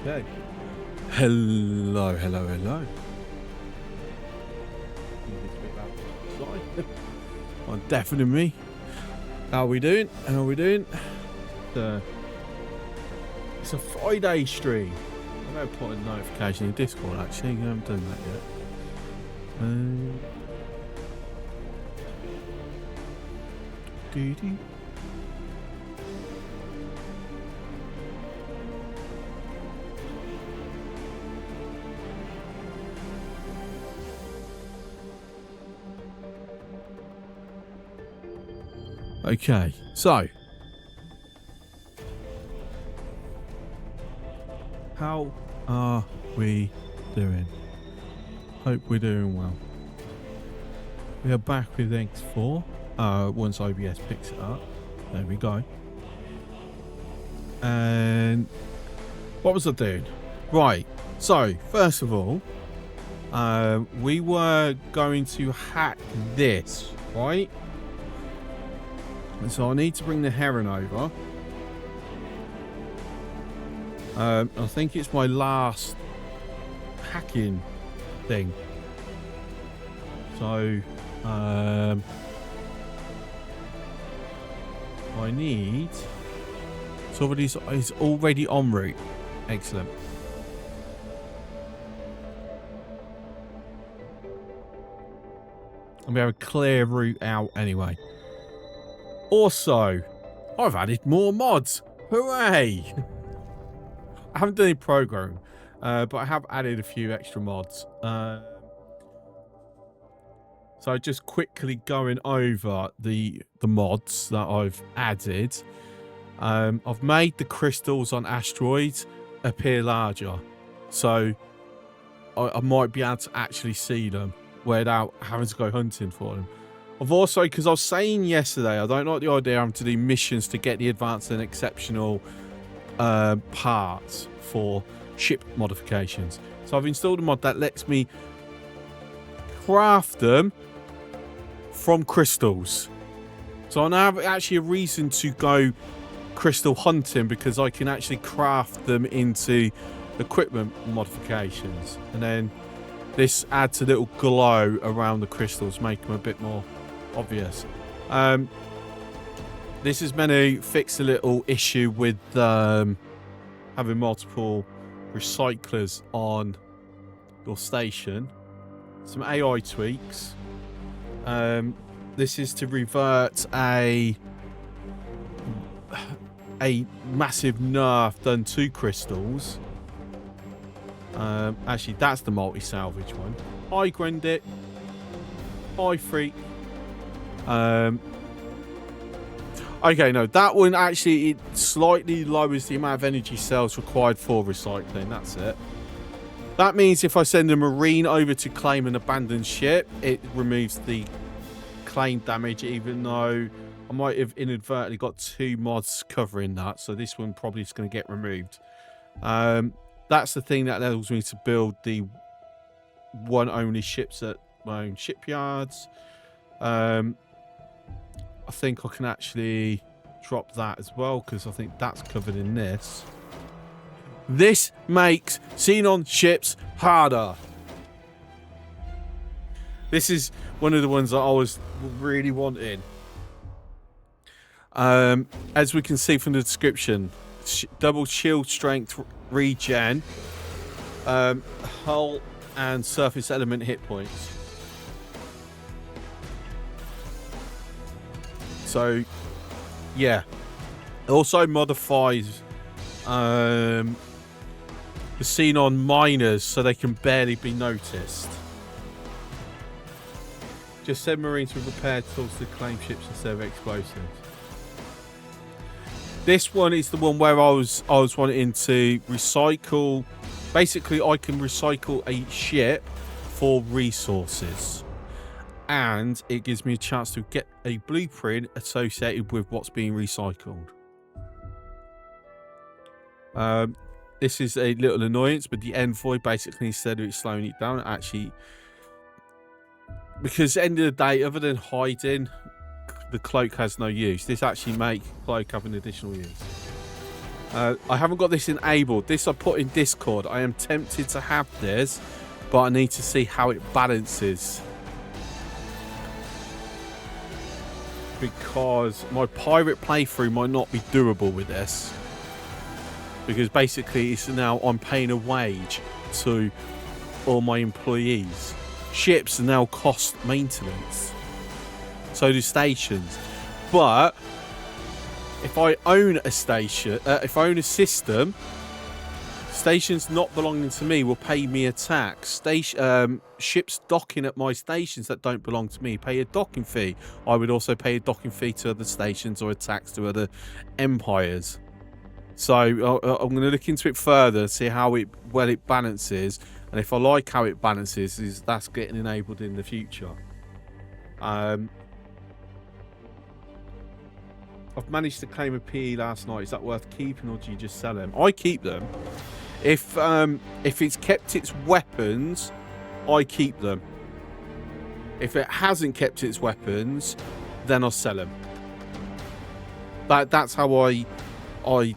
Okay. Hello, hello, hello. On deafening me. How are we doing? How are we doing? It's a Friday stream. I'm going to put a notification in Discord actually. I haven't done that yet. Doo-doo. Okay, so how are we doing? Hope we're doing well. We are back with X4. Once OBS picks it up, there we go. And what was I doing? Right. So first of all, we were going to hack this, right? And so I need to bring the heron over. I think it's my last hacking thing. So, I need... Somebody's is already en route. Excellent. And we have a clear route out anyway. Also, I've added more mods. Hooray! I haven't done any programming, but I have added a few extra mods. So just quickly going over the mods that I've added. I've made the crystals on asteroids appear larger. So I might be able to actually see them without having to go hunting for them. I've also, because I was saying yesterday, I don't like the idea of having to do missions to get the advanced and exceptional parts for ship modifications. So I've installed a mod that lets me craft them from crystals. So I now have actually a reason to go crystal hunting, because I can actually craft them into equipment modifications. And then this adds a little glow around the crystals, make them a bit more obvious. This is meant to fix a little issue with having multiple recyclers on your station. Some AI tweaks. This is to revert a massive nerf done to crystals. Actually, that's the multi-salvage one. Hi, Grendit. Hi, Freak. Okay, no, that one actually, it slightly lowers the amount of energy cells required for recycling. That's it. That means if I send a marine over to claim an abandoned ship, it removes the claim damage, even though I might have inadvertently got 2 mods covering that. So this one probably is going to get removed. That's the thing that allows me to build the one-only ships at my own shipyards. I think I can actually drop that as well, because I think that's covered in this. This makes Xenon ships harder. This is one of the ones that I was really wanting. As we can see from the description, double shield strength regen, hull and surface element hit points. So, yeah. It also modifies the Xenon miners so they can barely be noticed. Just send Marines with repair tools to claim ships instead of explosives. This one is the one where I was wanting to recycle. Basically, I can recycle a ship for resources. And it gives me a chance to get a blueprint associated with what's being recycled. This is a little annoyance, but the Envoy basically, instead of it slowing it down, actually, because at the end of the day, other than hiding, the cloak has no use. This actually makes cloak have an additional use. I haven't got this enabled. This I put in Discord. I am tempted to have this, but I need to see how it balances. Because my pirate playthrough might not be doable with this. Because basically it's now I'm paying a wage to all my employees. Ships now cost maintenance. So do stations. But if I own a station, if I own a system, stations not belonging to me will pay me a tax. Ships docking at my stations that don't belong to me pay a docking fee. I would also pay a docking fee to other stations or a tax to other empires. So I'm going to look into it further, see how it balances, and if I like how it balances, that's getting enabled in the future. I've managed to claim a PE last night. Is that worth keeping, or do you just sell them? I keep them. If it's kept its weapons, I keep them. If it hasn't kept its weapons, then I'll sell them. That's how I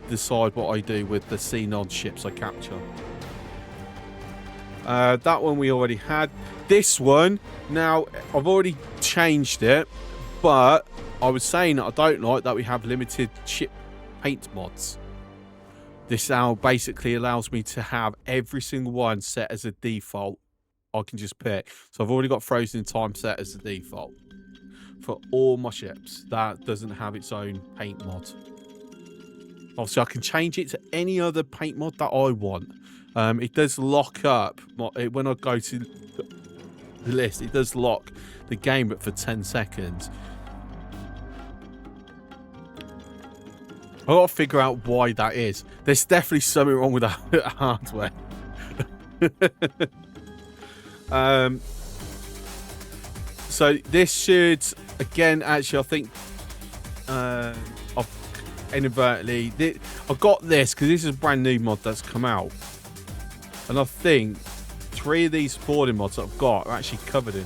decide what I do with the C-Nod ships I capture. That one we already had. This one, now I've already changed it, but I was saying that I don't like that we have limited ship paint mods. This now basically allows me to have every single one set as a default. I can just pick. So I've already got Frozen in Time set as the default for all my ships. That doesn't have its own paint mod. Obviously, I can change it to any other paint mod that I want. It does lock up when I go to the list. It does lock the game, but for 10 seconds. I've got to figure out why that is. There's definitely something wrong with the hardware. So this should, again, actually, I think I've inadvertently... I got this because this is a brand new mod that's come out. And I think 3 of these boarding mods that I've got are actually covered in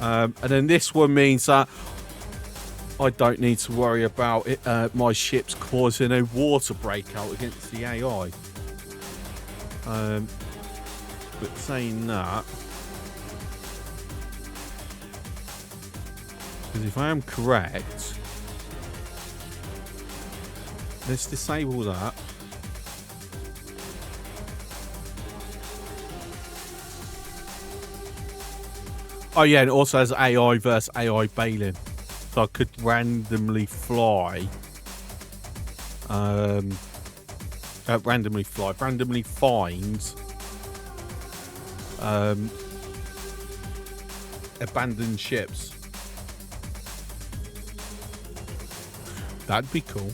that. And then this one means that I don't need to worry about my ships causing a water breakout against the AI. But saying that, because if I am correct, let's disable that. Oh yeah, and it also has AI versus AI bailing. So I could randomly fly. Randomly find abandoned ships. That'd be cool.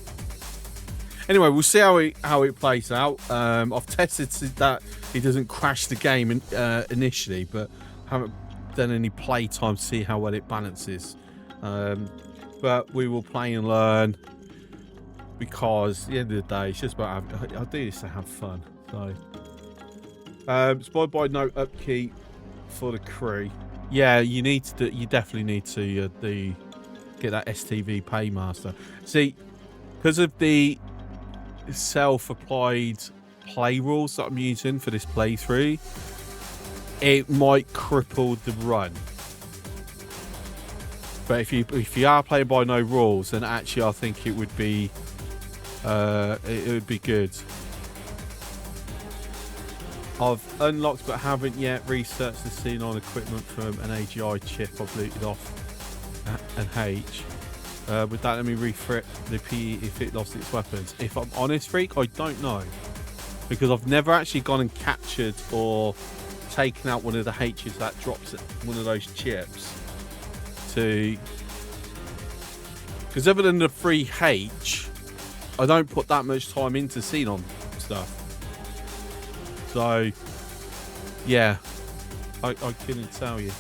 Anyway, we'll see how it plays out. I've tested that it doesn't crash the game initially, but haven't done any play time to see how well it balances. But we will play and learn, because at the end of the day, it's just about I do this to have fun. So, spy note upkeep for the crew. Yeah, you definitely need to get that STV Paymaster. See, because of the self-applied play rules that I'm using for this playthrough, it might cripple the run. But if you are playing by no rules, then actually I think it would be good. I've unlocked but haven't yet researched the Xenon equipment from an AGI chip I've looted off an H. Would that let me refit the PE if it lost its weapons? If I'm honest, Freak, I don't know, because I've never actually gone and captured or taken out one of the H's that drops one of those chips. Because other than the free H, I don't put that much time into Xenon stuff. So yeah, I couldn't tell you.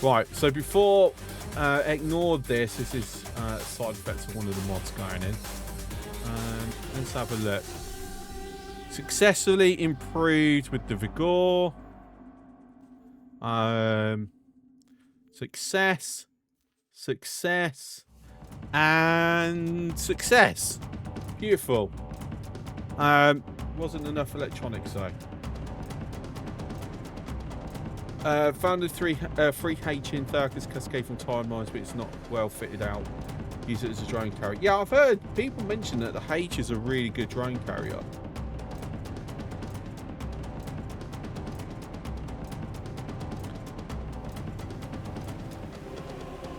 Right, so before ignore this is side effects of one of the mods going in. Let's have a look. Successfully improved with the Vigor. Success. And success. Beautiful. Wasn't enough electronics though. Found a 3H in Tharkus Cascade from Tire Mines, but it's not well fitted out. Use it as a drone carrier. Yeah, I've heard people mention that the H is a really good drone carrier.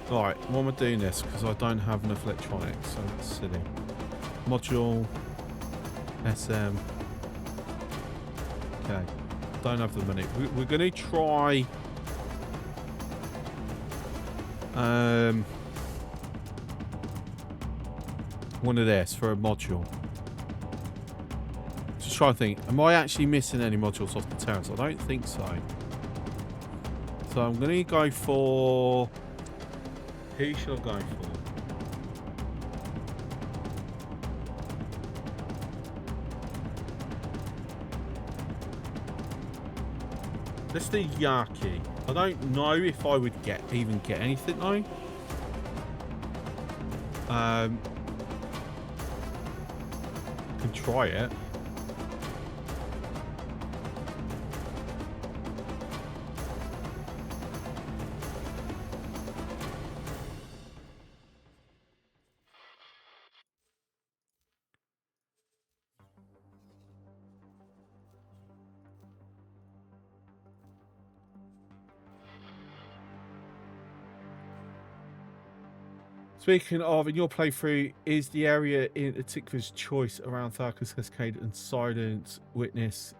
Alright, why am I doing this? Because I don't have enough electronics, so that's silly. Module. SM. Okay. Don't have the money. We're going to try one of this for a module. Just try to think, am I actually missing any modules off the terrace? I don't think so. So I'm going to go for... Who should I go for? Let's do Yaki. I don't know if I would even get anything though. Can try it. Speaking of, in your playthrough, is the area in Atikva's choice around Tharkus Cascade and Silent Witness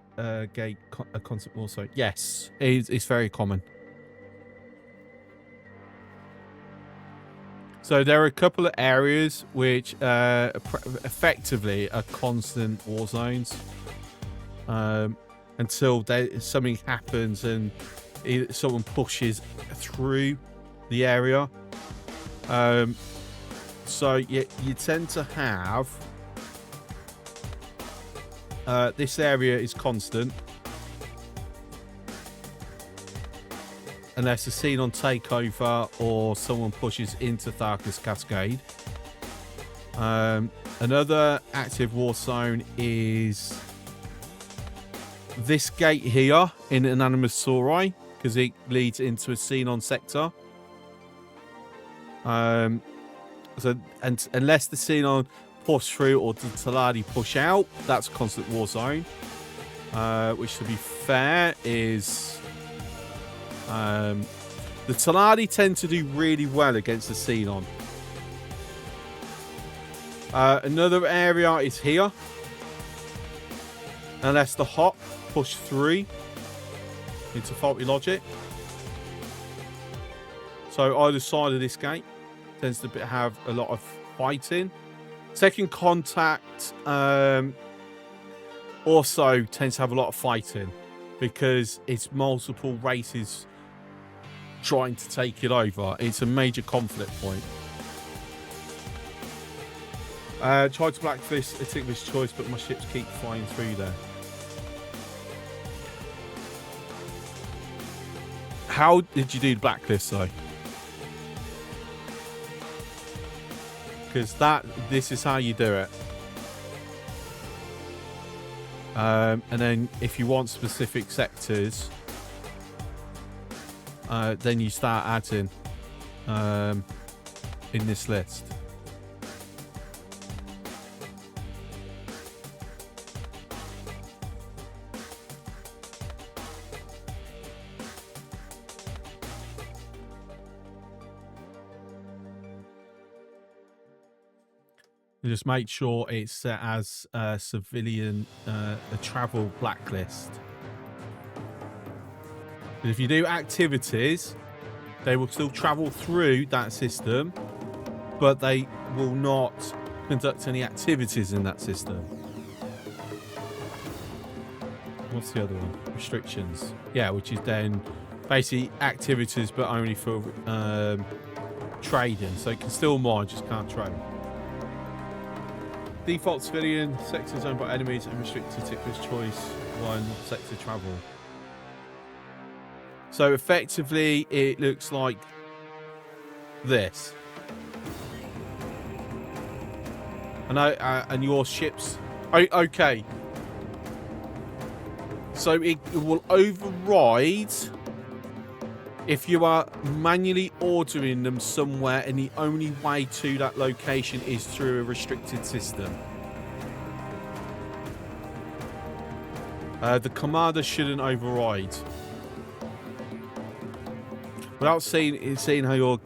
Gate a concept also? Yes, it's very common. So there are a couple of areas which effectively are constant war zones until something happens and someone pushes through the area. So you tend to have this area is constant unless a scene on takeover or someone pushes into Tharkus Cascade. Another active war zone is this gate here in Anonymous Sauri because it leads into a scene on sector. So and unless the Xenon push through or the Taladi push out, that's a constant war zone. Which, to be fair, is the Taladi tend to do really well against the Xenon. Another area is here, unless the Hop push through into faulty logic. So either side of this gate tends to have a lot of fighting. Second Contact also tends to have a lot of fighting because it's multiple races trying to take it over. It's a major conflict point. Tried to blacklist Atikva's choice, but my ships keep flying through there. How did you do the blacklist though? Because this is how you do it. And then if you want specific sectors, then you start adding in this list. Just make sure it's set as a civilian a travel blacklist. But if you do activities, they will still travel through that system, but they will not conduct any activities in that system. What's the other one? Restrictions. Yeah, which is then basically activities, but only for trading. So you can still mine, just can't trade. Default civilian, sectors owned by enemies, and restricted Atikva's choice, one sector travel. So effectively, it looks like this. I know, and your ships. Okay. So it will override if you are manually ordering them somewhere and the only way to that location is through a restricted system. The commander shouldn't override. Without seeing how your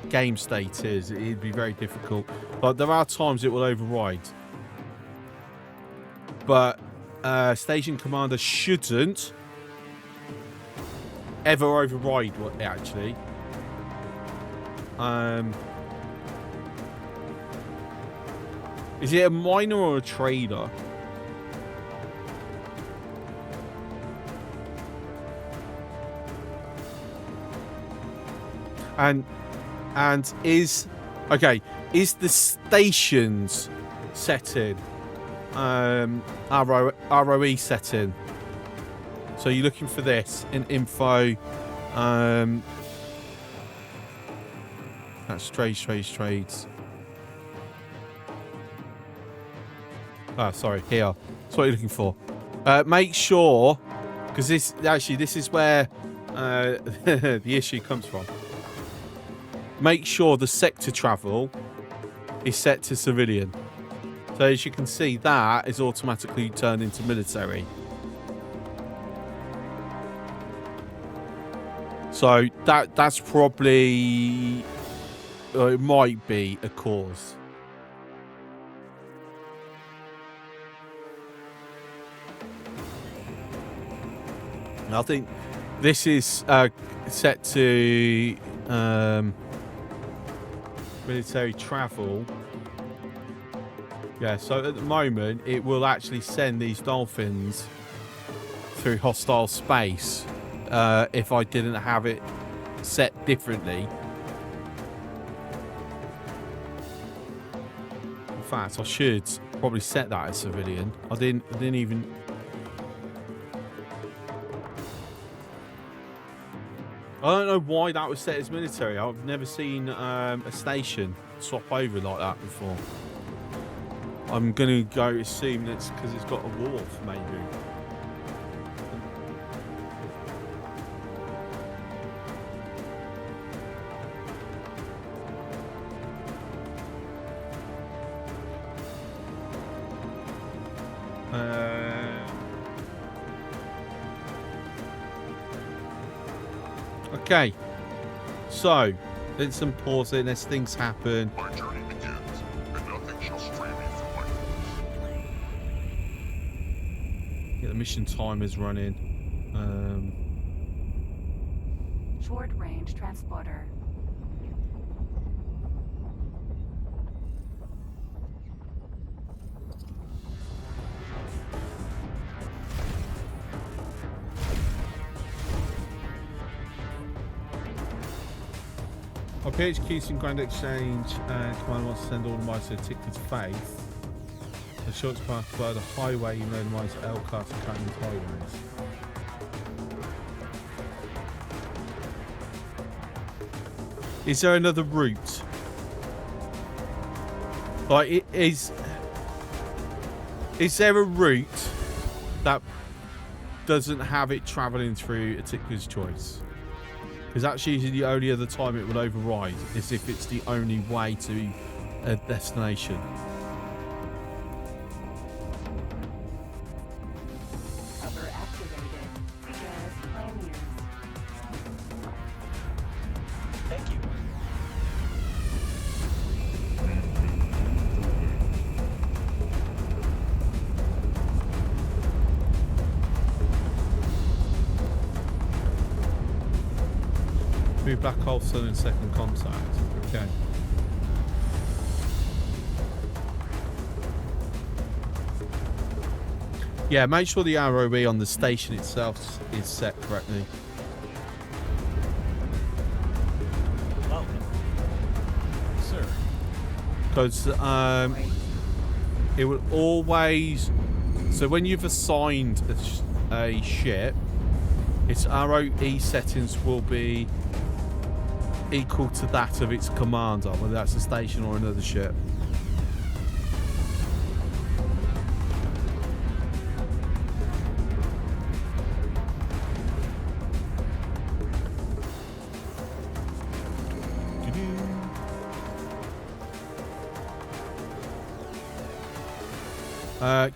game state is, it'd be very difficult. But there are times it will override. But station commander shouldn't ever override what actually. Is it a miner or a trader? And is the station's setting ROE setting? So you're looking for this in info. That's trades. Ah, sorry, here. That's what you're looking for. Make sure, because this is where the issue comes from. Make sure the sector travel is set to civilian. So as you can see, that is automatically turned into military. So that's probably, it might be a cause. And I think this is set to military travel. Yeah, so at the moment it will actually send these dolphins through hostile space if I didn't have it set differently. In fact, I should probably set that as civilian. I didn't even. I don't know why that was set as military. I've never seen a station swap over like that before. I'm going to go assume that's because it's got a wharf, maybe. Okay, so let's pause it as things happen. My journey begins, and nothing shall stray me from my course. Yeah, the mission time is running. Short range transporter. Our PHQ's in Grand Exchange and Commander wants to send all the mines to Tickler's Faith. The short path by the highway, even though the mines are L-class and Canton's highways. Is there another route? Like, is there a route that doesn't have it travelling through a Tickler's Choice? Because that's usually the only other time it will override, is if it's the only way to a destination. Cover activated. Gas plan used. Thank you. Move Black Hole Sun in second contact. Okay. Yeah, make sure the ROE on the station itself is set correctly. Oh. Sir. Because it will always. So when you've assigned a ship, its ROE settings will be equal to that of its commander, whether that's a station or another ship.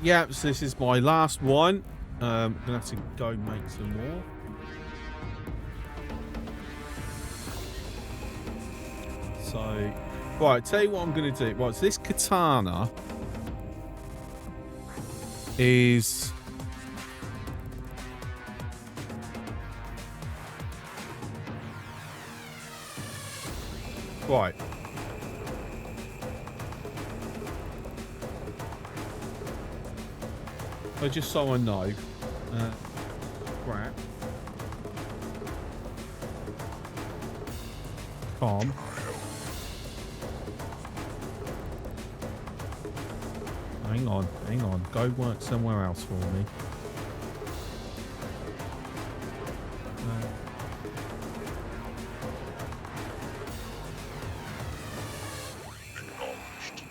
Yeah, so this is my last one. I'm gonna have to go make some more. So, right, tell you what I'm gonna do. Right, so this katana is right. So just so I know, crap. Calm. Hang on. Go work somewhere else for me. Acknowledged.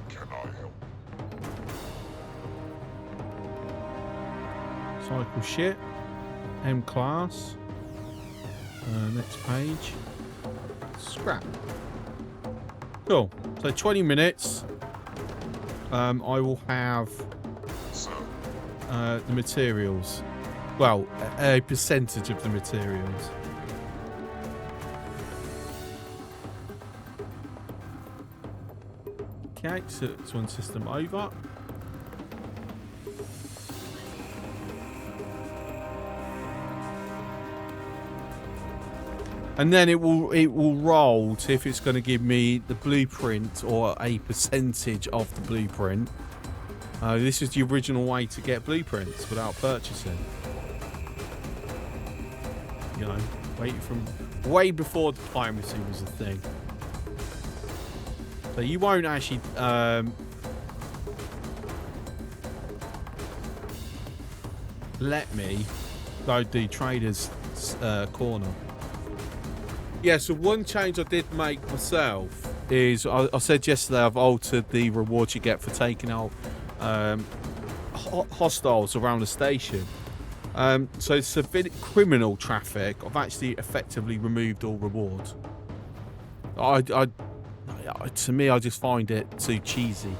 Can I help? Cycle shit. M class. Next page. Scrap. Cool. So 20 minutes. I will have Sir, the materials. Well, a percentage of the materials. Okay, so it's one system over. And then it will roll to if it's going to give me the blueprint or a percentage of the blueprint. This is the original way to get blueprints without purchasing. You know, waiting from way before the piracy was a thing. So you won't actually let me go do Trader's Corner. Yeah, so one change I did make myself is I said yesterday I've altered the rewards you get for taking out hostiles around the station. So civil criminal traffic, I've actually effectively removed all rewards. To me, I just find it too cheesy.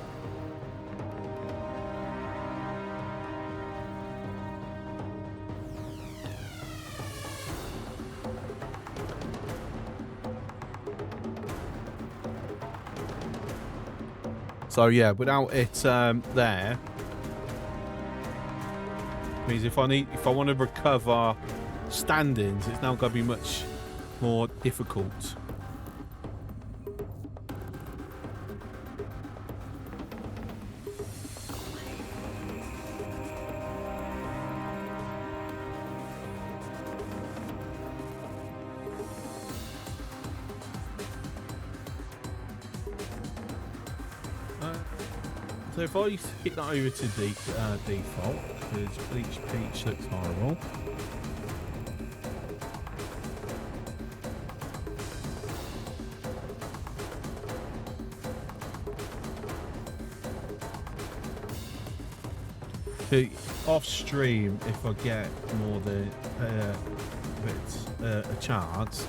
So yeah, without it there, means if I want to recover standings, it's now going to be much more difficult. So if I hit that over to default, because Bleach Peach looks horrible. So off stream, if I get more than a chance,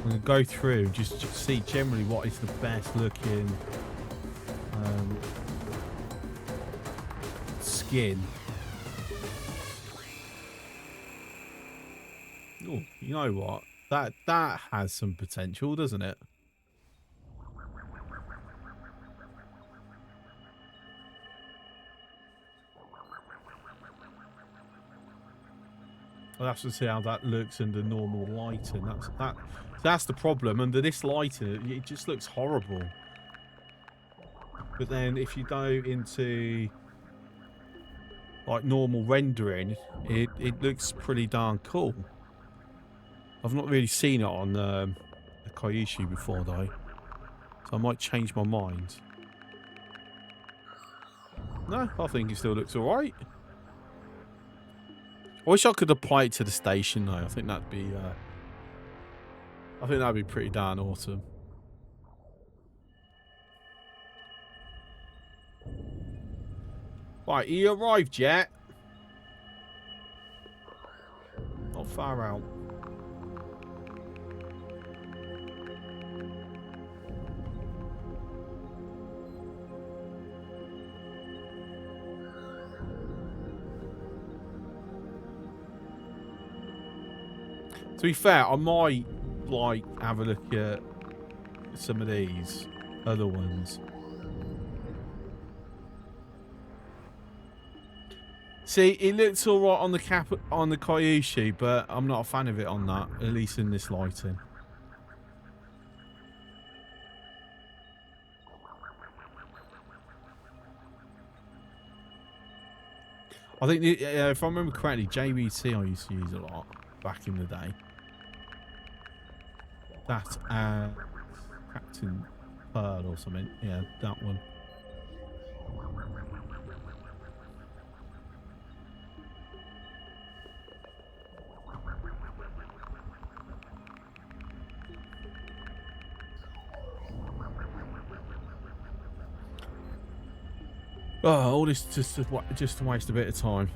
I'm gonna go through just to see generally what is the best looking skin. Oh, you know what? That has some potential, doesn't it? I'll have to see how that looks under normal lighting. That's the problem. Under this lighting, it just looks horrible. But then if you go into like normal rendering, it looks pretty darn cool. I've not really seen it on the Kyushu before though, so I might change my mind. No, I think it still looks alright. I wish I could apply it to the station though. I think that'd be pretty darn awesome. Right, he arrived yet? Far out. To be fair, I might like have a look at some of these other ones. See, it looks alright on the cap on the Kyushu, but I'm not a fan of it on that, at least in this lighting. I think if I remember correctly, JBT I used to use a lot back in the day. That and Captain Pearl or something. Yeah, that one. Oh, all this just to waste a bit of time.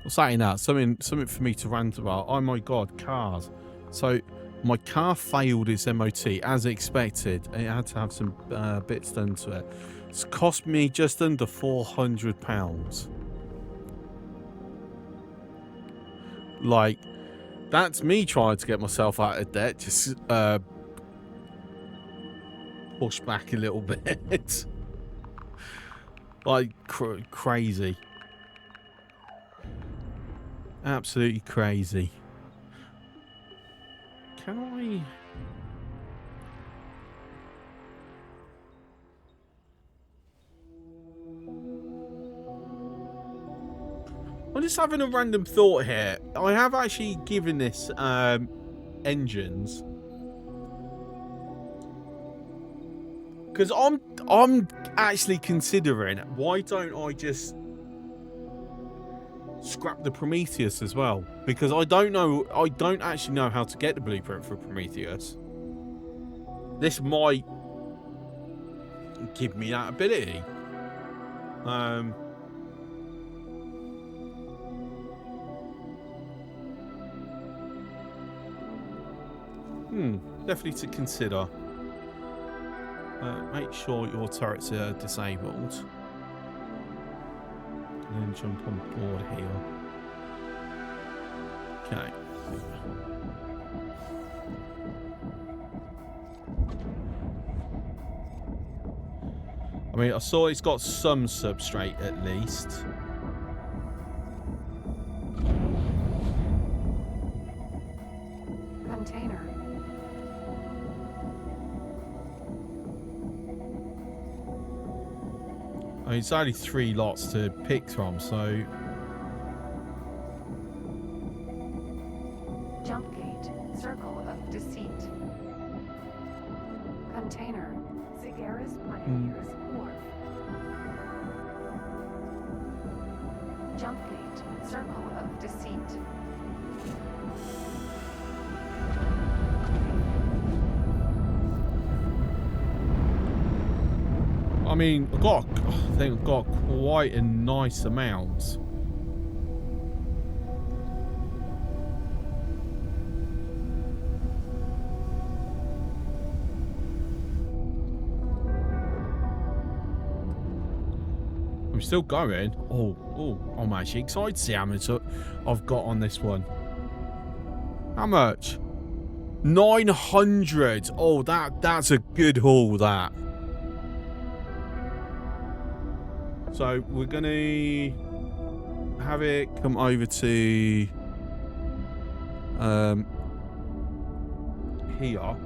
Well, saying that, something for me to rant about. Oh my god, cars. So my car failed its MOT as expected. It had to have some bits done to it. It's cost me just under £400. Like, that's me trying to get myself out of debt. Just push back a little bit. Like crazy. Absolutely crazy. Can I? I'm just having a random thought here. I have actually given this engines, because I'm actually considering, why don't I just scrap the Prometheus as well? Because I don't actually know how to get the blueprint for Prometheus. This might give me that ability. Definitely to consider. Make sure your turrets are disabled. And then jump on board here. Okay. I mean, I saw it's got some substrate at least. Container. I mean, it's only 3 lots to pick from, so... Jump gate. Circle of deceit. Container. Cigaris Pioneers Wharf. Jump gate. Circle of deceit. I mean, I think I've got quite a nice amount. I'm still going. I'm actually excited to see how much I've got on this one. How much? 900. Oh, that's a good haul, that. So we're gonna have it come over to here.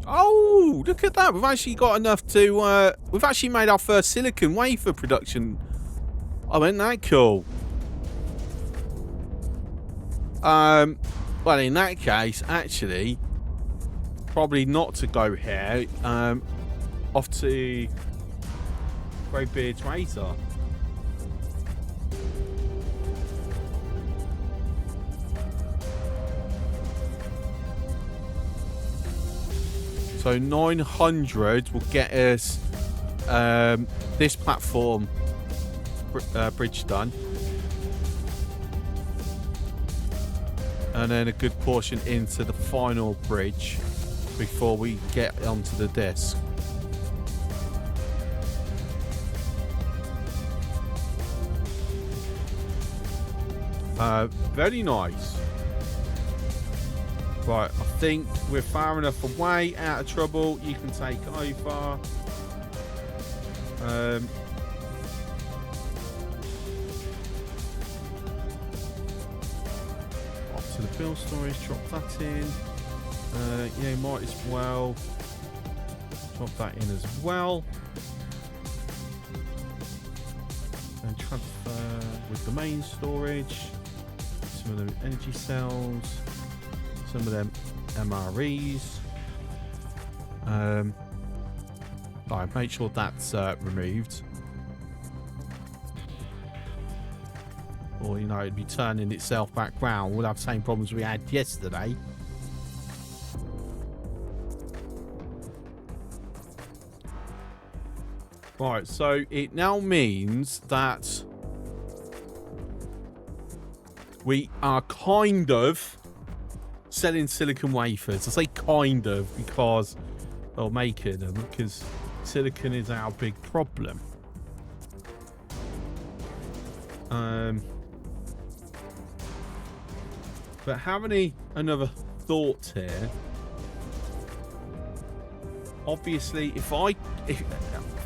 Oh, look at that! We've actually got enough to. We've actually made our first silicon wafer production. Oh, isn't that cool? Well, in that case, actually, probably not to go here. Off to Greybeard's Razor. So 900 will get us this platform bridge done. And then a good portion into the final bridge before we get onto the disc. Very nice. Right, I think we're far enough away, out of trouble. You can take over. Off to the build storage, drop that in. Yeah, might as well drop that in as well. And transfer with the main storage. Some of the energy cells. Some of them MREs. Right, make sure that's removed. Or, you know, it'd be turning itself back round. We'll have the same problems we had yesterday. Right, so it now means that we are kind of selling silicon wafers. I say kind of because, well, making them, because silicon is our big problem. But having another thought here. Obviously, if I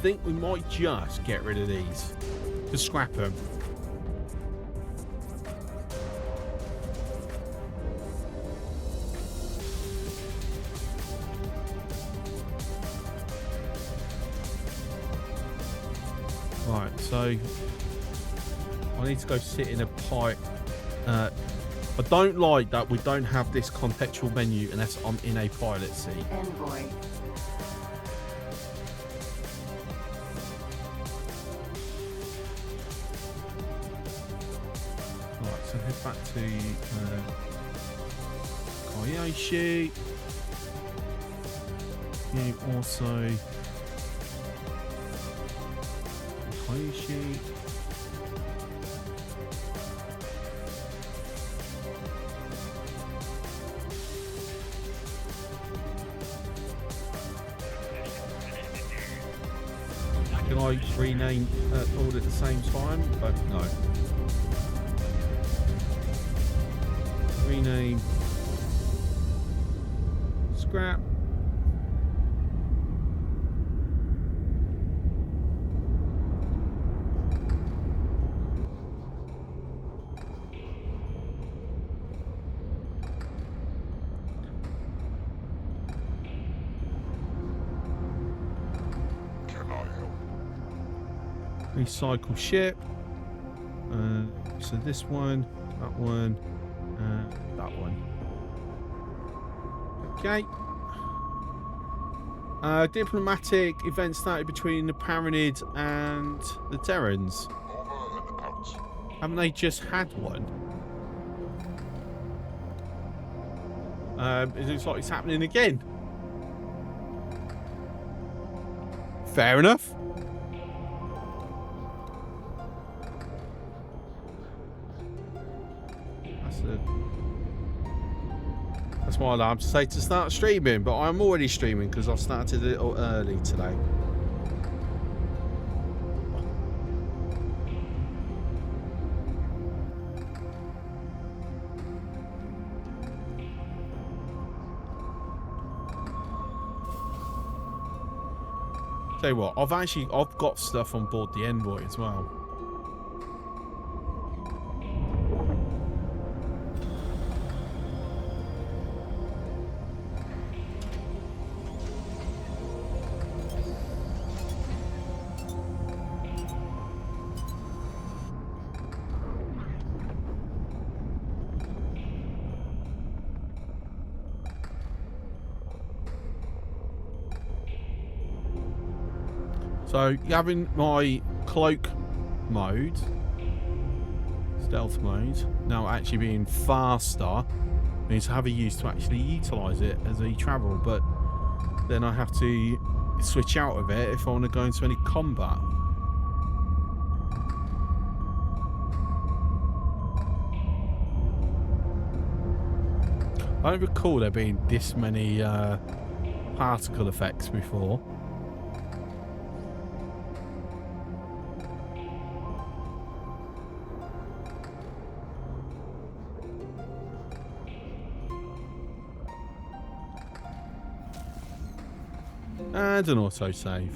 think we might just get rid of these, just scrap them. Right, so I need to go sit in a pipe. I don't like that we don't have this contextual menu unless I'm in a pilot seat. Envoy. Right, so head back to Koyoshi. You also Koyoshi. Can I rename all at the same time? But no. Rename. Scrap. Recycle ship. So this one, that one, that one. Okay. Diplomatic event started between the Paranids and the Terrans. Over and out. Haven't they just had one? It looks like it's happening again. Fair enough. That's my alarm to say to start streaming, but I'm already streaming because I've started a little early today. Tell you what, I've got stuff on board the Envoy as well. So, having my cloak mode, stealth mode, now actually being faster, means have a use to actually utilise it as a travel. But then I have to switch out of it if I want to go into any combat. I don't recall there being this many particle effects before. And an autosave.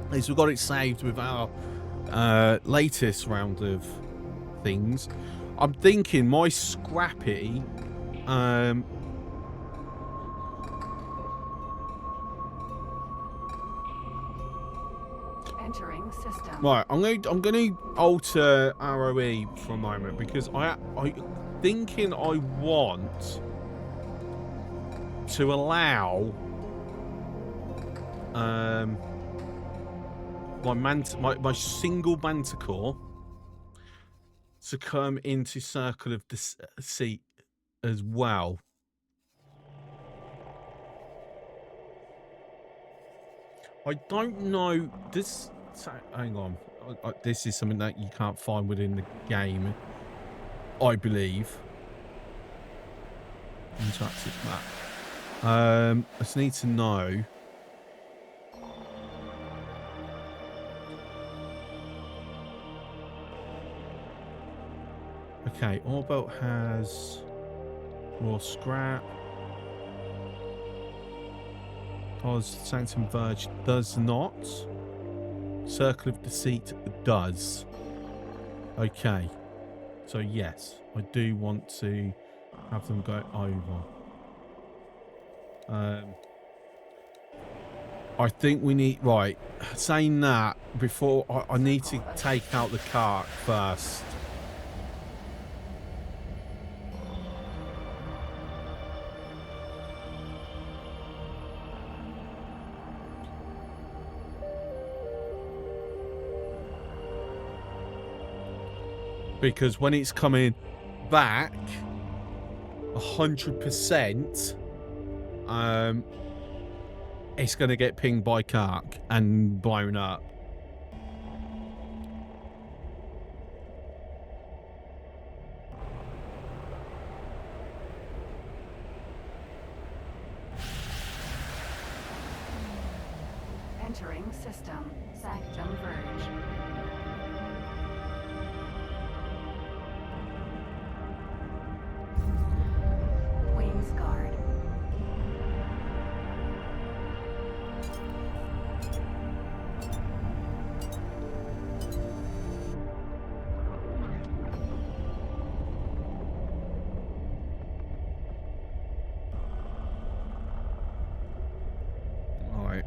At least we've got it saved with our latest round of things. I'm thinking my Scrappy Entering system. right, I'm going to alter ROE for a moment because I thinking I want to allow my single manticore to come into circle of deceit as well. I don't know this. Hang on, this is something that you can't find within the game, I believe. Interactive map. I just need to know. Okay, Orbelt has raw scrap. Does Sanctum Verge does not. Circle of Deceit does. Okay. So yes, I do want to have them go over. I think we need, right, saying that before I need to take out the cart first. Because when it's coming back 100%, it's going to get pinged by Kark and blown up. Entering system. Sanctum Verge. Queen's Guard. All right.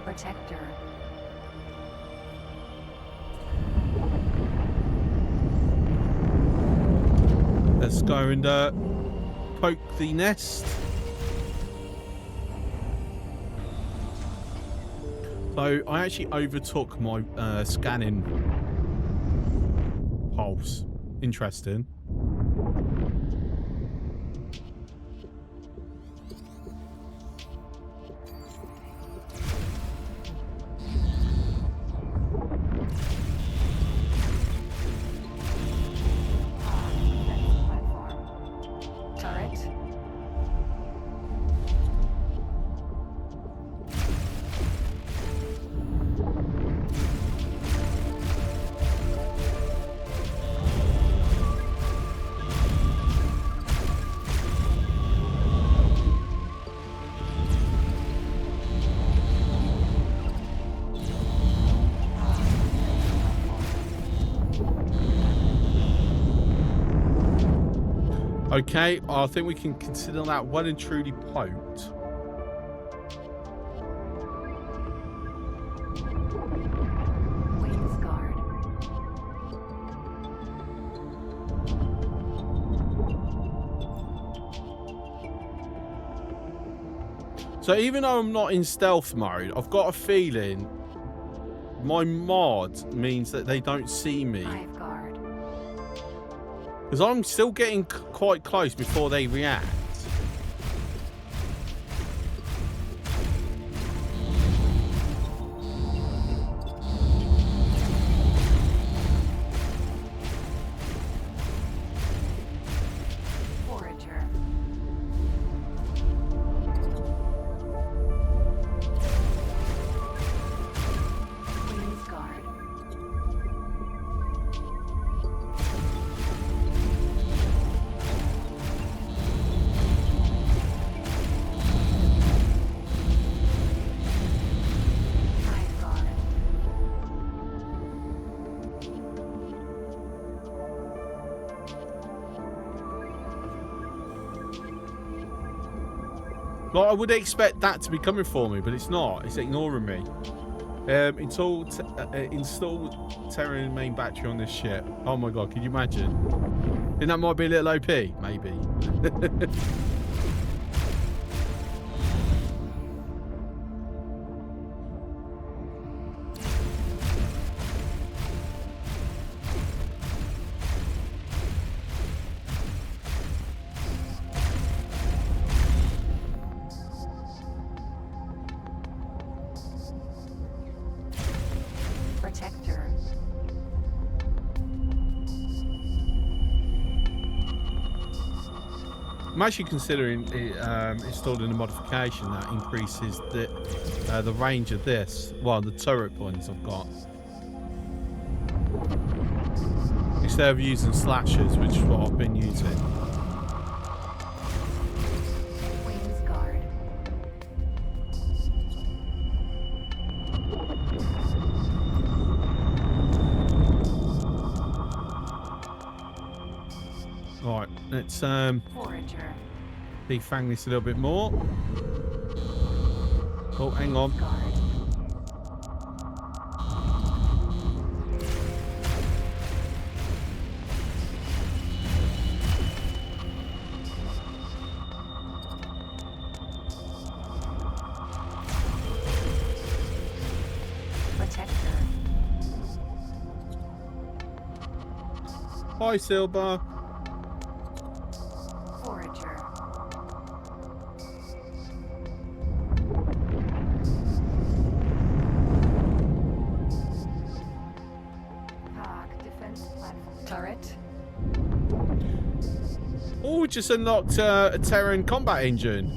Protector. Let's go and poke the nest. So I actually overtook my scanning pulse. Interesting. Platform. Turret. Okay, I think we can consider that well and truly poked. Queen's Guard. So even though I'm not in stealth mode, I've got a feeling my mod means that they don't see me. Hive guard. Because I'm still getting quite close before they react. Forager. Queen's guard. Hive guard. Like, I would expect that to be coming for me, but it's not. It's ignoring me. Install Terran main battery on this ship. Oh my god, can you imagine? Think that might be a little OP? Maybe. Protector. I'm actually considering installing a modification that increases the range of this. Well, the turret points I've got. Instead of using slashes, which is what I've been using. Queen's guard. Right, let's Forager. defang this a little bit more. Oh, hang on. Guard. Protector. Hi, Silver. Forager. Cog defense platform. Turret. Oh, we just unlocked a Terran combat engine.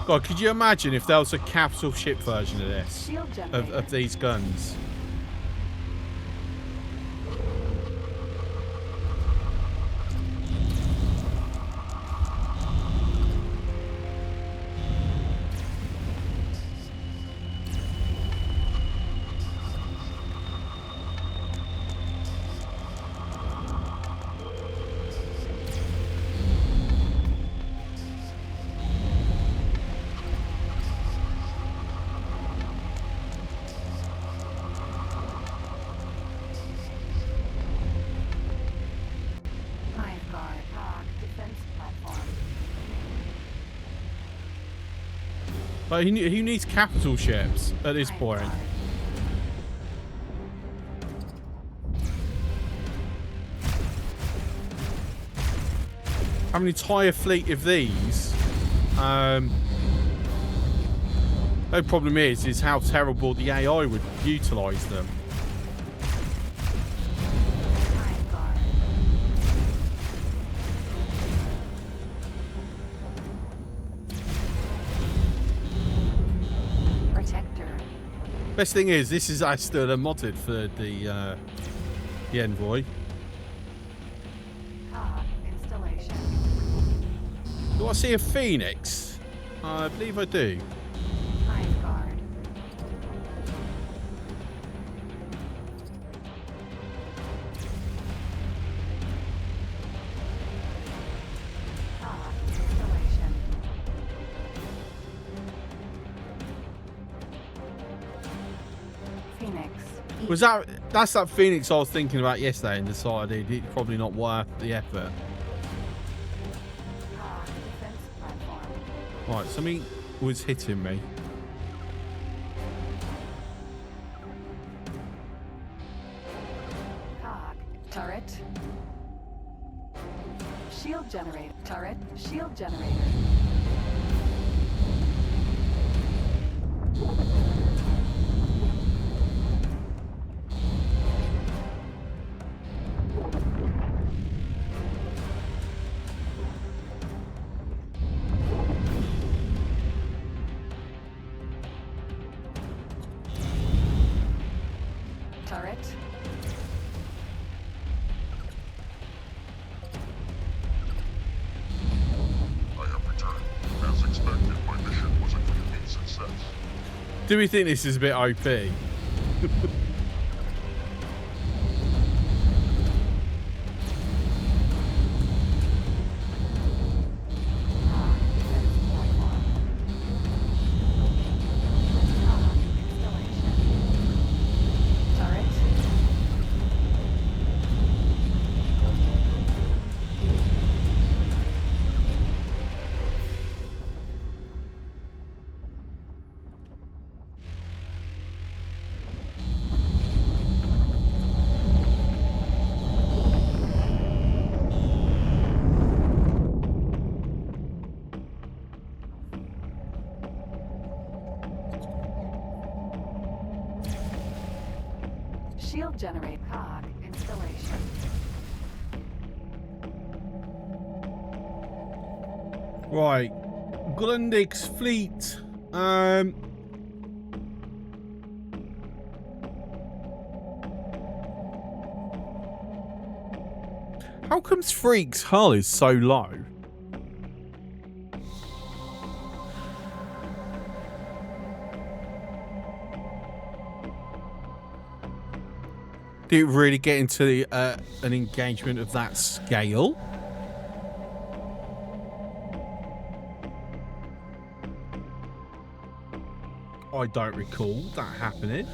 God, could you imagine if there was a capital ship version of this? Shield generator. Of these guns? Hive guard. Cog defense platform. But who needs capital ships at this Hive point? guard. Have an entire fleet of these. The problem is how terrible the AI would utilize them. Hive guard. Protector. Best thing is, this is still modded for the Envoy. Cog installation. Do I see a Phoenix? I believe I do. Hive guard. Was that's that Phoenix I was thinking about yesterday and decided it's probably not worth the effort. Cog defense platform. Right, something was hitting me. Cog turret. Shield generator. Turret. Shield generator. Turret. I have returned. As expected, my mission was a complete success. Do we think this is a bit OP? Cog defense platform. Cog installation. Turret. Shield generate. Cog installation. Right, Grundig's fleet. How comes Freak's hull is so low? Did it really get into the, an engagement of that scale? I don't recall that happening.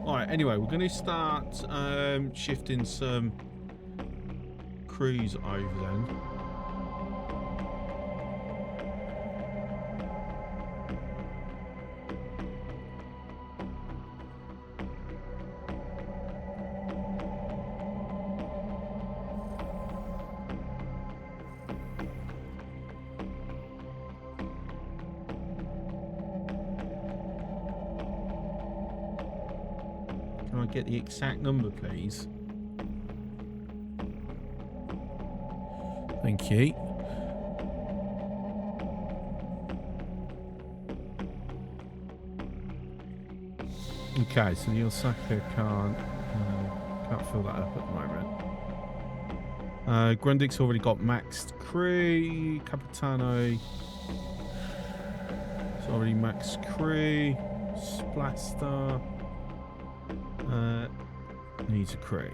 Alright, anyway, we're going to start shifting some crews over then. Can I get the exact number, please? Thank you. Okay, so the Osaka can't fill that up at the moment. Grundig's already got maxed crew. Capitano. It's already maxed crew. Splaster. Needs a crew.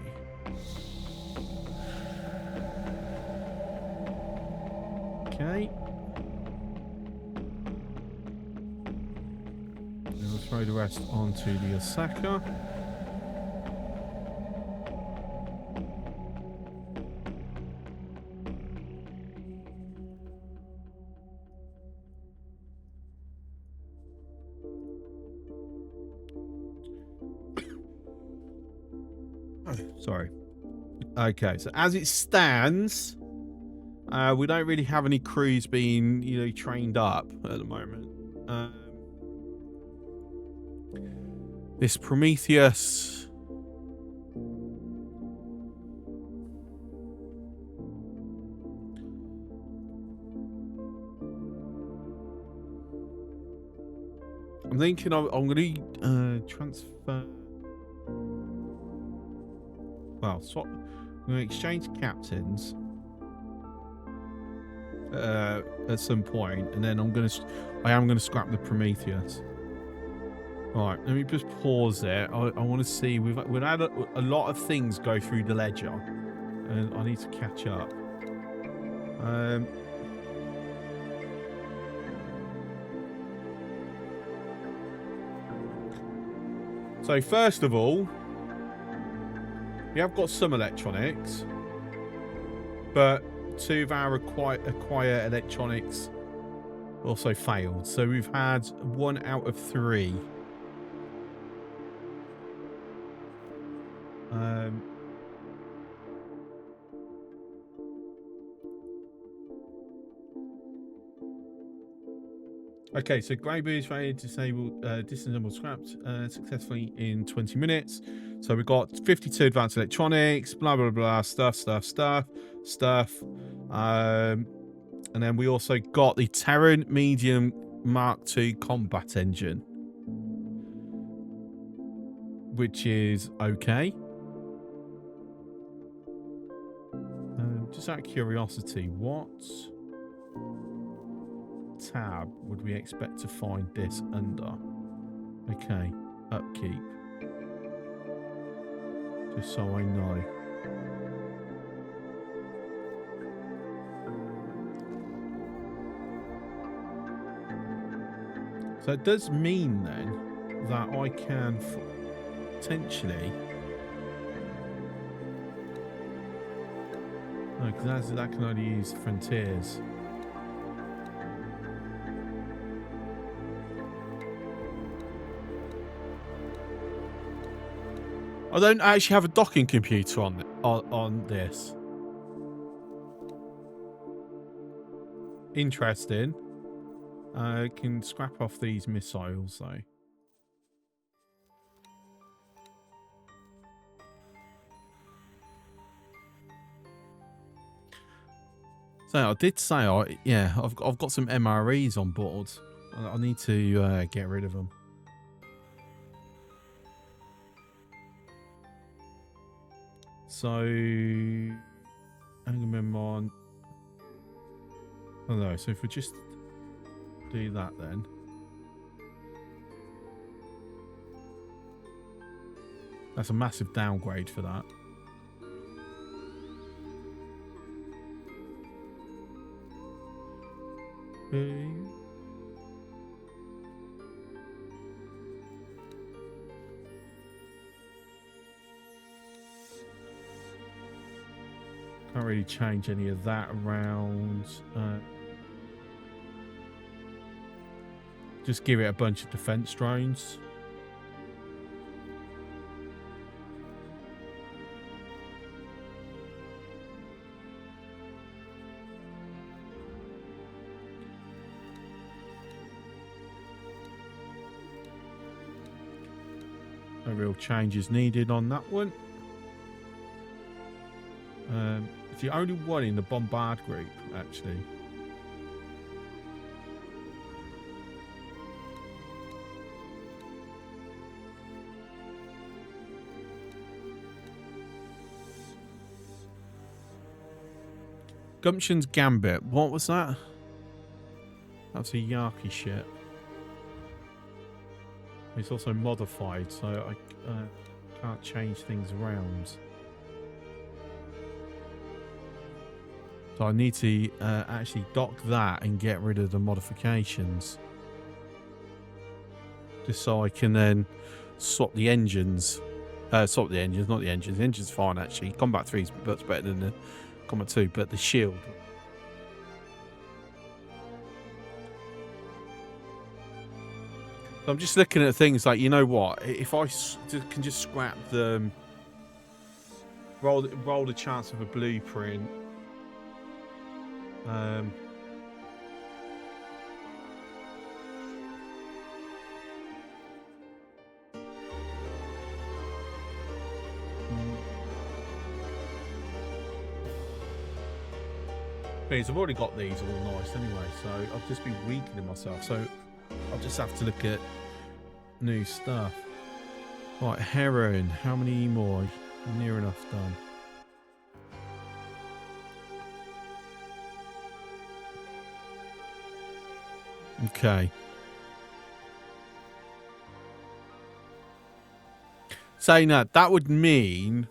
Okay. We'll throw the rest onto the Osaka. Sorry. Okay, so as it stands, we don't really have any crews being, trained up at the moment. This Prometheus. I'm thinking I'm going to transfer. Well, swap. I'm going to exchange captains at some point, and then I am going to scrap the Prometheus. Right, let me just pause it. I want to see. We've had a lot of things go through the ledger. and I need to catch up. So first of all, we have got some electronics, but 2 of our acquire electronics also failed. So we've had 1 out of 3. Okay, so Grey Boots ready to disable disassemble scrapped successfully in 20 minutes. So we've got 52 advanced electronics, blah blah blah, stuff. And then we also got the Terran Medium Mark II combat engine, which is okay. Just out of curiosity, what tab would we expect to find this under? Okay, upkeep. Just so I know. So it does mean then that I can potentially... No, because that can only use Frontiers. I don't actually have a docking computer on this. Interesting. Can scrap off these missiles though. So I did say, I've got some MREs on board. I need to get rid of them. So, Agamemnon. Oh no, so if we just do that then. That's a massive downgrade for that. Can't really change any of that around. Just give it a bunch of defense drones. No real changes needed on that one. It's the only one in the bombard group, actually. Gumption's Gambit. What was that? That's a Yaki ship. It's also modified, so I can't change things around. So I need to actually dock that and get rid of the modifications. Just so I can then swap the engines. Swap the engines, not the engines. The engine's fine, actually. Combat 3 is much better than the Combat 2, but the shield. So I'm just looking at things like, you know what? If I can just scrap them, roll the chance of a blueprint. Because I've already got these all nice anyway, so I'll just be weakening myself. So I'll just have to look at new stuff. Right, Heron. How many more? Near enough done. Okay. Saying that would mean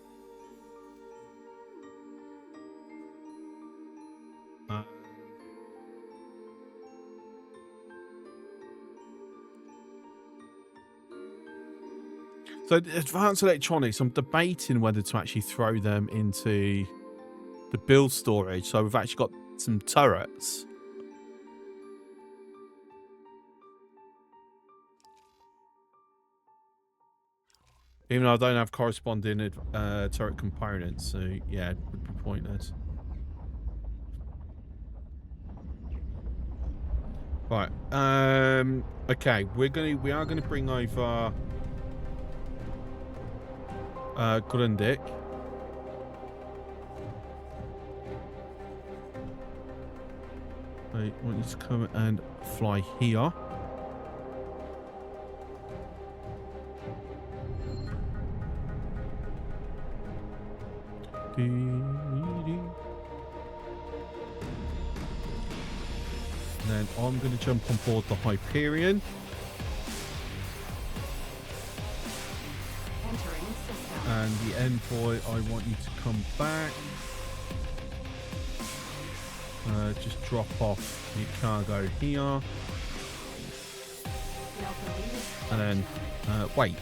So advanced electronics, I'm debating whether to actually throw them into the build storage. So we've actually got some turrets. Even though I don't have corresponding turret components, so yeah, it would be pointless. Right. Okay, we are gonna bring over Grundig. I want you to come and fly here. And then I'm going to jump on board the Hyperion. Entering system. And the Envoy, I want you to come back. Just drop off your cargo here. No deleted. And then wait.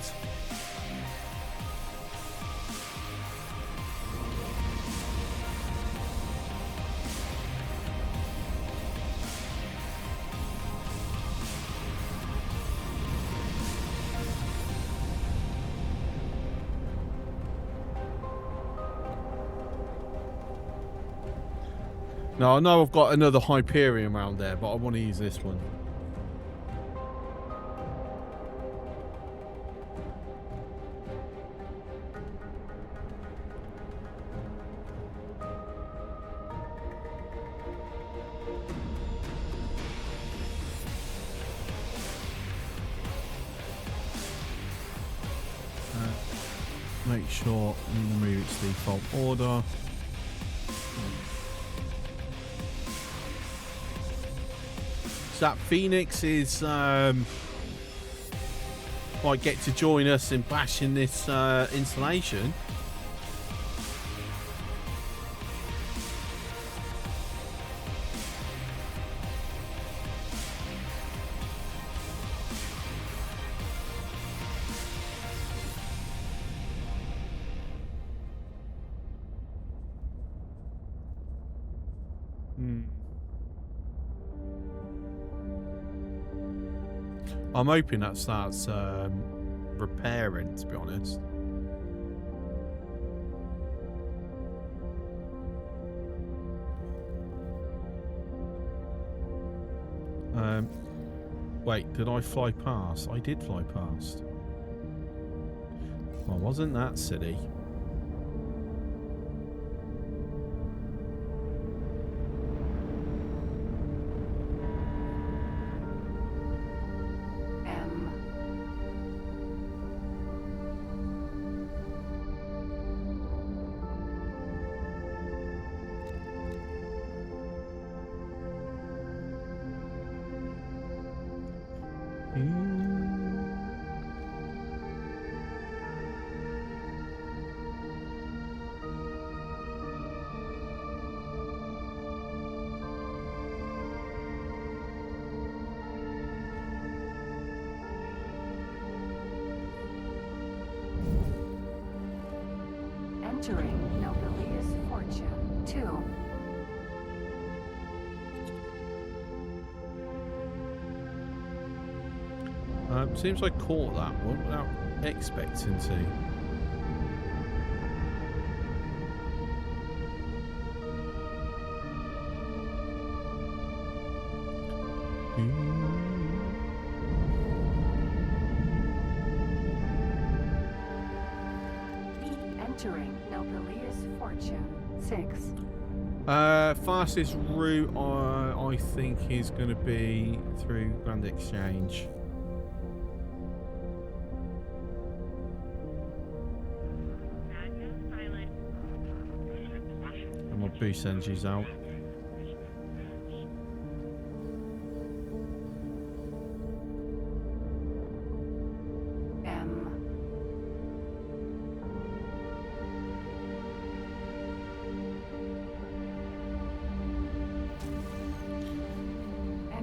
Now, I know I've got another Hyperion around there, but I want to use this one. Make sure you remove its default order. So that Phoenix is might get to join us in bashing this installation. I'm hoping that starts repairing, to be honest. Wait, did I fly past? I did fly past. Well, wasn't that silly? Entering Nobilious Fortune 2. Seems I caught that one without expecting to. Entering Nobilious Fortune 6. Fastest route I think is going to be through Grand Exchange. And my boost energy's out.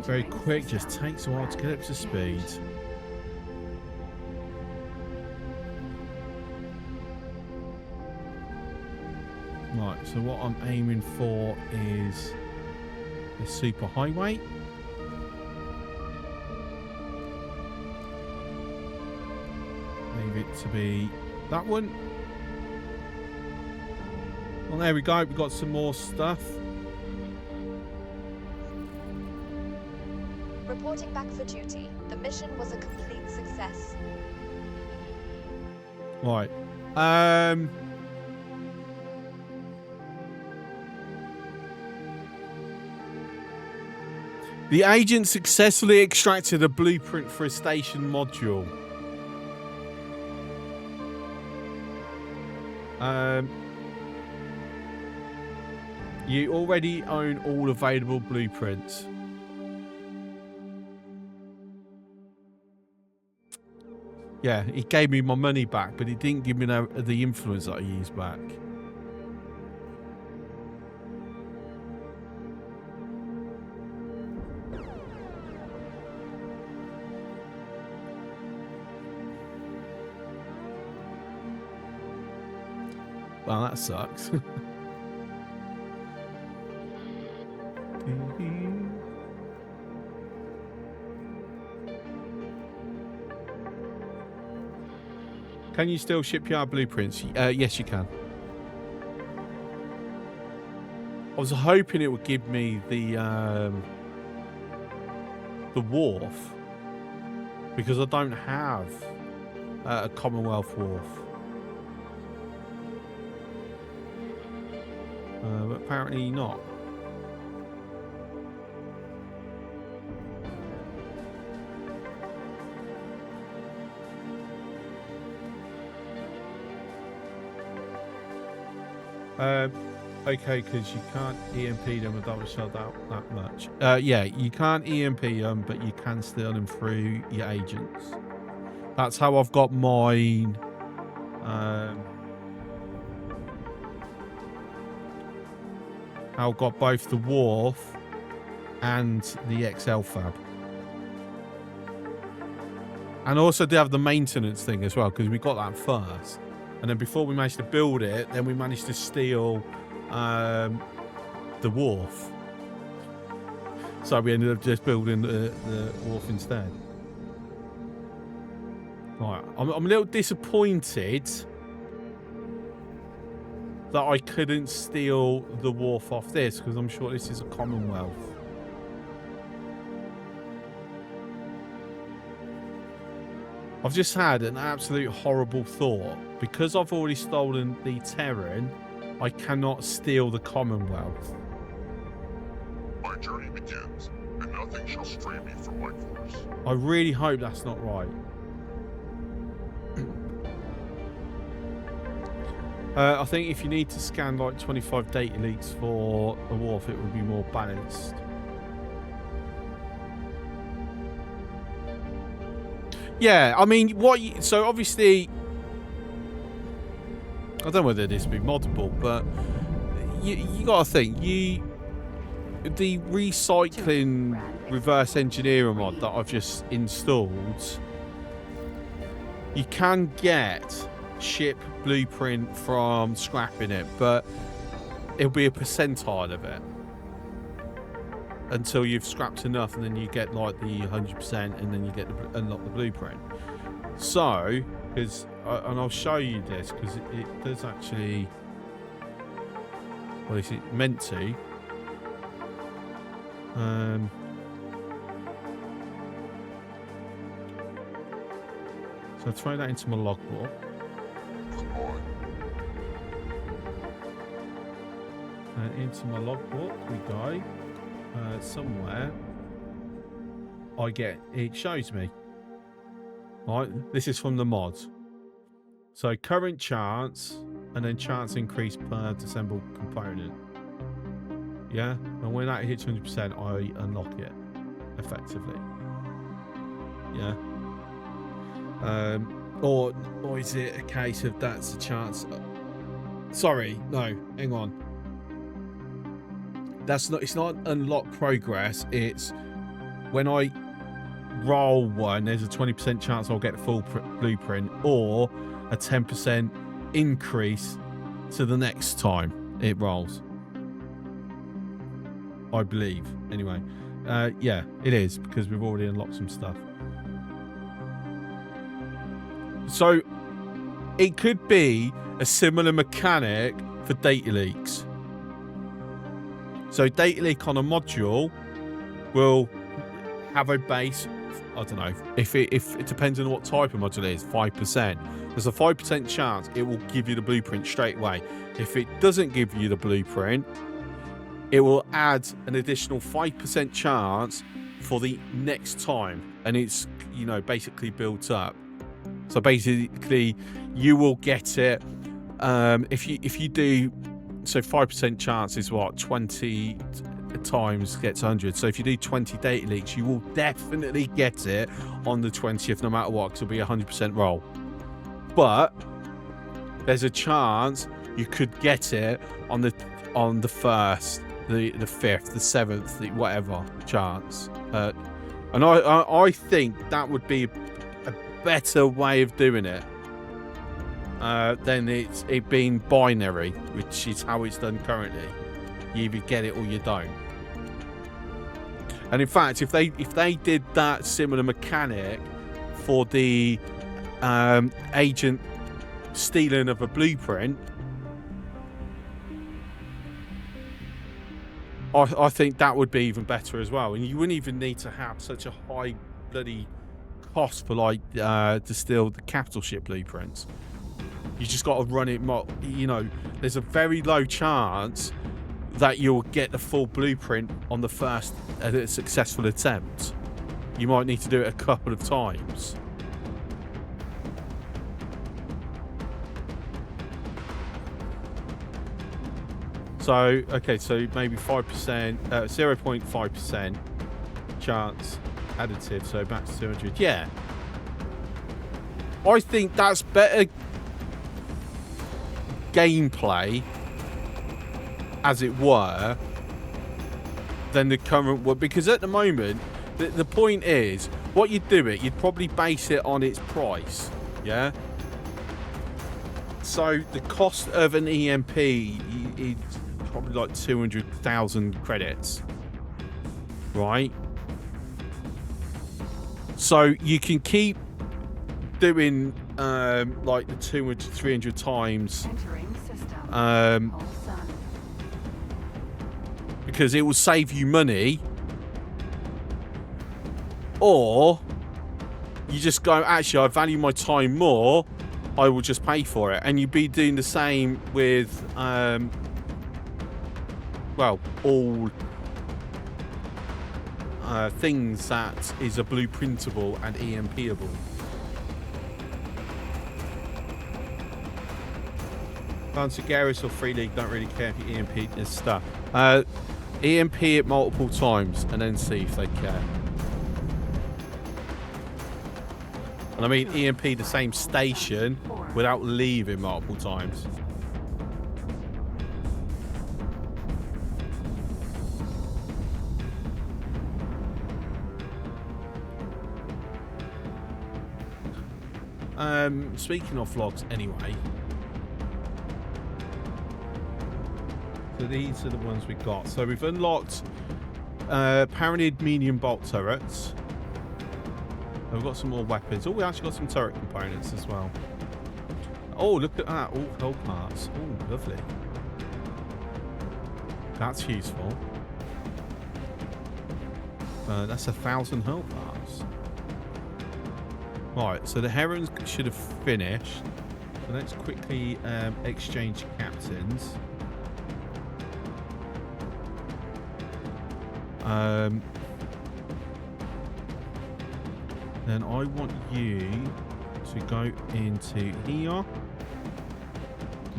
Very quick, just takes a while to get up to speed. Right, so what I'm aiming for is the super highway. Leave it to be that one. Well, there we go. We've got some more stuff. Reporting back for duty. The mission was a complete success. Right. The agent successfully extracted a blueprint for a station module. You already own all available blueprints. Yeah, he gave me my money back, but he didn't give me the influence that I used back. Well, that sucks. Can you still shipyard blueprints? Yes, you can. I was hoping it would give me the wharf, because I don't have a Commonwealth wharf. But apparently not. Okay, because you can't EMP them with double shot that much. Yeah, you can't EMP them, but you can steal them through your agents. That's how I've got mine. How I got both the wharf and the XL fab. And also they have the maintenance thing as well, because we got that first. And then before we managed to build it, then we managed to steal the wharf. So we ended up just building the wharf instead. Right, I'm a little disappointed that I couldn't steal the wharf off this, because I'm sure this is a Commonwealth. I've just had an absolute horrible thought. Because I've already stolen the Terran, I cannot steal the Commonwealth. My journey begins, and nothing shall stray me from my course. I really hope that's not right. I think if you need to scan like 25 data leaks for a wharf, it would be more balanced. Yeah, I mean, so obviously, I don't know whether this would be moddable, but you got to think, the recycling reverse engineering mod that I've just installed, you can get ship blueprint from scrapping it, but it'll be a percentile of it until you've scrapped enough, and then you get like the 100%, and then you get unlock the blueprint. So, because and I'll show you this, because it does actually, well, is it meant to? So I'll throw that into my logbook. And into my logbook we go. Somewhere it shows me. Right, this is from the mod. So current chance, and then chance increase per disassembled component. Yeah, and when that hits 100%, I unlock it effectively. Yeah. Or is it a case of that's a chance? Sorry, no, hang on. It's not unlock progress. It's when I roll one, there's a 20% chance I'll get the full blueprint, or a 10% increase to the next time. it rolls. I believe. Anyway. Yeah, it is, because we've already unlocked some stuff. So, it could be a similar mechanic for data leaks. So, data leak on a module will have a base, I don't know, if it depends on what type of module it is, 5%. There's a 5% chance it will give you the blueprint straight away. If it doesn't give you the blueprint, it will add an additional 5% chance for the next time. And it's, you know, basically built up. So basically, you will get it if you do. So 5% chance is what, 20 times gets 100. So if you do 20 data leaks, you will definitely get it on the 20th, no matter what, because it'll be a 100% roll. But there's a chance you could get it on the first, the 5th, the 7th, the whatever chance. And I think that would be a better way of doing it than it being binary, which is how it's done currently. You either get it or you don't. And in fact, if they did that similar mechanic for the agent stealing of a blueprint, I think that would be even better as well. And you wouldn't even need to have such a high bloody cost for like to steal the capital ship blueprints. You just got to run it. You know, there's a very low chance that you'll get the full blueprint on the first successful attempt. You might need to do it a couple of times. So, okay, so maybe 5%, 0.5% chance additive, so back to 200. Yeah. I think that's better gameplay, as it were, than the current one. Because at the moment, the point is, what you'd do it, you'd probably base it on its price, yeah? So the cost of an EMP is probably like 200,000 credits, right? So you can keep doing like the 200 to 300 times because it will save you money, or you just go, actually I value my time more, I will just pay for it. And you'd be doing the same with well, all things that is a blueprintable and EMPable. Garrus or Free League don't really care if you EMP this stuff. EMP it multiple times and then see if they care. And I mean EMP the same station without leaving multiple times. Speaking of vlogs anyway, so these are the ones we got. So we've unlocked Paranid medium bolt turrets. We've got some more weapons. Oh, we actually got some turret components as well. Oh, look at that. All hull parts. Oh, lovely. That's useful. That's 1,000 hull parts. Right, so the herons should have finished. So let's quickly exchange captains. Then I want you to go into here,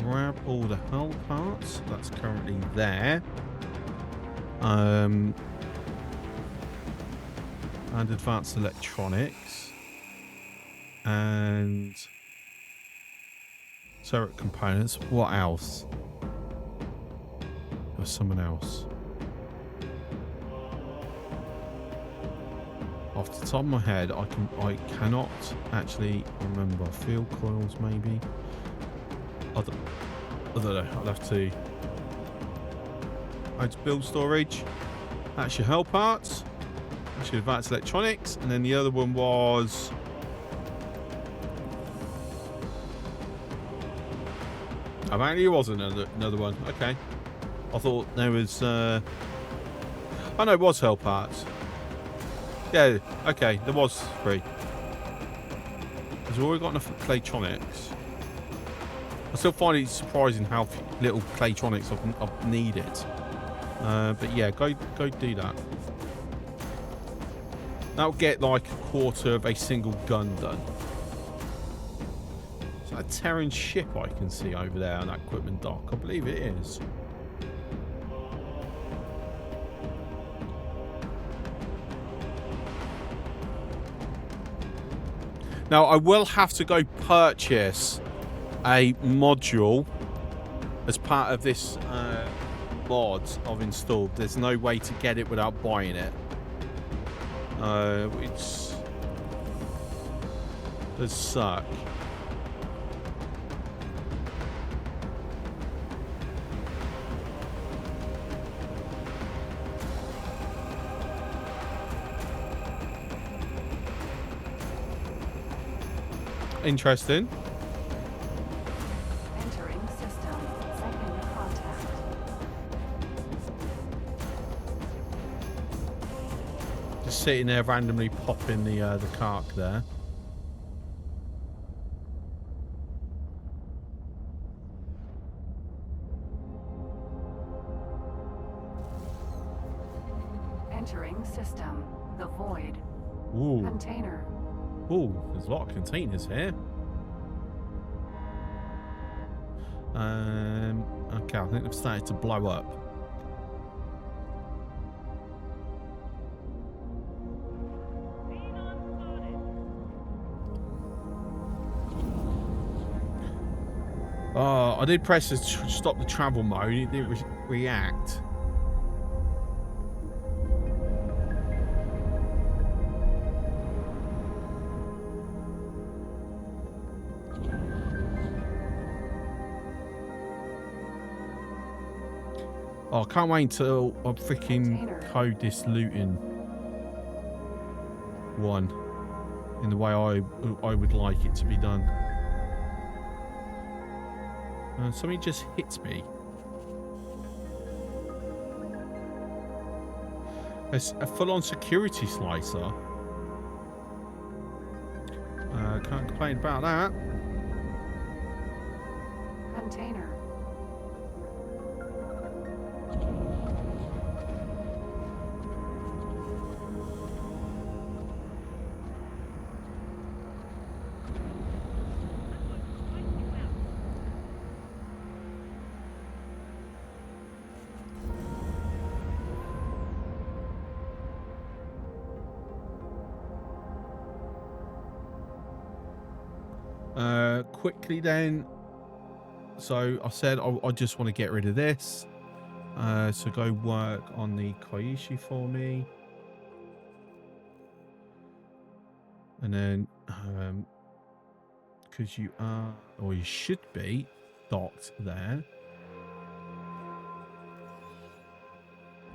grab all the hull parts that's currently there, and advanced electronics and turret components. What else? There's someone else. Off the top of my head, I cannot actually remember. Field coils, maybe. I don't know. I'll have to Go to build storage. That's your hull parts. That's your advanced electronics. And then the other one was... apparently it was another one. Okay. I thought there was... oh no, it was hull parts. Yeah, okay, there was 3. Because we've already got enough Claytronics. I still find it surprising how little Claytronics I've needed. But yeah, go do that. That'll get like a quarter of a single gun done. Is that a Terran ship I can see over there on that equipment dock? I believe it is. Now, I will have to go purchase a module as part of this mod I've installed. There's no way to get it without buying it. Which does suck. Interesting. Entering system. Second contact. Just sitting there randomly popping the carc there. Entering system. The void. Ooh. Container. Ooh, there's a lot of containers here. Okay, I think they've started to blow up. Oh, I did press to stop the travel mode. It didn't react. Oh, I can't wait until I freaking code this looting one in the way I would like it to be done. Something just hits me. It's a full-on security slicer. Can't complain about that. Container. Quickly then. So I said I just want to get rid of this. So go work on the Koishi for me. And then, because you are, or you should be, docked there.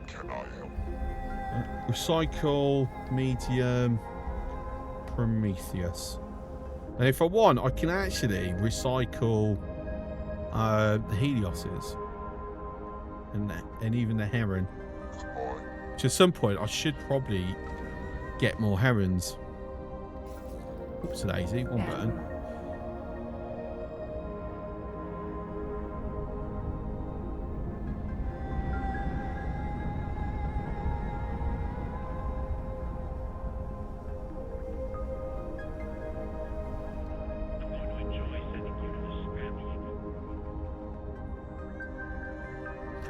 Can I help? Recycle, medium, Prometheus. And if I want, I can actually recycle the Helioses and even the Heron. Goodbye. Which at some point I should probably get more Herons. Oops, daisy, one button.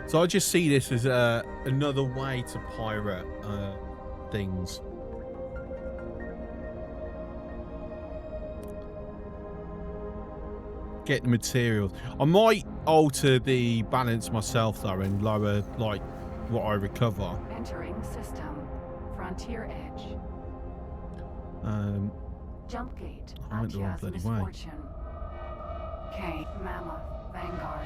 So I just see this as another way to pirate things. Get the materials. I might alter the balance myself though and lower like what I recover. Entering system. Frontier edge. Jump gate. I went the wrong Atia's bloody way. misfortune. K. Mammoth. Vanguard.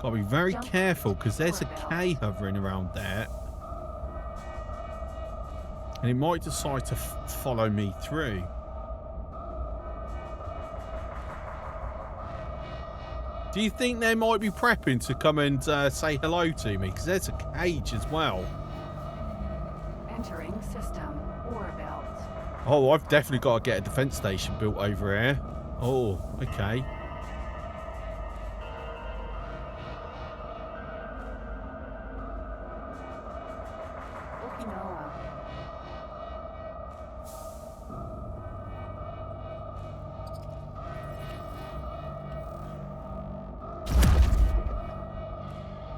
Gotta be very Jump careful because there's a doorbell. K hovering around there. And it might decide to follow me through. Do you think they might be prepping to come and say hello to me? Because there's a cage as well. Entering system. Ore belt. Oh, I've definitely got to get a defense station built over here. Oh, okay. Okinawa.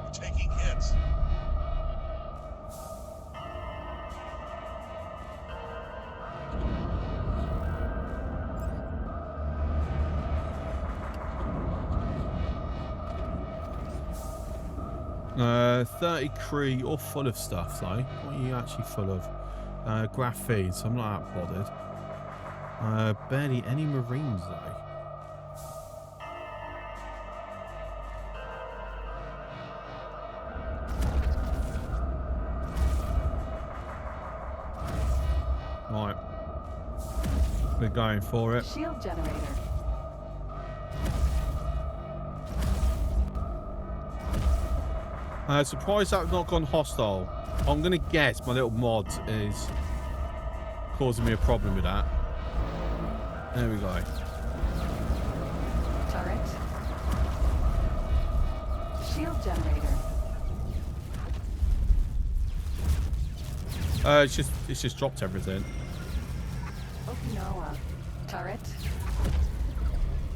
We're taking hits. Uh, 30 crew, all full of stuff though. What are you actually full of? Graph feeds, I'm not that bothered. Barely any marines though. Right. We're going for it. Shield generator. Surprised that I've not gone hostile. I'm going to guess my little mod is causing me a problem with that. There we go. Turret. Shield generator. It's just dropped everything. Okinawa. Turret.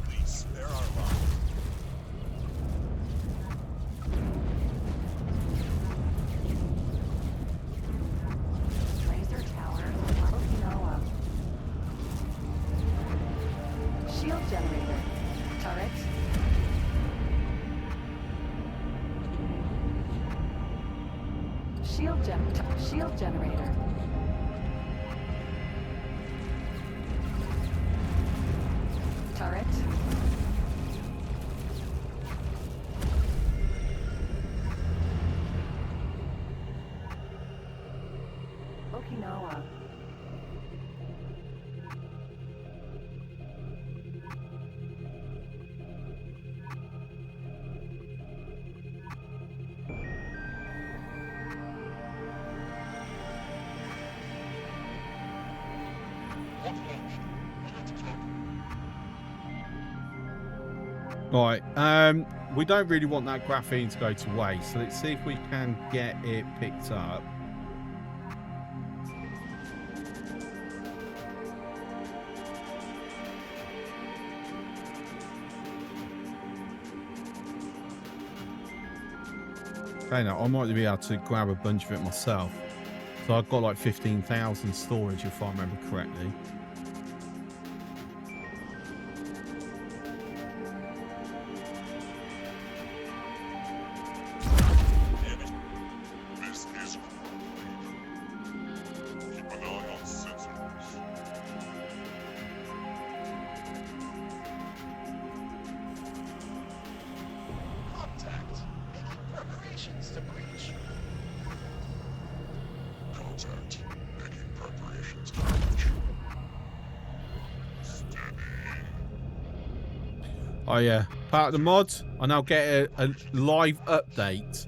Please spare our lives. Laser tower. Okinawa. Shield generator. Turret. Shield generator. Turret. Okinawa. Right, we don't really want that graphene to go to waste, so let's see if we can get it picked up. Okay, now I might be able to grab a bunch of it myself. So I've got like 15,000 storage if I remember correctly. This is keep an eye on sensors. Contact. Preparations to breach. Contact. Making preparations to breach. Steady. Oh yeah, part of the mods, I now get a live update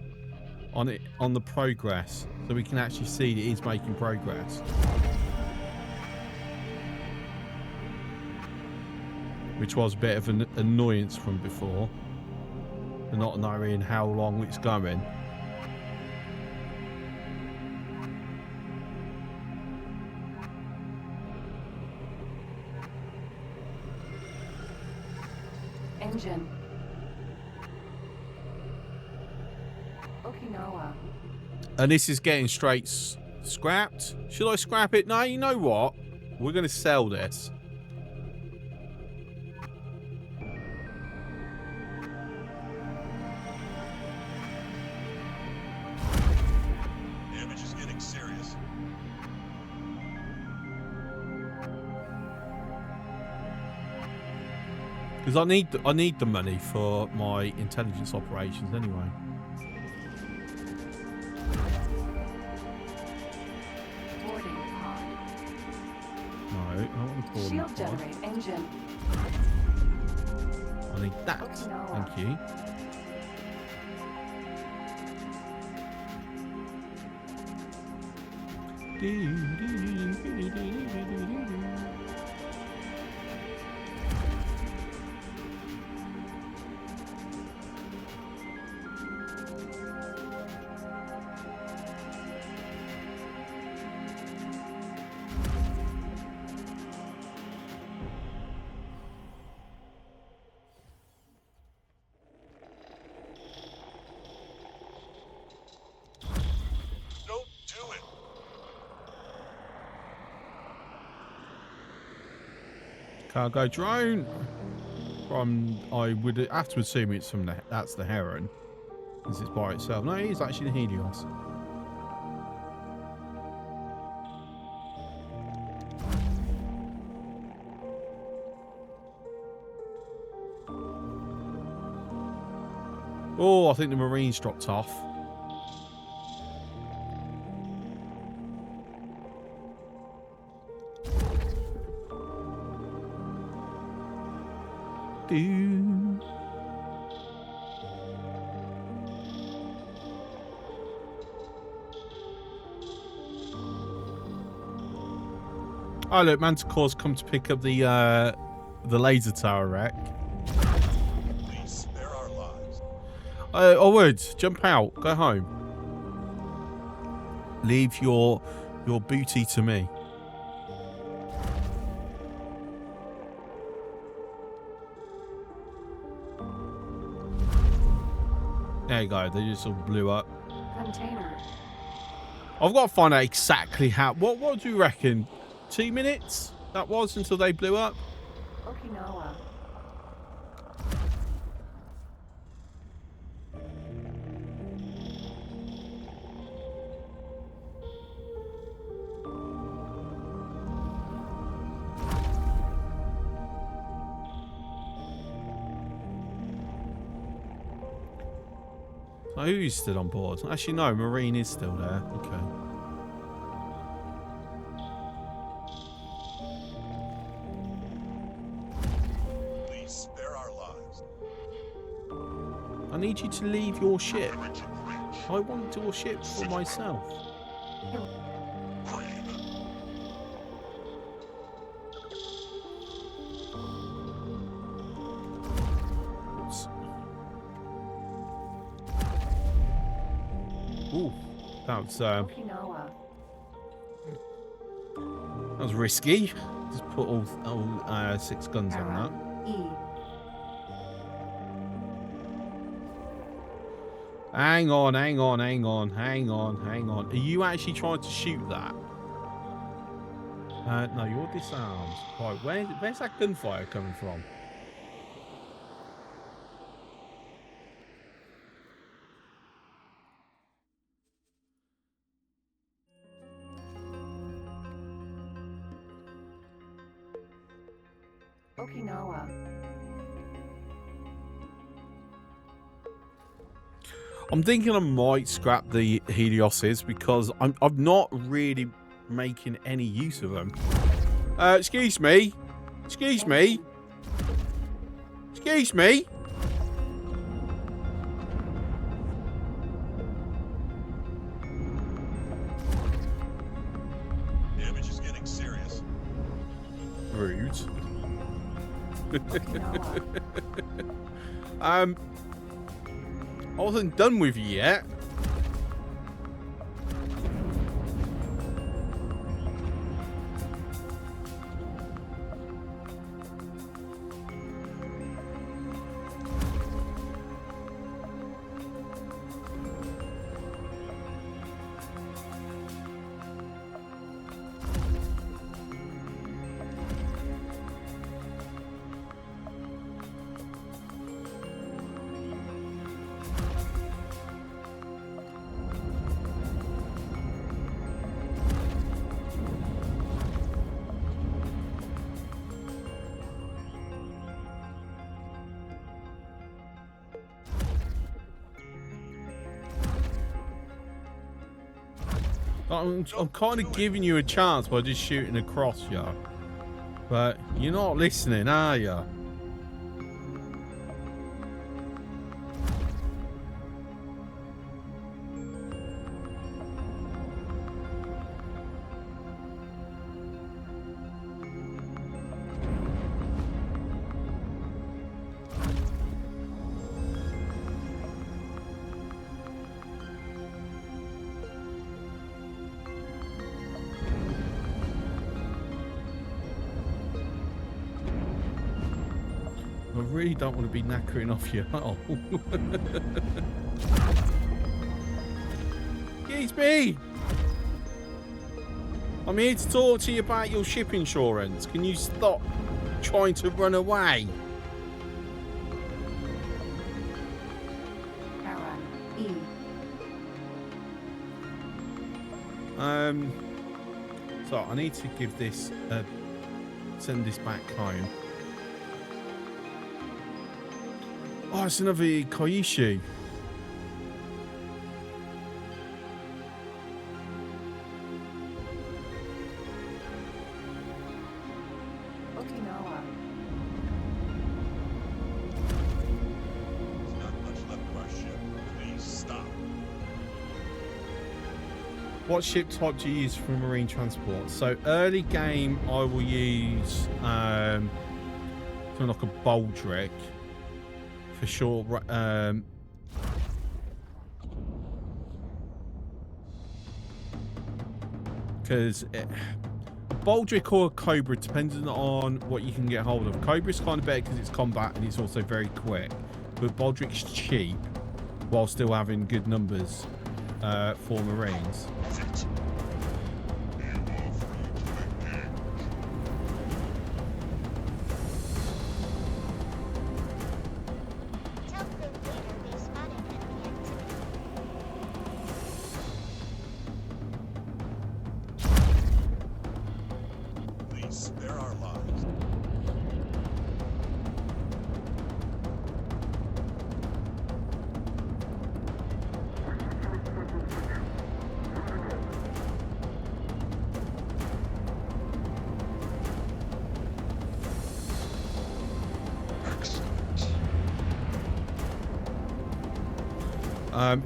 on it, on the progress, so we can actually see that it is making progress. Which was a bit of an annoyance from before, and not knowing how long it's going. Engine. Okinawa. And this is getting straight scrapped. Should I scrap it? No, you know what? We're going to sell this. Damage is getting serious. Because I need the money for my intelligence operations anyway. Boarding pod. No, I don't want to board Shield pod. generate engine. I need that. Okinawa. Thank you. Don't do it. Cargo drone. From I would have to assume it's from that's the Heron, because it's by itself. No, it is actually the Helios. Oh, I think the Marines dropped off. Oh look, Manticore's come to pick up the laser tower wreck. Please spare our lives. I would jump out, go home. Leave your booty to me. There you go. They just all blew up. Container. I've got to find out exactly how. What do you reckon? 2 minutes that was until they blew up. Okinawa. Oh, who's still on board? Actually, no. Marine is still there. Okay. Please spare our lives. I need you to leave your ship. Preparing to breach. I want your ship for myself. Green. Oops. Ooh, that Okinawa. was risky. Just put all 6 guns on that. E. Hang on. Are you actually trying to shoot that? No, you're disarmed. Right, where's that gunfire coming from? Okinawa. I'm thinking I might scrap the Helioses because I'm not really making any use of them. Excuse me. Excuse me. Excuse me. Damage is getting serious. Rude. Okinawa. I wasn't done with you yet. I'm kind of giving you a chance by just shooting across you. But you're not listening, are you? I really don't want to be knackering off your hull. Excuse me! I'm here to talk to you about your ship insurance. Can you stop trying to run away? Para. E. So I need to give this, send this back home. Oh, it's another Koishi. Okinawa. There's not much left of our ship. Please stop. What ship type do you use for marine transport? So early game, I will use something like a Baldric for sure. Because Baldric or Cobra, depending on what you can get hold of. Cobra's kind of better because it's combat and it's also very quick, but Baldric's cheap while still having good numbers for Marines. Tell the leader we spotted enemy activity. Please spare our lives.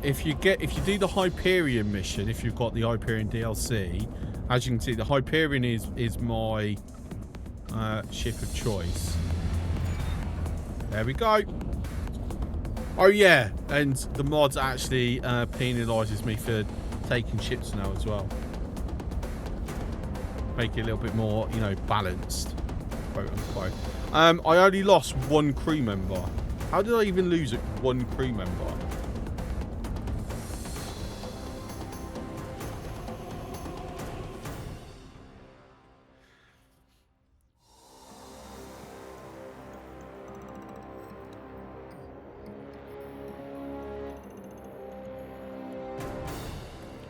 If you do the Hyperion mission, if you've got the Hyperion DLC, as you can see, the Hyperion is my ship of choice. There we go. Oh yeah, and the mod actually penalises me for taking ships now as well. Make it a little bit more, you know, balanced, quote unquote. I only lost one crew member. How did I even lose one crew member?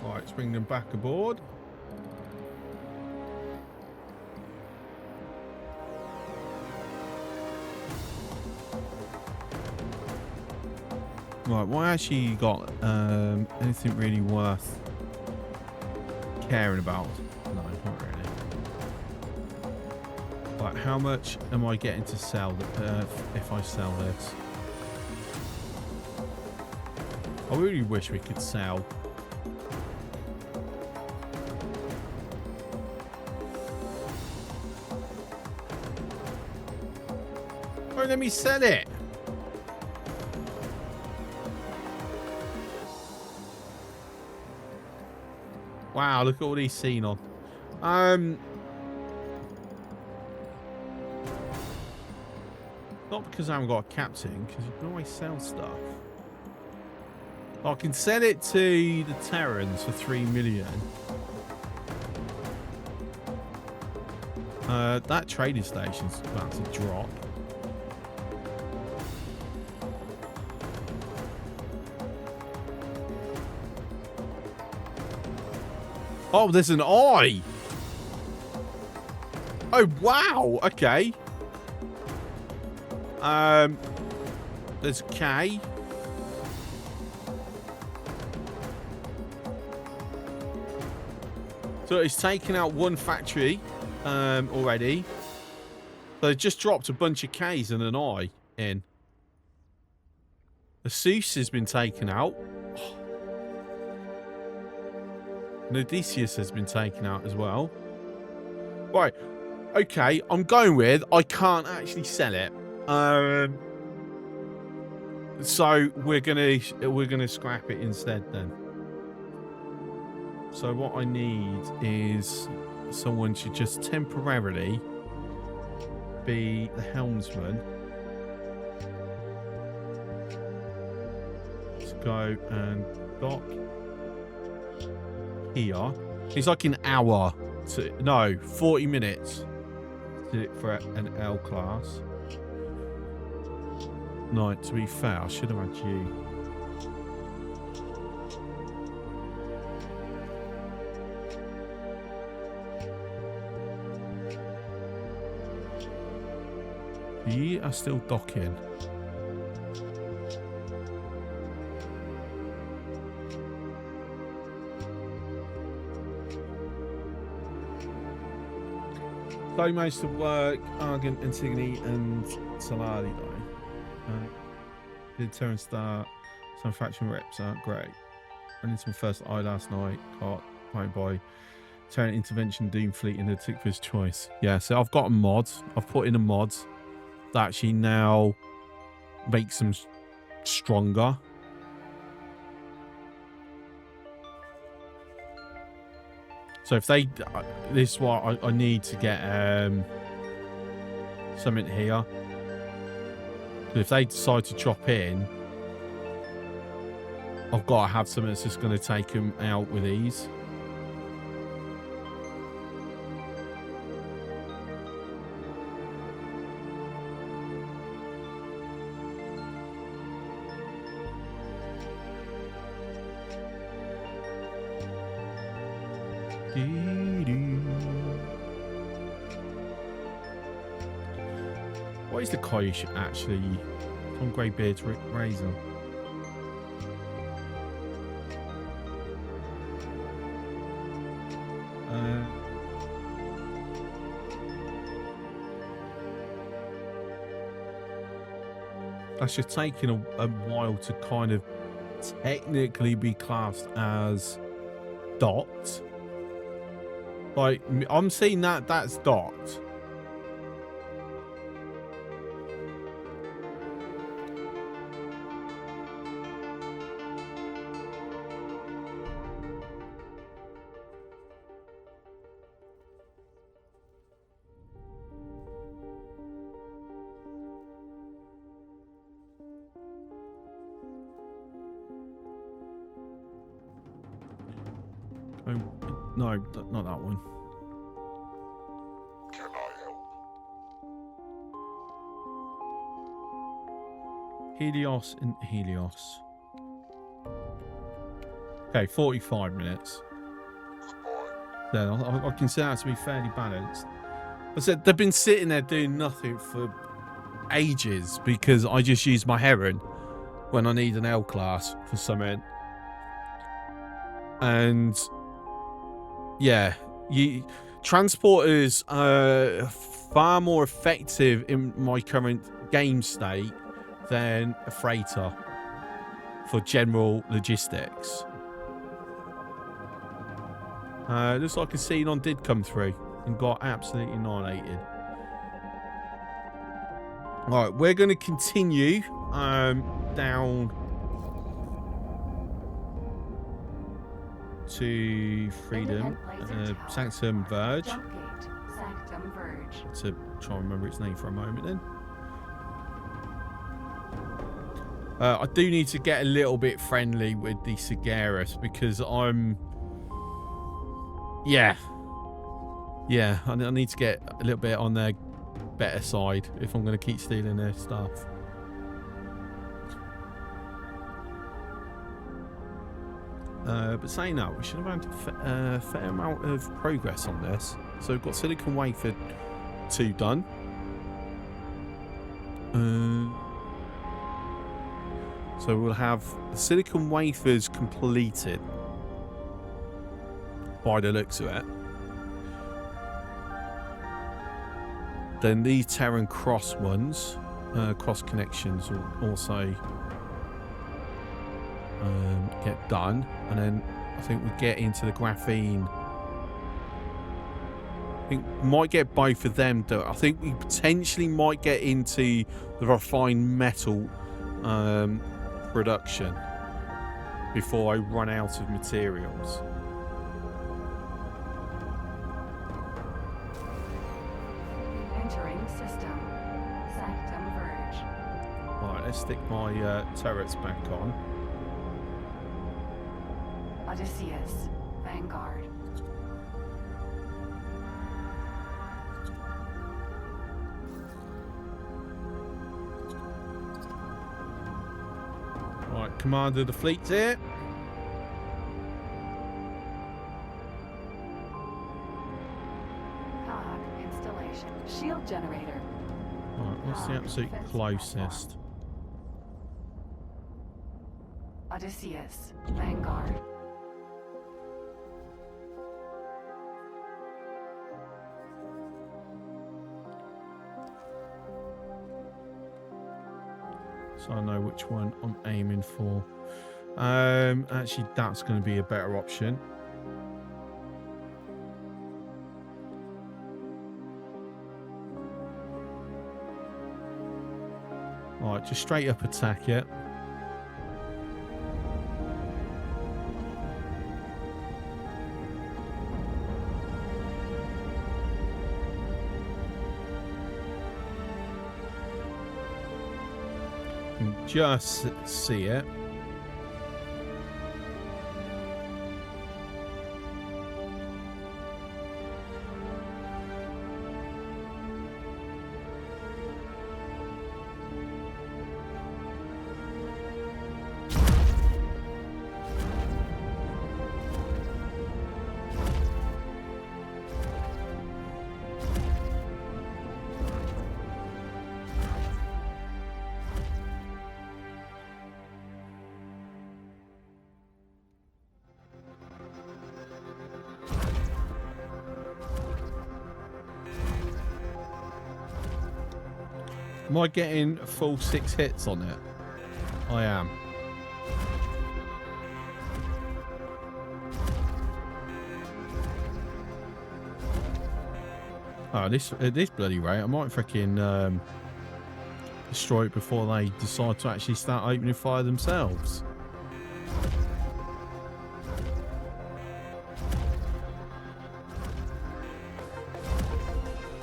Alright, let's bring them back aboard. Right, why actually you got anything really worth caring about? No, not really. Like, how much am I getting to sell if I sell this? I really wish we could sell. Oh, let me sell it. Wow, look at all these seen on. Not because I haven't got a captain, because you can always sell stuff. I can sell it to the Terrans for 3 million. That trading station's about to drop. Oh, there's an I. Oh, wow. Okay. There's a K. So it's taken out one factory already. So it just dropped a bunch of K's and an I in. The Zeus has been taken out. And Odysseus has been taken out as well. Right. Okay, I'm going with I can't actually sell it. So we're gonna scrap it instead then. So what I need is someone to just temporarily be the helmsman. Let's go and dock here. It's like an hour to, no, 40 minutes for an L class. No, to be fair, I should have had you. You are still docking. So managed to work Argent, Antigone, and Salari though. Did turn start some faction reps out. Great. I did some first eye last night. Got played by Terran Intervention Doom Fleet in the Tikva's choice. Yeah, so I've got a mod. I've put in a mod that actually now makes them stronger. So if they, this is what I need to get something here. If they decide to chop in, I've got to have something that's just going to take them out with ease. What is the Koyish actually? From Greybeard's razor. That's just taking a while to kind of technically be classed as dot. Like, I'm seeing that's dot. No, not that one. Can I help? Helios and Helios. Okay, 45 minutes. Goodbye. Then I consider that to be fairly balanced. I said they've been sitting there doing nothing for ages because I just use my Heron when I need an L class for something. And yeah, transporters are far more effective in my current game state than a freighter for general logistics. Looks like a Xenon did come through and got absolutely annihilated. Right, we're going to continue down to Freedom, Sanctum Verge. Sanctum Verge. To try and remember its name for a moment then. I do need to get a little bit friendly with the Sagaris because I'm... Yeah, I need to get a little bit on their better side if I'm going to keep stealing their stuff. But saying that, we should have had a fair amount of progress on this. So we've got Silicon Wafer 2 done. So we'll have the Silicon Wafers completed by the looks of it. then these Terran cross ones, cross connections will also get done. And then I think we get into the graphene. I think we might get both of them done. I think we potentially might get into the refined metal production before I run out of materials. Entering system. Sanctum Verge. Right, let's stick my turrets back on. Odysseus. Vanguard. Right, commander of the fleet's here. Cog installation. Shield generator. Right, what's the absolute closest? Odysseus. Vanguard. So I know which one I'm aiming for. Actually, that's going to be a better option. Right, just straight up attack it. You can just see it. Am I getting a full 6 hits on it? I am. Oh, this at this bloody rate, I might freaking destroy it before they decide to actually start opening fire themselves.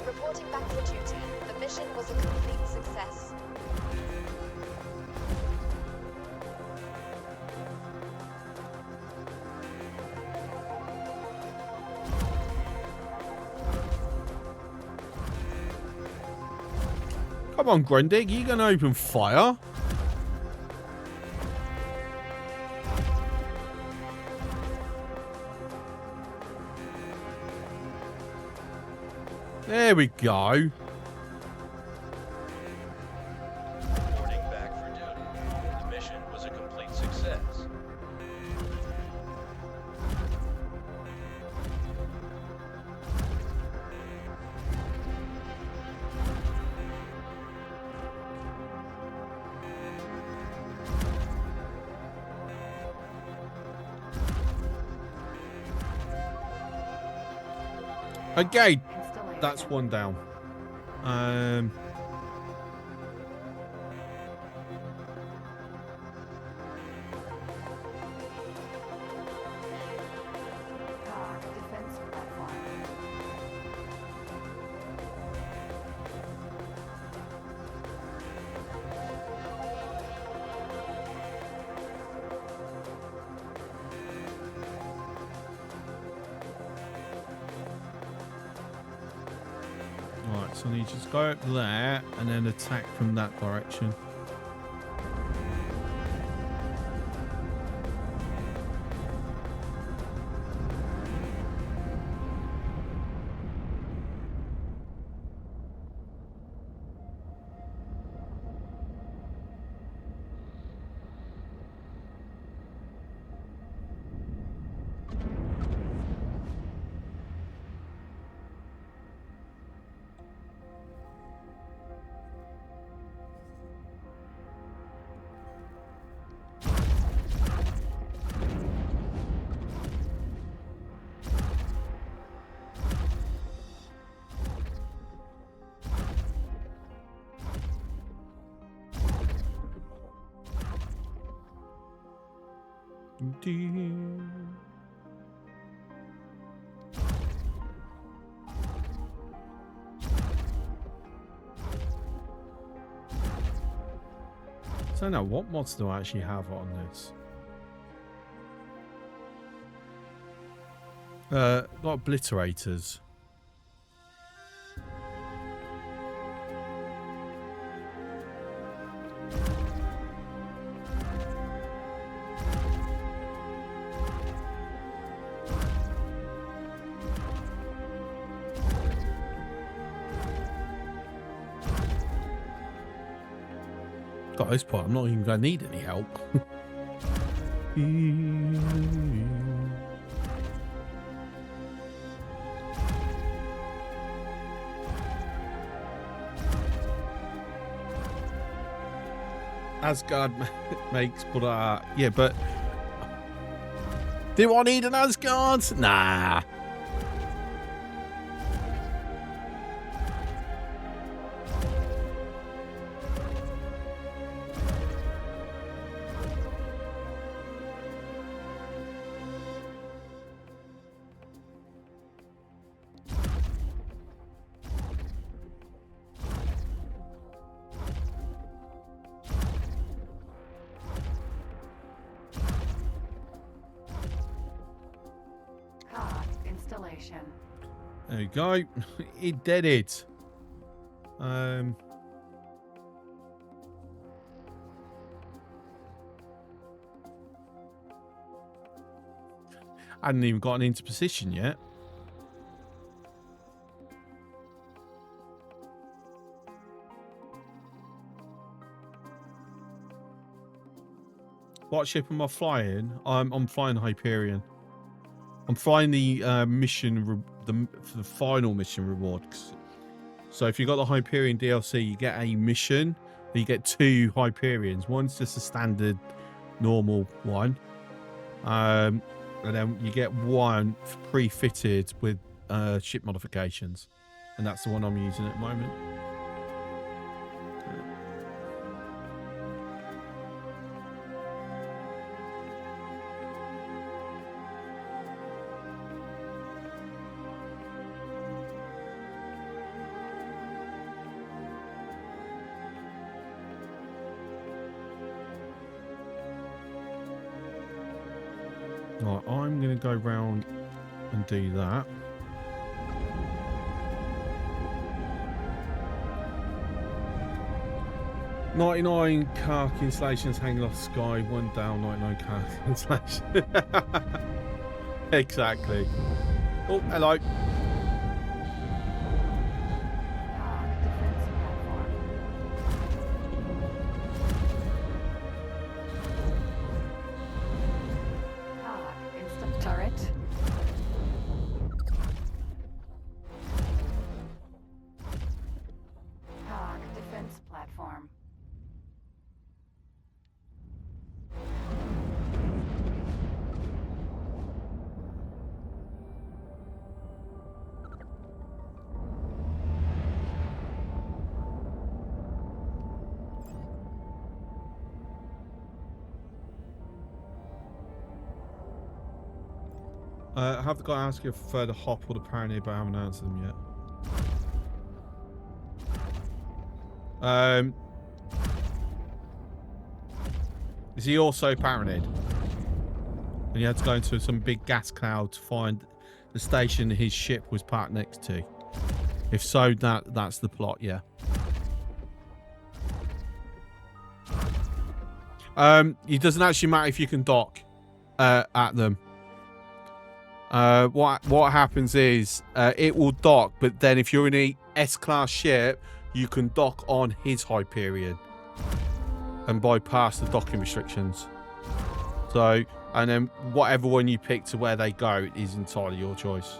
Reporting back for duty. The mission was a complete success. Come on, Grundig, you gonna open fire? There we go. Reporting back for duty. The mission was a complete success. Okay, Installation. that's one down. Cog defense platform. Right, so I need to just go up there and then attack from that direction. So now, what mods do I actually have on this? Not obliterators. Got this part. I'm not even going to need any help. Asgard makes, but yeah, but do I need an Asgard? Nah. Installation. There we go. It did it. I hadn't even gotten into position yet. What ship am I flying? I'm flying Hyperion. I'm flying the mission, the final mission rewards. So if you got the Hyperion DLC, you get a mission. You get 2 Hyperions. One's just a standard, normal one, and then you get one pre-fitted with ship modifications, and that's the one I'm using at the moment. Right, I'm going to go round and do that. "99 car installations hanging off the sky, one down, 99 car installation." Exactly. Oh, hello. Turret. Defense platform. Have the guy ask you for the hop or the paranoid, but I haven't answered them yet. Is he also paranoid? And he had to go into some big gas cloud to find the station his ship was parked next to. If so, that's the plot, yeah. It doesn't actually matter if you can dock at them. What happens is it will dock, but then if you're in a S-class ship, you can dock on his Hyperion and bypass the docking restrictions. So, and then whatever one you pick to where they go is entirely your choice.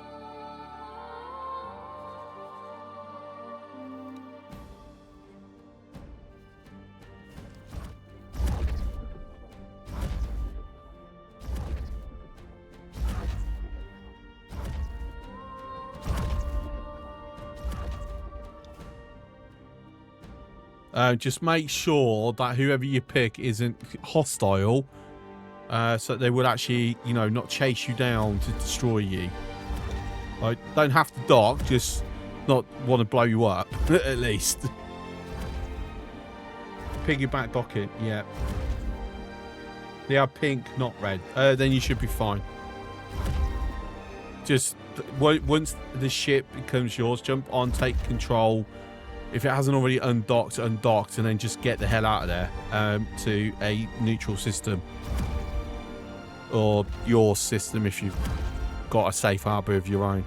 Just make sure that whoever you pick isn't hostile, so they will actually, you know, not chase you down to destroy you. Like, don't have to dock, just not want to blow you up, at least. Piggyback docking, yeah. They are pink, not red. Then you should be fine. Just once the ship becomes yours, jump on, take control. If it hasn't already undocked, undocked, and then just get the hell out of there to a neutral system. Or your system if you've got a safe harbour of your own.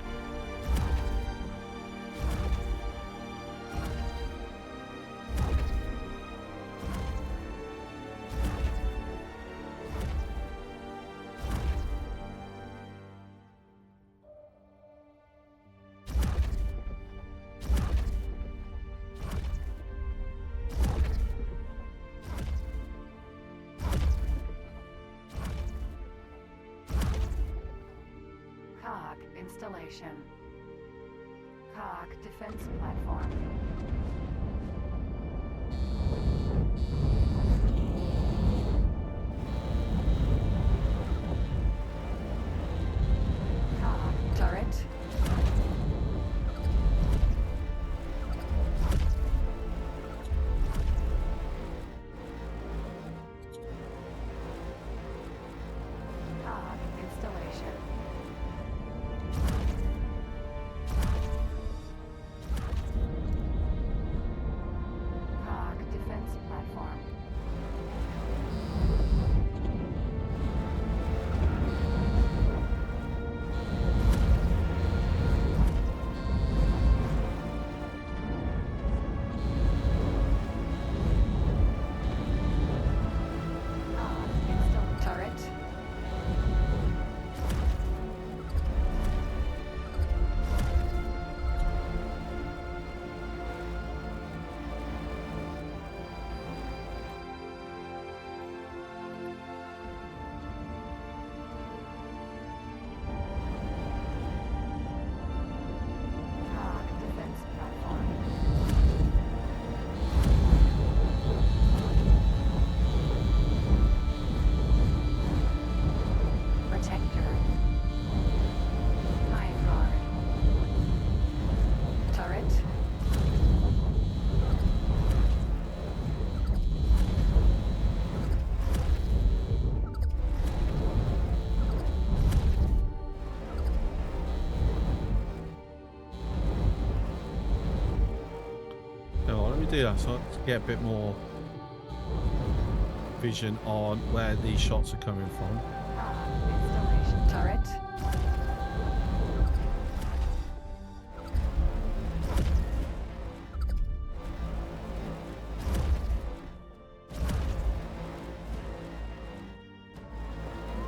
Cog installation. Cog defense platform. Cog turret. Cog installation. Cog defense platform. Cog install turret. Cog defense platform. Protector. Iron guard. Turret. Oh, let me do that so I get a bit more vision on where these shots are coming from. Cog installation. Turret.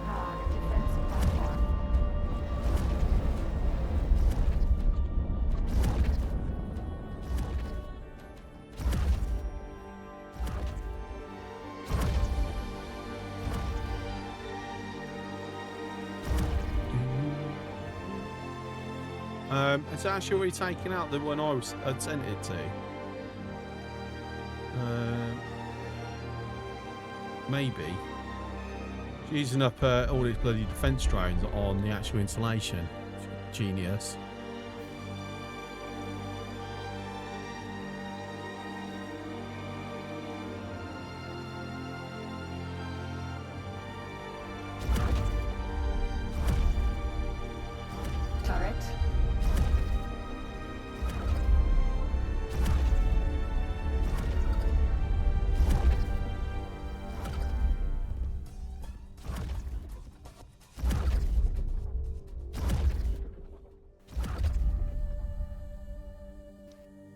Cog defense platform. It's actually already taken out the one I'd sent it to. Maybe. It's using up all these bloody defense drones on the actual installation. Genius. Turret.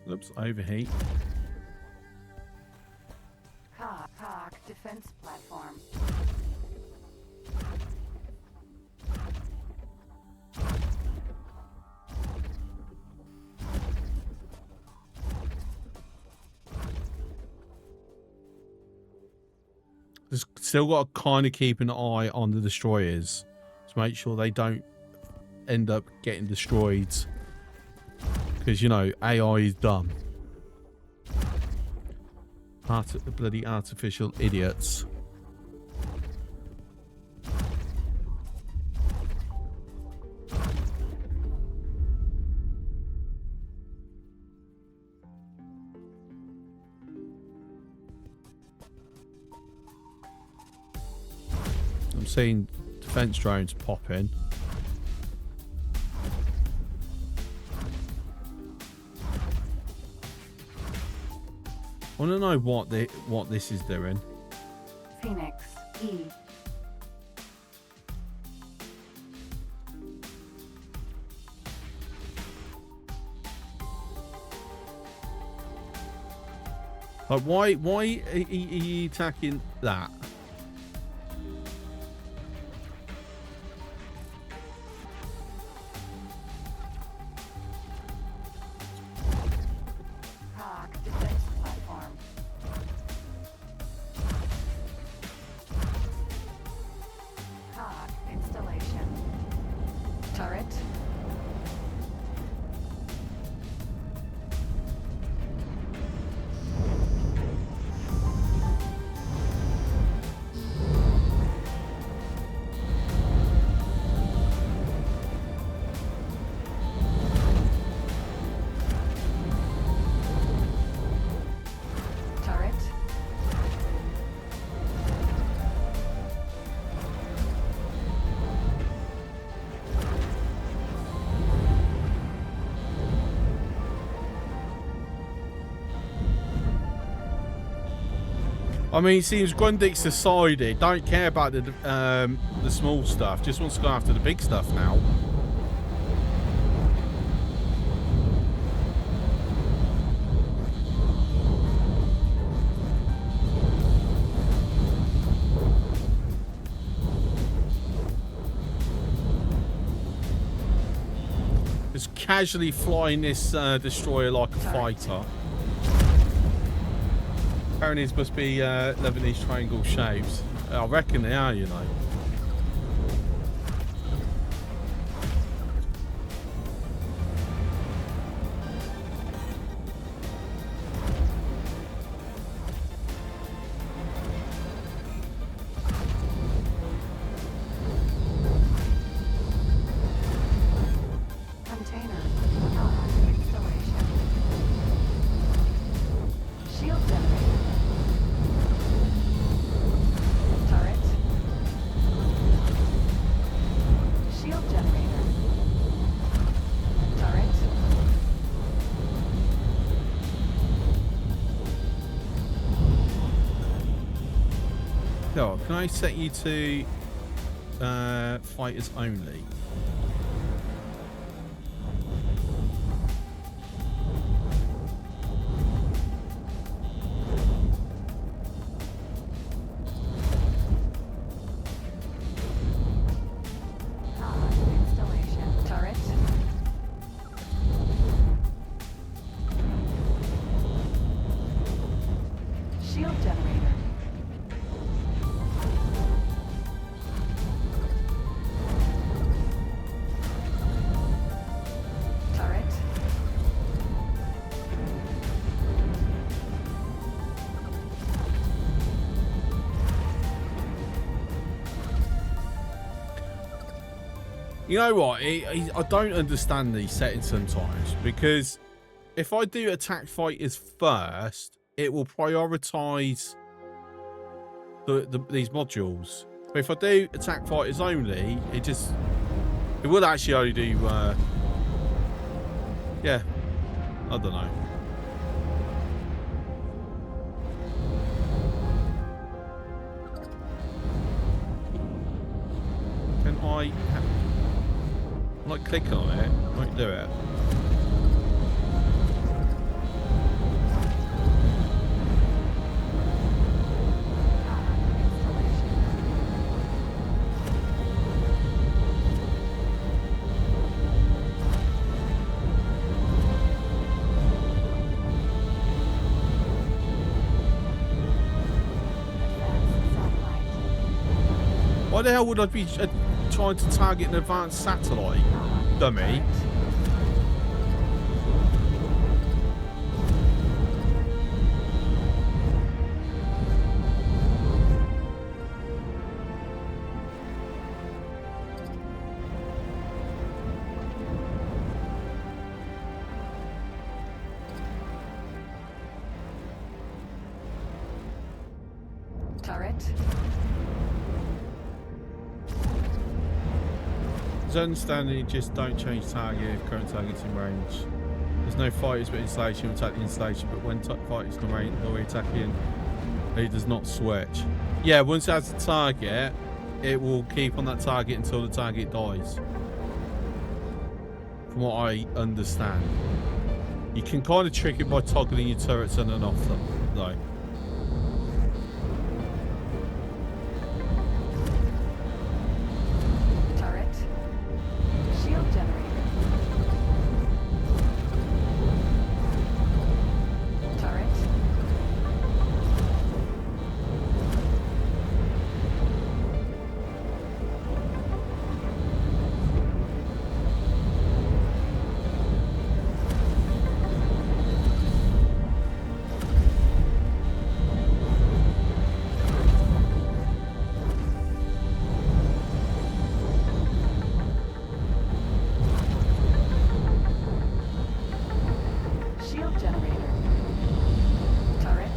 Oops, overheat. Cog defense platform. Just still got to kind of keep an eye on the destroyers to make sure they don't end up getting destroyed. Because, you know, AI is dumb. Bloody artificial idiots. I'm seeing defense drones pop in. I want to know what this is doing. Phoenix E. Like, why are you attacking that? Hawk defense platform. Hawk installation. Turret. Turret. I mean, it seems Grundy's decided don't care about the small stuff. Just wants to go after the big stuff now. Just casually flying this destroyer like a fighter. Apparently these must be Lebanese triangle shapes. I reckon they are, you know. Container. Hawk installation. Shield generator. Turret. Shield generator. Turret. Oh, can I set you to fighters only? Hawk installation. Turret. Shield generator. Turret. You know what? I don't understand these settings sometimes, because if I do attack fighters first, it will prioritize these modules. But if I do attack fighters only, it will actually only do yeah, I don't know. Can I like click on it? Won't do it. Why the hell would I be trying to target an advanced satellite, dummy? Turret. As I understand it, just don't change target if current target's in range. There's no fighters but installation will attack the installation, but when fighters can range, they'll attacking, it does not switch. Yeah, once it has a target, it will keep on that target until the target dies. From what I understand. You can kind of trick it by toggling your turrets on and off them, though. Turret. Shield generator. Turret. Shield generator. Turret.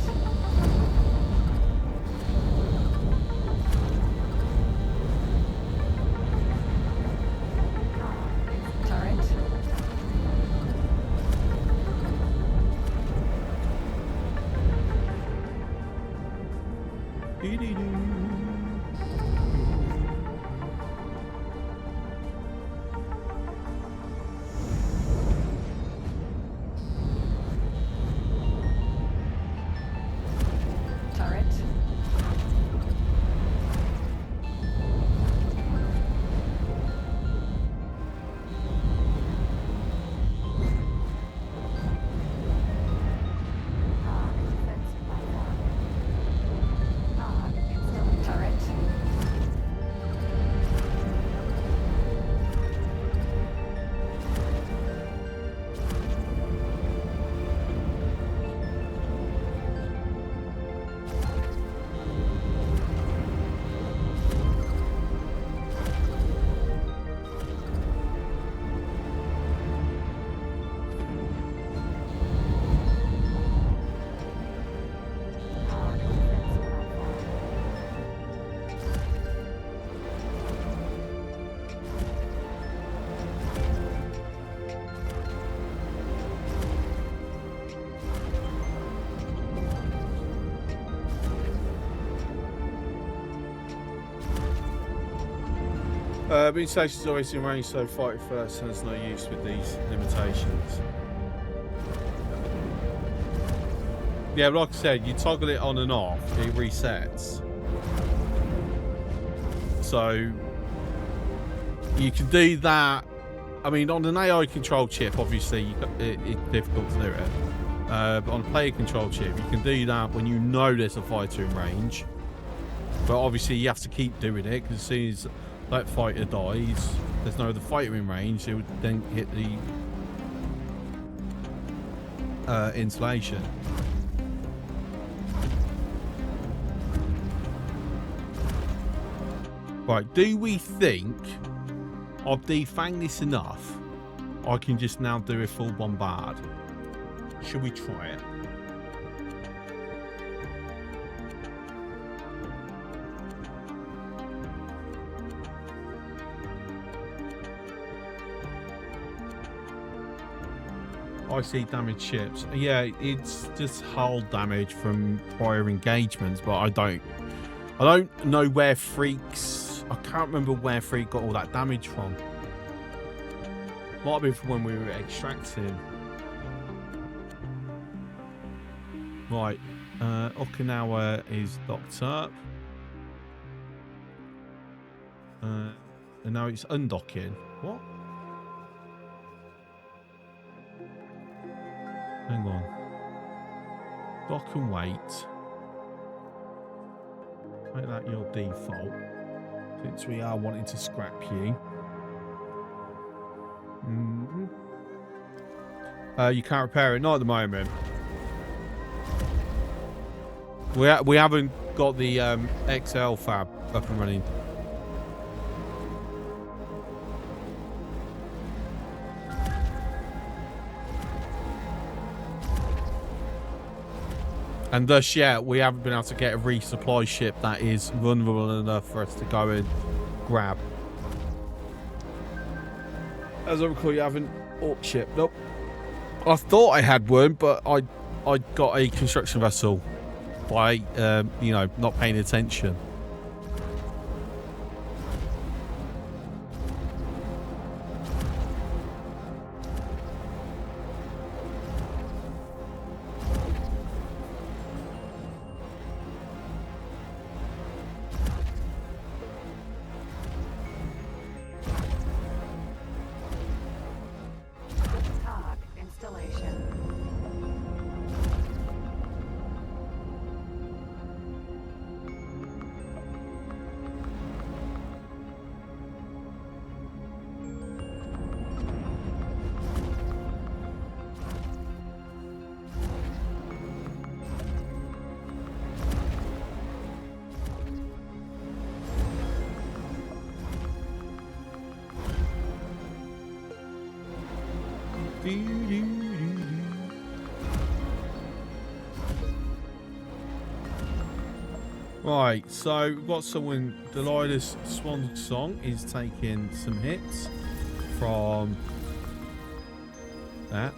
Turret. Turret. Turret. Being stationed always in range, so fight it first has no use with these limitations. Yeah, like I said, you toggle it on and off, it resets. So you can do that. I mean, on an AI control chip, obviously it's difficult to do it. But on a player control chip, you can do that when you know there's a fighter in range. But obviously you have to keep doing it, because as soon as that fighter dies, there's no other fighter in range, it would then hit the installation. Right, do we think I've defanged this enough? I can just now do a full bombard. Should we try it? I see damaged ships. Yeah, it's just hull damage from prior engagements, but I don't know where Freaks. I can't remember where Freak got all that damage from. Might have been from when we were extracting. Right, Okinawa is docked up. And now it's undocking. What? Hang on. Dock and wait. Make that your default. Since we are wanting to scrap you. You can't repair it. Not at the moment. We haven't got the XL fab up and running. And thus, yeah, we haven't been able to get a resupply ship that is vulnerable enough for us to go and grab. As I recall, you haven't orc ship. Nope. I thought I had one, but I got a construction vessel by you know, not paying attention. Talk installation. Right, so we've got someone. Delilah's Swan Song is taking some hits from that.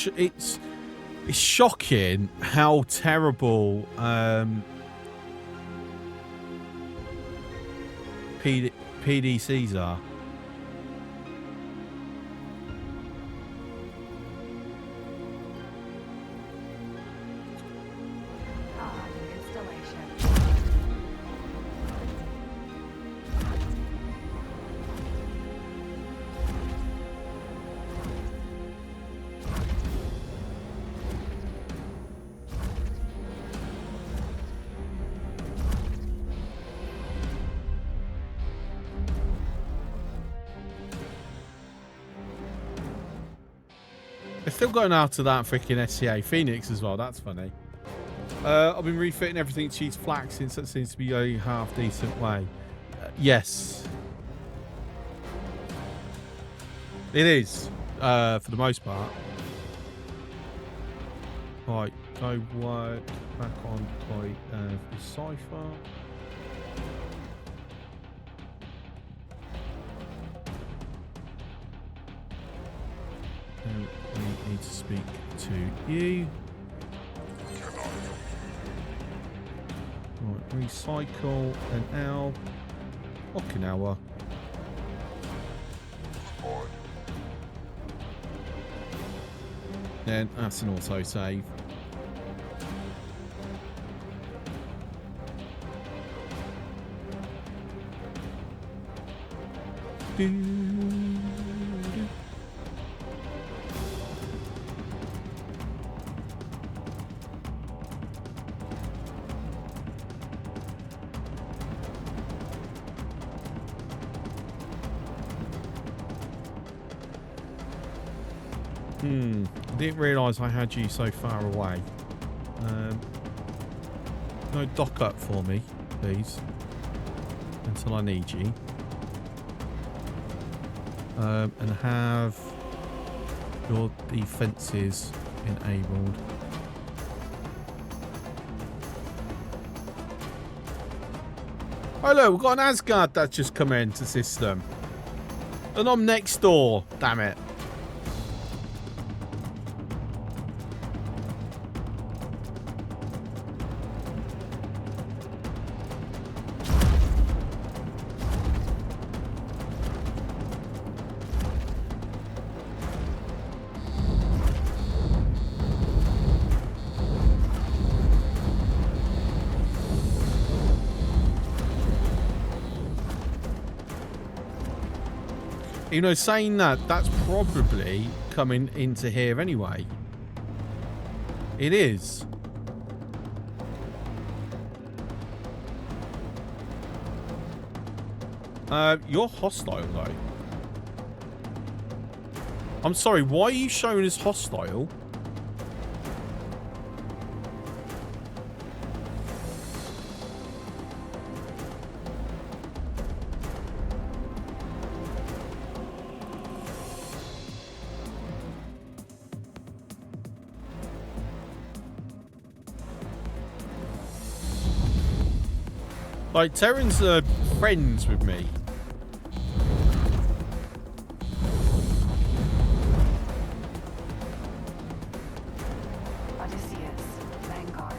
It's shocking how terrible PDCs are. Talk installation. They're still going after that freaking SCA Phoenix as well. That's funny. I've been refitting everything to use flak since that seems to be a half decent way. Yes. It is, for the most part. Right, go work back on the Cypher. We need to speak to you. Right, recycle an L. Okinawa. Then that's an auto save. I didn't realise I had you so far away. No dock up for me, please, until I need you. And have your defences enabled. Oh look, we've got an Asgard that's just come into system. And I'm next door, damn it. You know, saying that, that's probably coming into here anyway. It is. You're hostile, though. I'm sorry, why are you showing as hostile? Like, Terran's friends with me. Odysseus, Vanguard.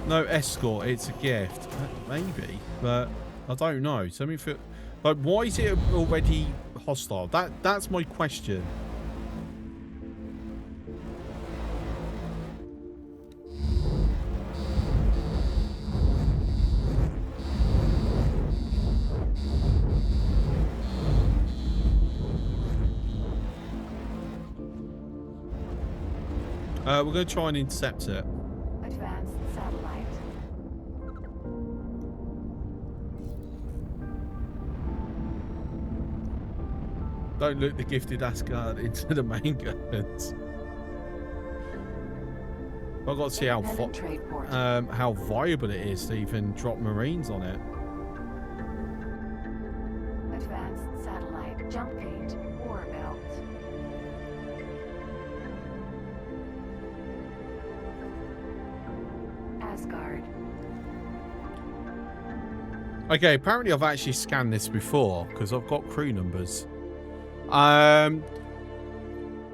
No escort, it's a gift. Maybe, but I don't know. So, like, why is it already hostile? That's my question. We're going to try and intercept it. Advanced satellite. Don't look the gifted Asgard into the main guns. I've got to see Independent trade port. how viable it is to even drop Marines on it. Advanced satellite. Jump gate. War belt. Asgard. Okay, apparently I've actually scanned this before because I've got crew numbers.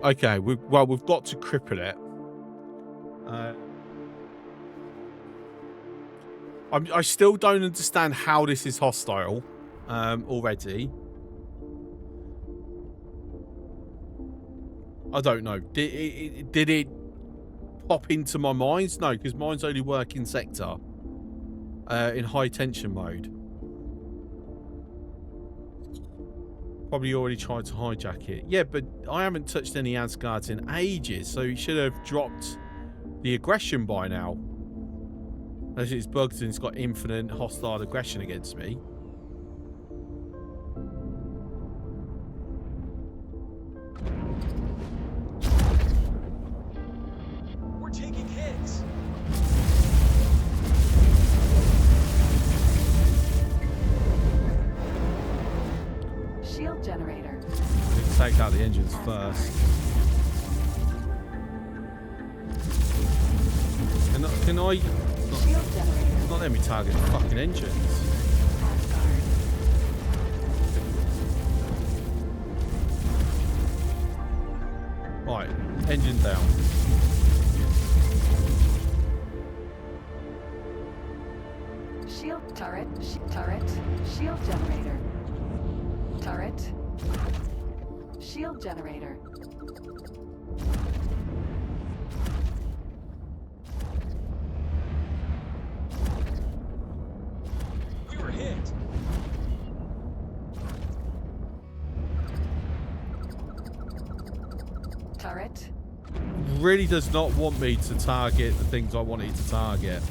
Okay, we've got to cripple it. I still don't understand how this is hostile already. I don't know. Did it pop into my mines? No, because mine's only work in sector in high tension mode. Probably already tried to hijack it. Yeah, but I haven't touched any Asgards in ages, so he should have dropped the aggression by now. Unless it's bugged and it's got infinite hostile aggression against me. We're taking hits. Shield generator. Let's take out the engines first. Can I Shield generator. not let me target the fucking engines? Asgard. Right, engine down. Shield turret. Turret. Shield generator. Turret. Shield generator. We were hit. Turret. Really does not want me to target the things I wanted to target.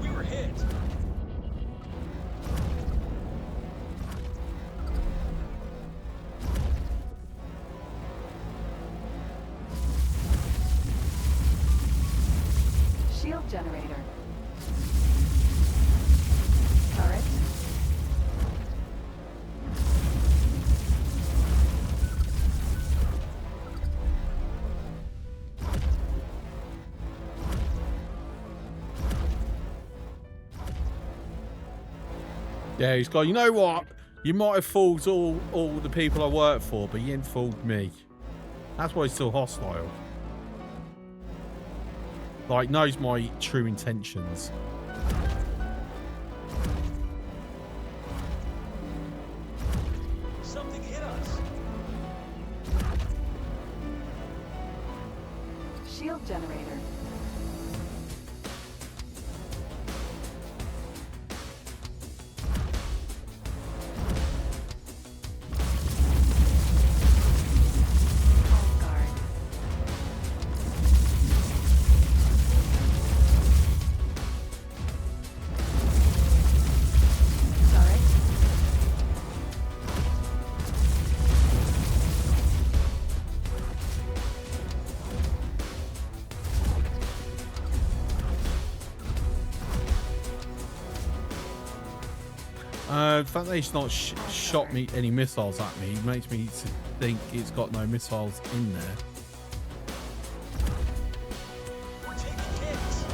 We were hit. Shield generator. Turret. Yeah, he's got, you know what? You might have fooled all the people I work for, but you ain't fooled me. That's why he's still hostile. Like, knows my true intentions. Something hit us. Shield generator. Asgard. Turret. The fact that it's not shot me any missiles at me makes me think it's got no missiles in there. We're taking hits.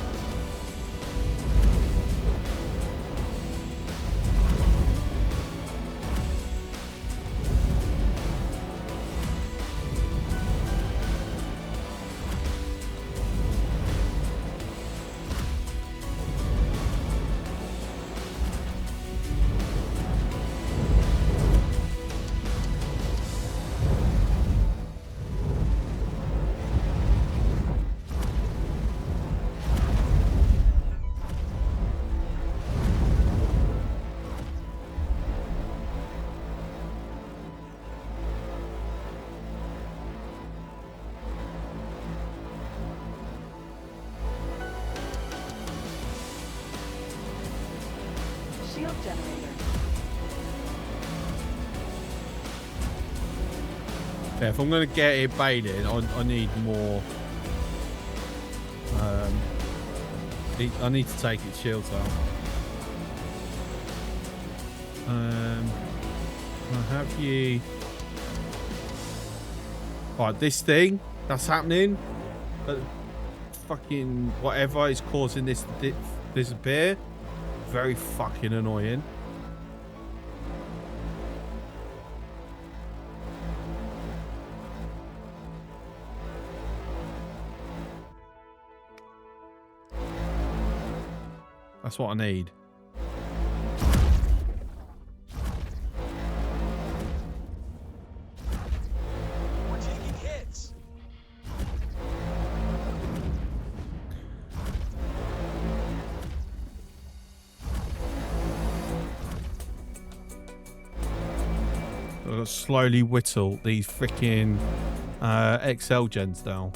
Shield generator. Yeah, if I'm going to get it baited, I need more. I need to take its shields out. I'll have you. Right, this thing that's happening, fucking whatever is causing this to disappear, very fucking annoying. That's what I need. We're taking hits. I've got to slowly whittle these freaking XL gens down.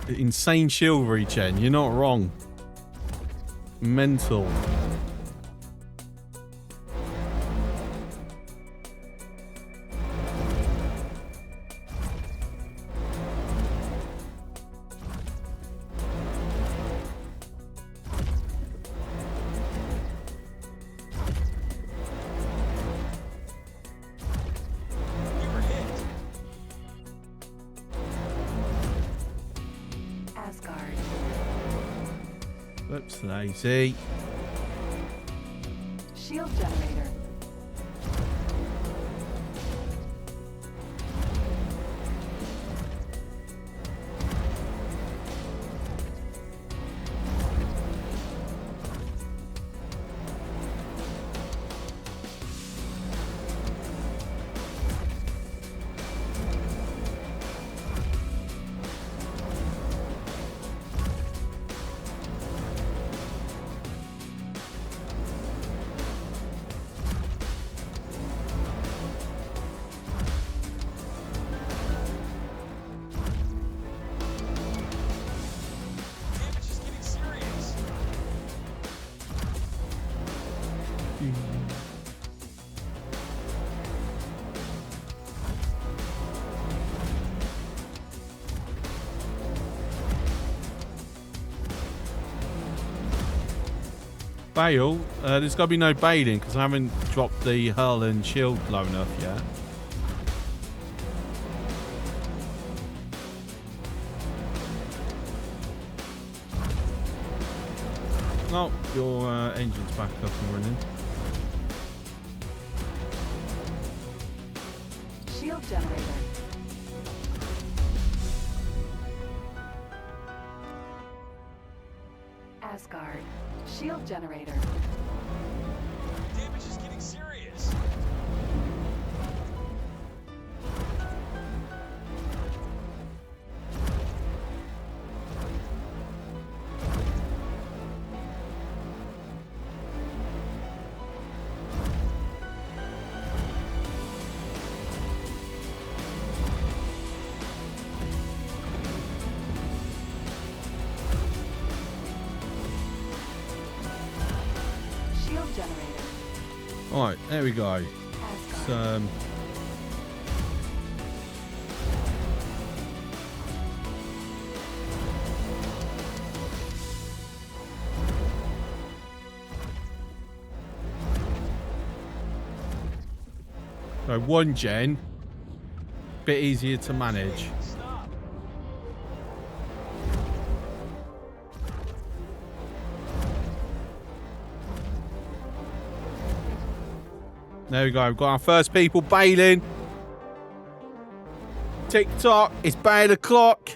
Insane shield regen. You're not wrong. Mental. We were hit. Asgard. Oops, lazy. Shield generator. Damage is getting serious. Bail. There's got to be no bailing because I haven't dropped the hull and shield low enough yet. Oh, your engine's back up and running. Shield generator. Asgard. Shield generator. Damage is getting serious. Alright, there we go. Asgard. It's, so 1 gen, bit easier to manage. Stop. There we go. We've got our first people bailing. Tick tock. It's bail o'clock.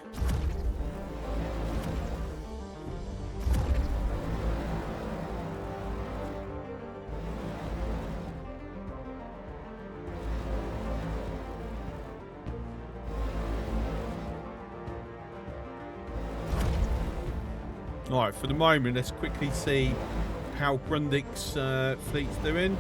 Alright, for the moment, let's quickly see how Grundig's fleet's doing.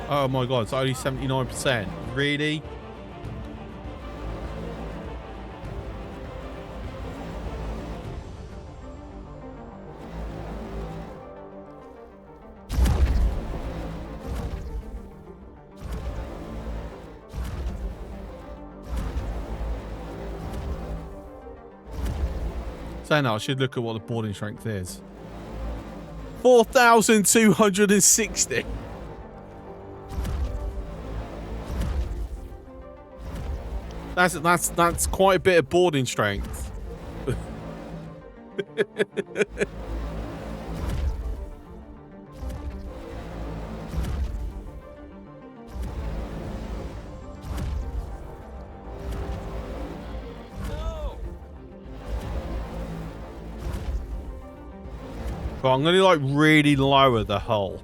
Oh my god, it's only 79%. Really? So now I should look at what the boarding strength is. 4,260. That's quite a bit of boarding strength. But I'm gonna like really lower the hull.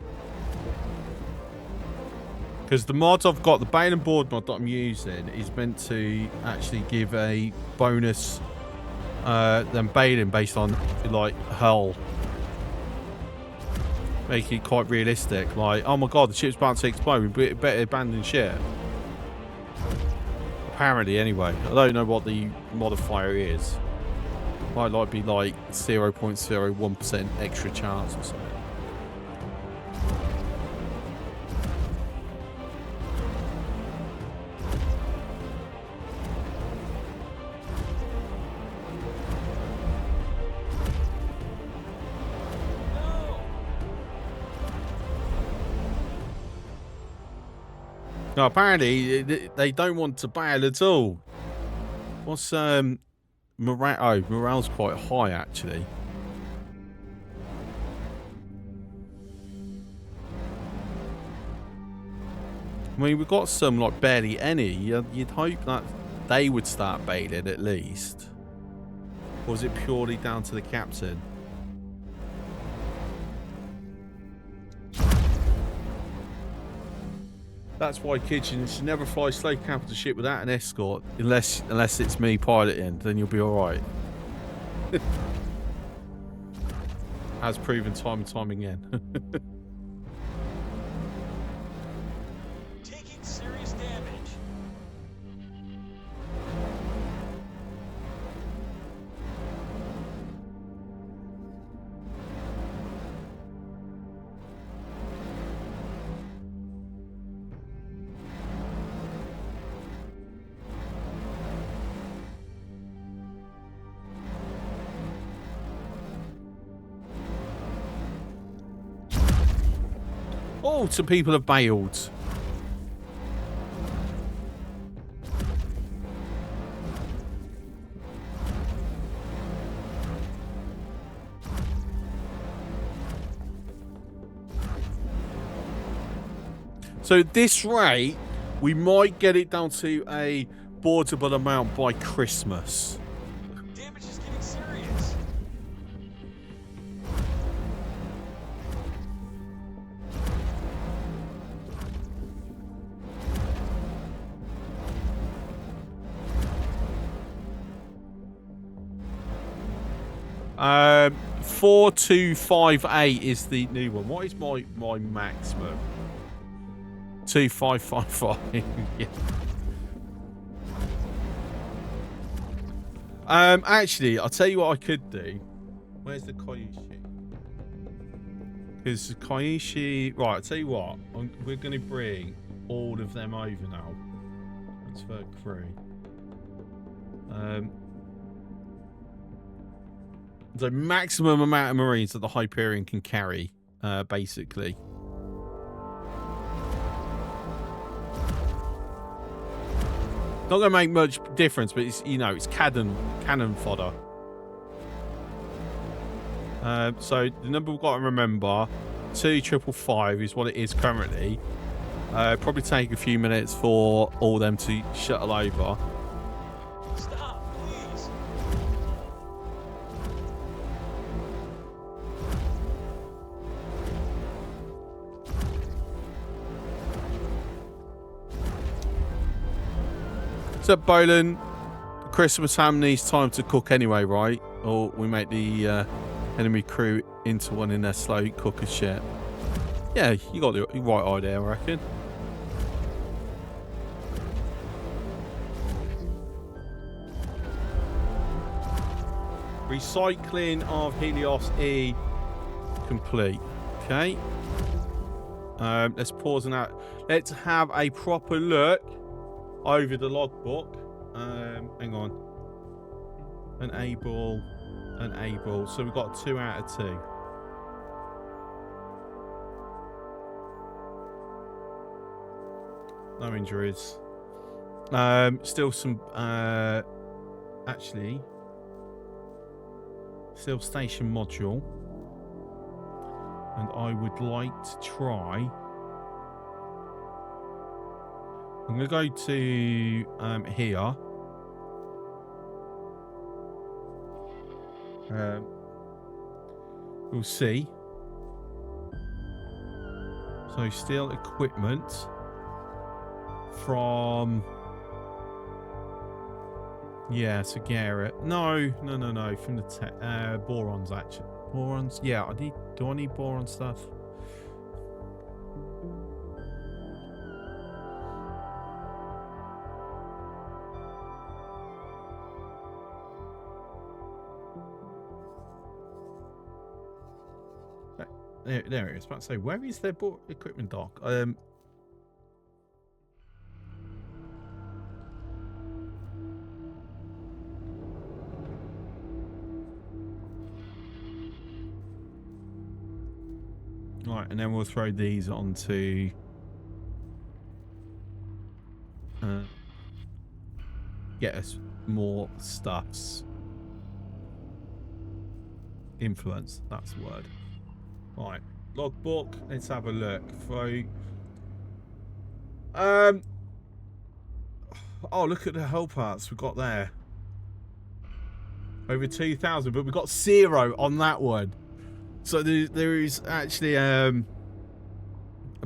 Because the mod I've got, the Bane and Board mod that I'm using, is meant to actually give a bonus than bailing based on like hull. Make it quite realistic. Like, oh my god, the ship's about to explode. We better abandon ship. Apparently, anyway. I don't know what the modifier is. Might like be like 0.01% extra chance or something. No, apparently they don't want to bail at all. What's morale? Oh, morale's quite high actually. I mean, we've got some like barely any. You'd hope that they would start bailing at least. Or is it purely down to the captain? That's why Kitchen should never fly slave capital ship without an escort, unless it's me piloting. Then you'll be all right. As proven time and time again. Taking serious damage. Oh, some people have bailed. So at this rate, we might get it down to a boardable amount by Christmas. Damage is getting serious. Um, 4258 is the new one. What is my maximum? 2555. Yeah. Actually, I'll tell you what I could do. Where's the Koishi? Because Koishi... Right, I'll tell you what. We're going to bring all of them over now. Transfer crew. The maximum amount of Marines that the Hyperion can carry, basically. Not going to make much difference, but it's, you know, it's cannon fodder. So the number we've got to remember, 2555 is what it is currently. Probably take a few minutes for all them to shuttle over. Stop, please. So, Bolan, Christmas ham needs time to cook anyway, right? Or we make the enemy crew into one in their slow cooker shit. Yeah, you got the right idea, I reckon. Recycling of Helios E complete. Okay. Let's pause on that. Let's have a proper look over the logbook. Hang on. Unable. So we've got 2 out of 2. No injuries. Still some actually still station module. And I would like to try. I'm going to go to here. We'll see. So steal equipment from... Yeah, to Garrett. No. From the borons, actually. Borons? Yeah, do I need boron stuff? There it is. About to say, where is their equipment dock? Right, and then we'll throw these onto get us more stuffs. Influence, that's the word. Right, logbook. Let's have a look. Throw. Oh, look at the hull parts we've got there. Over 2,000, but we've got 0 on that one. So there is actually a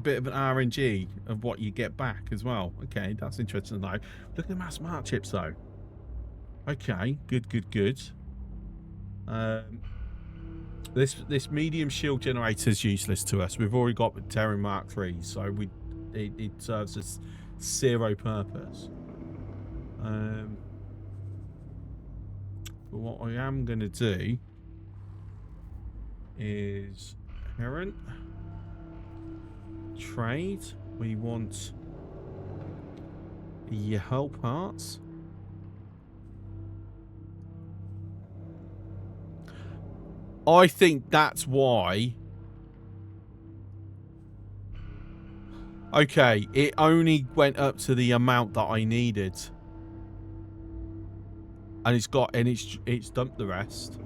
bit of an RNG of what you get back as well. Okay, that's interesting to know. Look at the mass smart chips though. Okay, good. This medium shield generator is useless to us. We've already got the Terran Mark III, so it serves us 0 purpose. But what I am going to do is Heron trade. We want your hull parts. I think that's why. Okay, it only went up to the amount that I needed. And it's dumped the rest.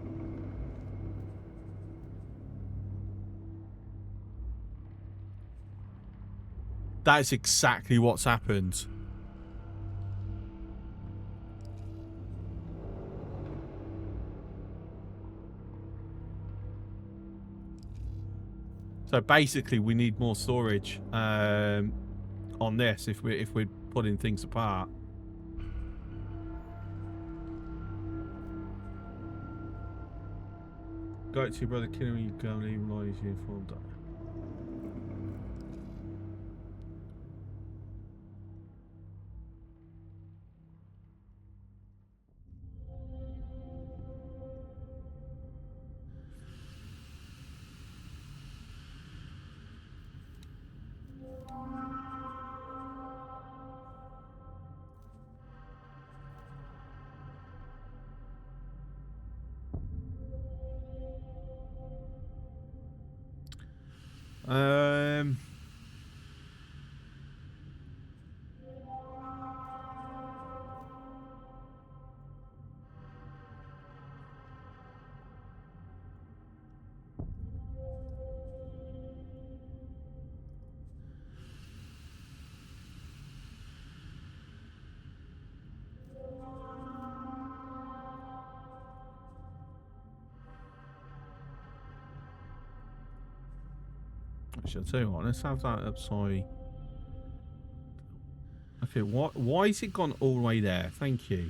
That's exactly what's happened. So basically, we need more storage on this if we're putting things apart. Go to your brother, killing you, go and even lie his uniform. Actually, I'll tell you what, let's have that upside. Okay, why is it gone all the way there? Thank you.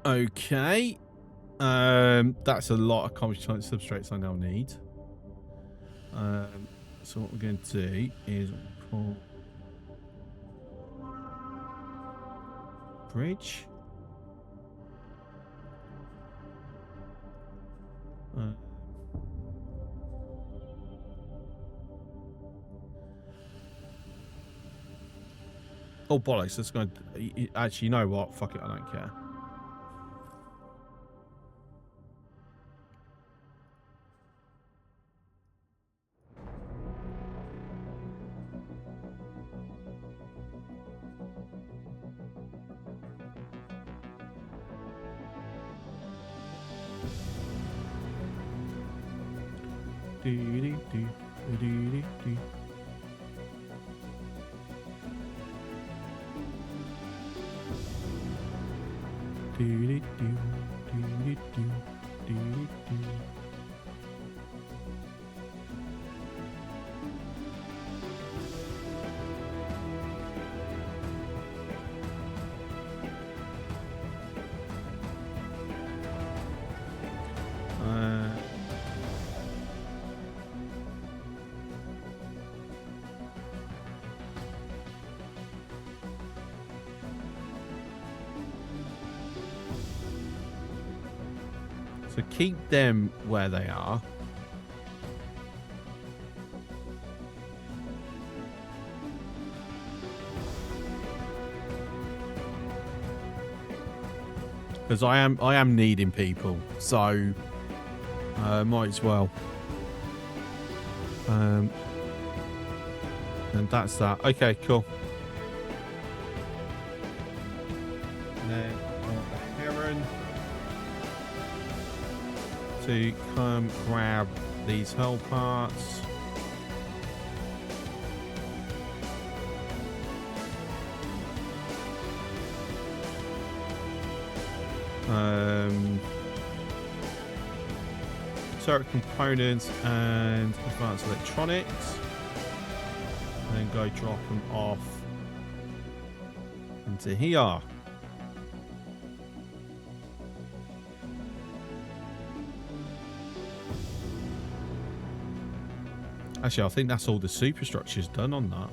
Okay. That's a lot of concentrated substrates I now need. So what we're going to do is pull bridge. Oh bollocks! That's going to actually. You know what? Fuck it. I don't care. So keep them where they are. Because I am needing people, so might as well. And that's that. Okay, cool. And then I want the heron to come grab these hull parts. Turret components and advanced electronics, and then go drop them off into here. Actually, I think that's all the superstructures done on that.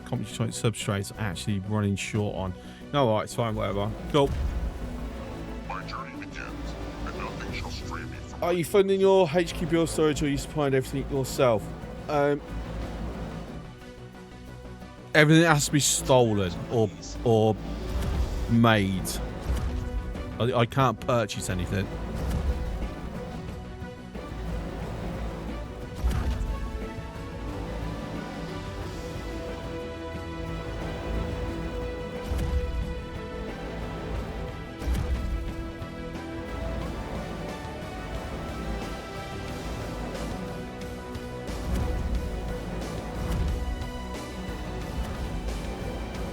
Computer substrates actually running short on. No, alright, it's fine, whatever. Cool. My journey begins, and nothing shall stray me from Are you funding your HQ build storage, or are you supplying everything yourself? Everything has to be stolen or made. I can't purchase anything.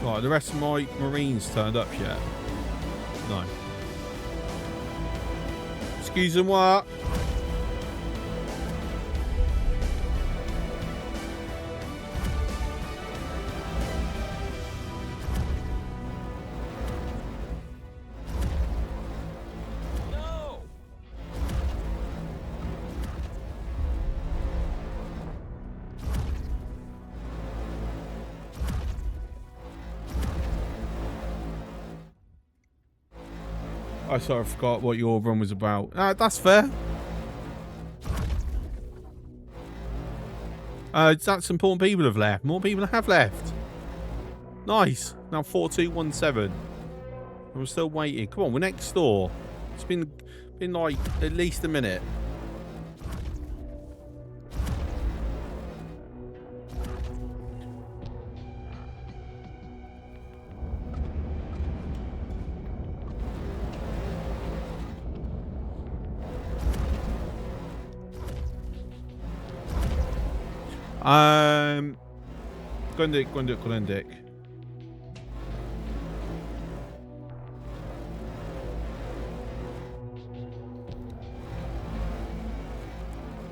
Right, the rest of my Marines turned up yet? No. Excusez-moi. No! I sort of forgot what your run was about. That's fair. That's important people have left. More people have left. Nice. Now 4217. I'm still waiting. Come on, we're next door. It's been like at least a minute. Grundig.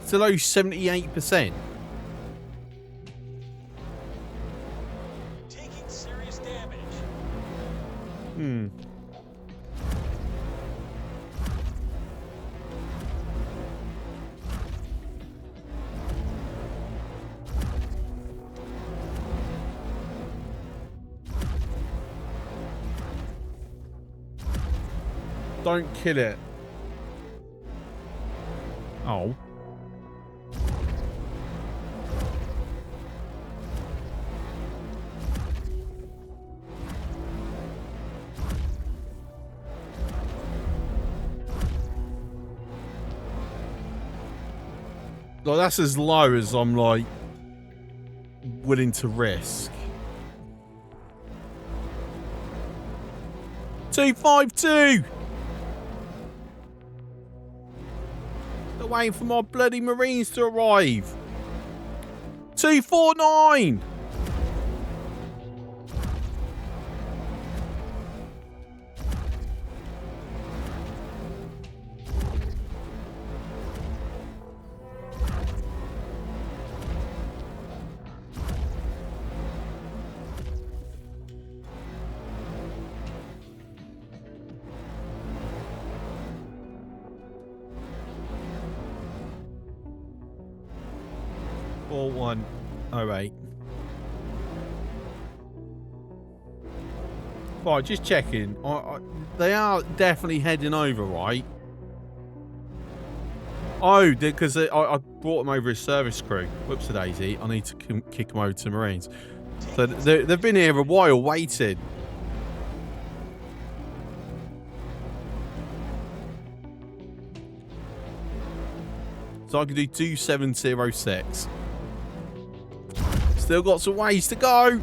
Still owe 78%. Taking serious damage. Don't kill it. Oh. Like, that's as low as I'm, like, willing to risk. 252! They're waiting for my bloody Marines to arrive. 249! Alright. Right, just checking. They are definitely heading over, right? Oh, because I brought them over as service crew. Whoops a daisy. I need to kick them over to Marines. So they've been here a while waiting. So I can do 2706. Still got some ways to go.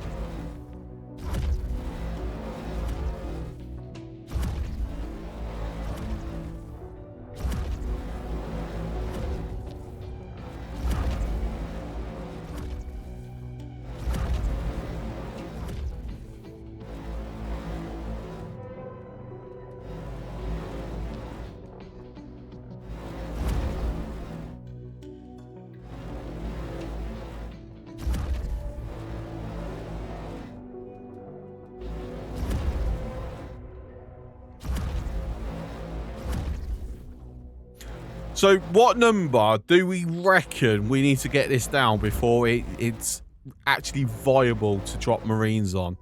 So what number do we reckon we need to get this down before it's actually viable to drop Marines on?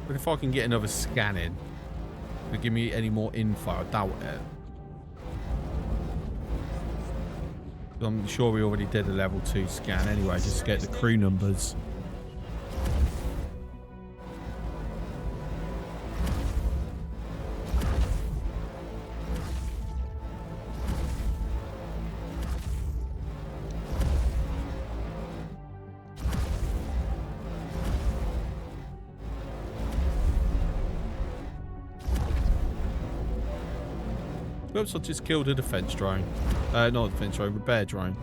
But if I can get another scan in, will it give me any more info? I doubt it. I'm sure we already did a level 2 scan anyway, just to get the crew numbers. Oops, I just killed a defense drone. Not a defense drone, repair drone.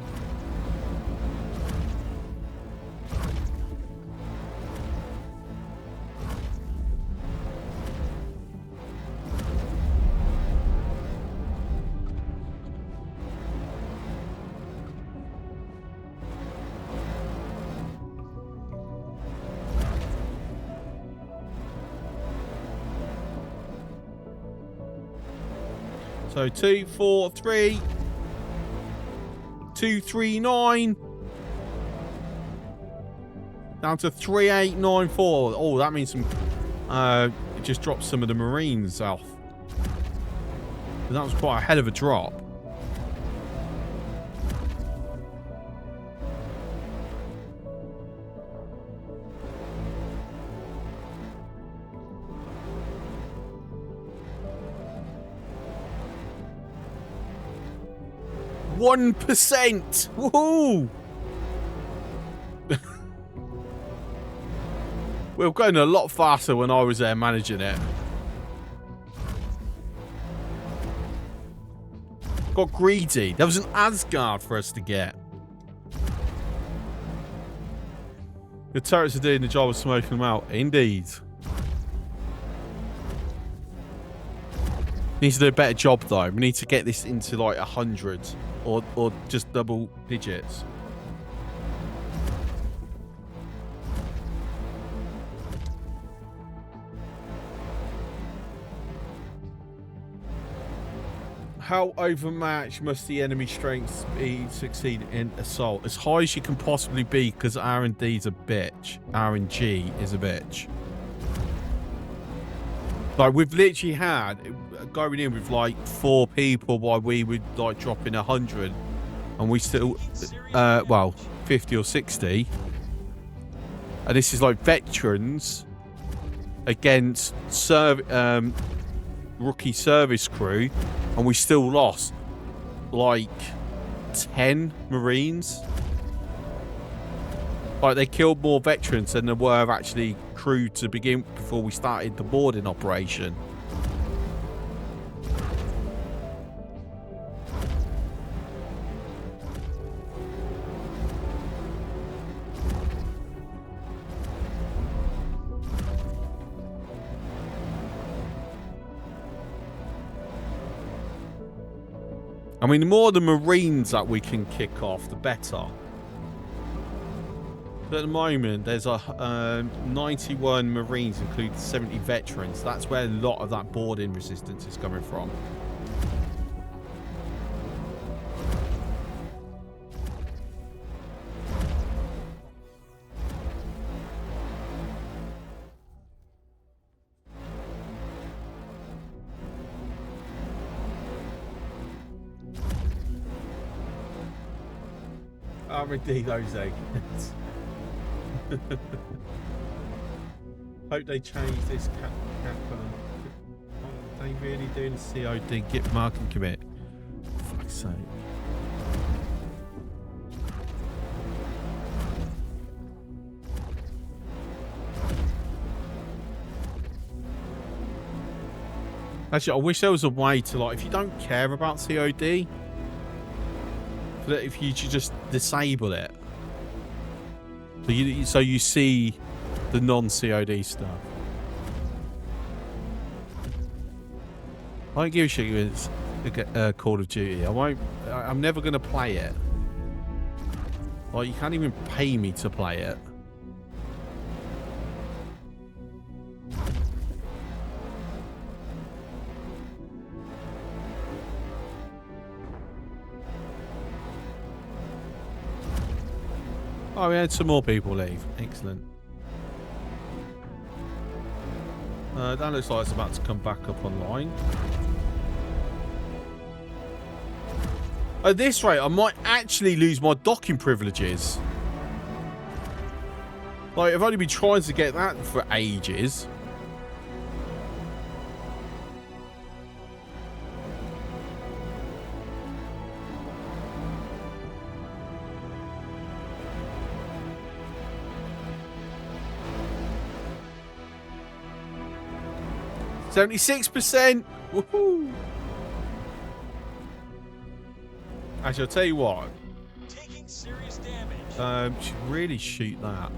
So 243. 239. Down to 3894. Oh, that means some. It just dropped some of the Marines off. That was quite a hell of a drop. %. Woohoo! We were going a lot faster when I was there managing it. Got greedy. There was an Asgard for us to get. The turrets are doing the job of smoking them out. Indeed. Needs to do a better job though. We need to get this into like 100 or just double digits. How overmatched must the enemy strength be to succeed in assault? As high as you can possibly be, because R&D's a bitch. RNG is a bitch. Like, we've literally had, going in with like 4 people while we would like drop in 100. And we still, well, 50 or 60. And this is like veterans against rookie service crew. And we still lost like 10 Marines. Like, they killed more veterans than there were actually crew to begin before we started the boarding operation. I mean, the more the Marines that we can kick off, the better. But at the moment, there's 91 Marines, including 70 veterans. That's where a lot of that boarding resistance is coming from. R&D those eggs. Hope they change this cap. Are they really doing a COD git mark and commit? For fuck's sake. Actually, I wish there was a way to, like, if you don't care about COD, if you should just disable it, so you see the non-COD stuff. I don't give a shit if it's Call of Duty. I'm never going to play it. Like, you can't even pay me to play it. Oh, we had some more people leave. Excellent. That looks like it's about to come back up online. At this rate, I might actually lose my docking privileges. Like, I've only been trying to get that for ages. %. Woohoo! Actually, I'll tell you what. Taking serious damage. Should really shoot that.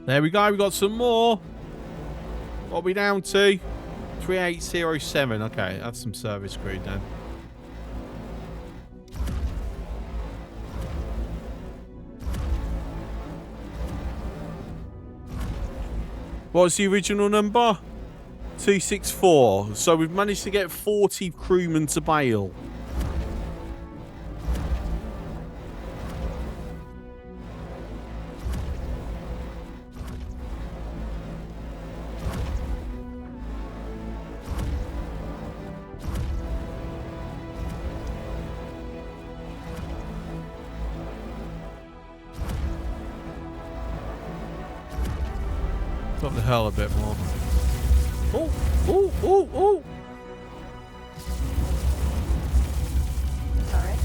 There we go. We got some more. What are we down to? 3807. Okay, that's some service crude then. What's the original number? 264. So we've managed to get 40 crewmen to bail. What the hell, a bit more. Oh, oh, oh, oh. Turret.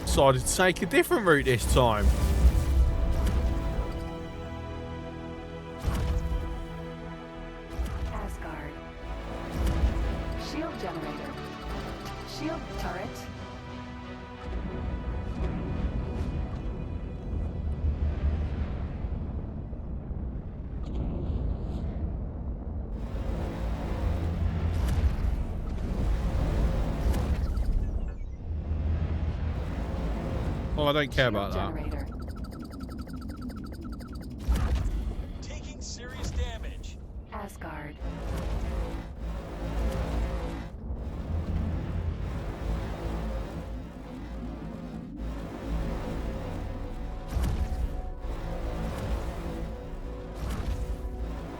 Decided to take a different route this time. Asgard. Shield generator. Shield turret. Oh, I don't care about that. Generator. Taking serious damage. Asgard.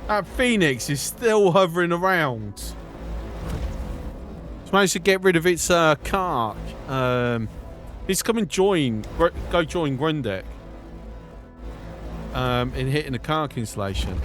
That Phoenix is still hovering around. It's managed to get rid of its Kark. It's come and join. Go join Grundek. In hitting the Kark installation.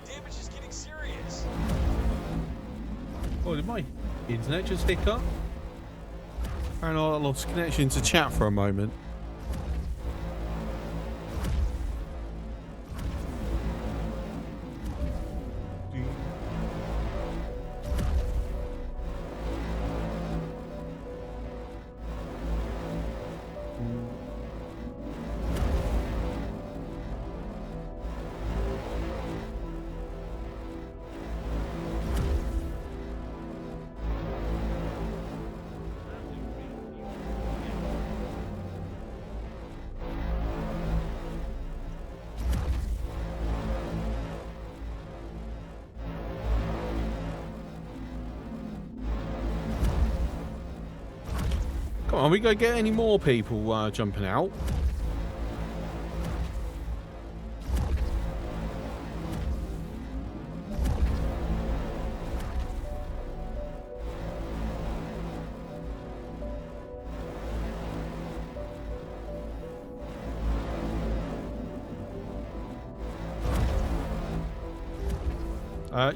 Damage is getting serious. Oh, did my internet just pick up? And I lost connection to chat for a moment. Come on, we go get any more people jumping out.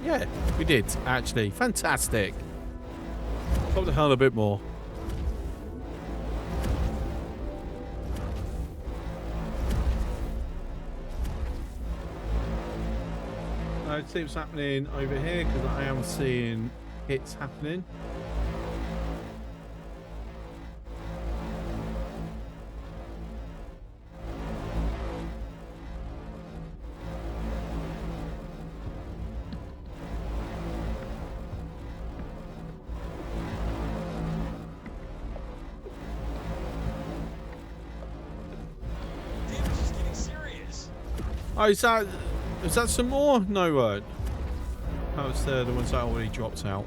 Yeah, we did, actually. Fantastic. What the hell, a bit more. Let's see what's happening over here, because I am seeing hits happening. Damage is getting serious. Oh, is that some more? No word. That was the ones that already dropped out.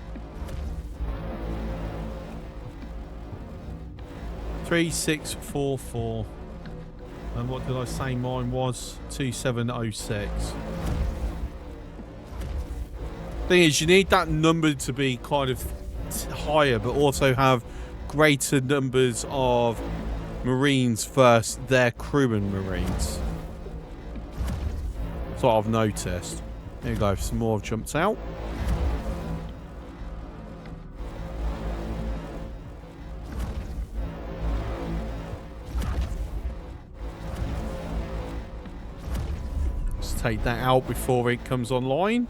3644. And what did I say mine was? 2706. Thing is, you need that number to be kind of higher, but also have greater numbers of Marines versus their crewmen Marines. That's what I've noticed. There you go, some more have jumped out. Let's take that out before it comes online.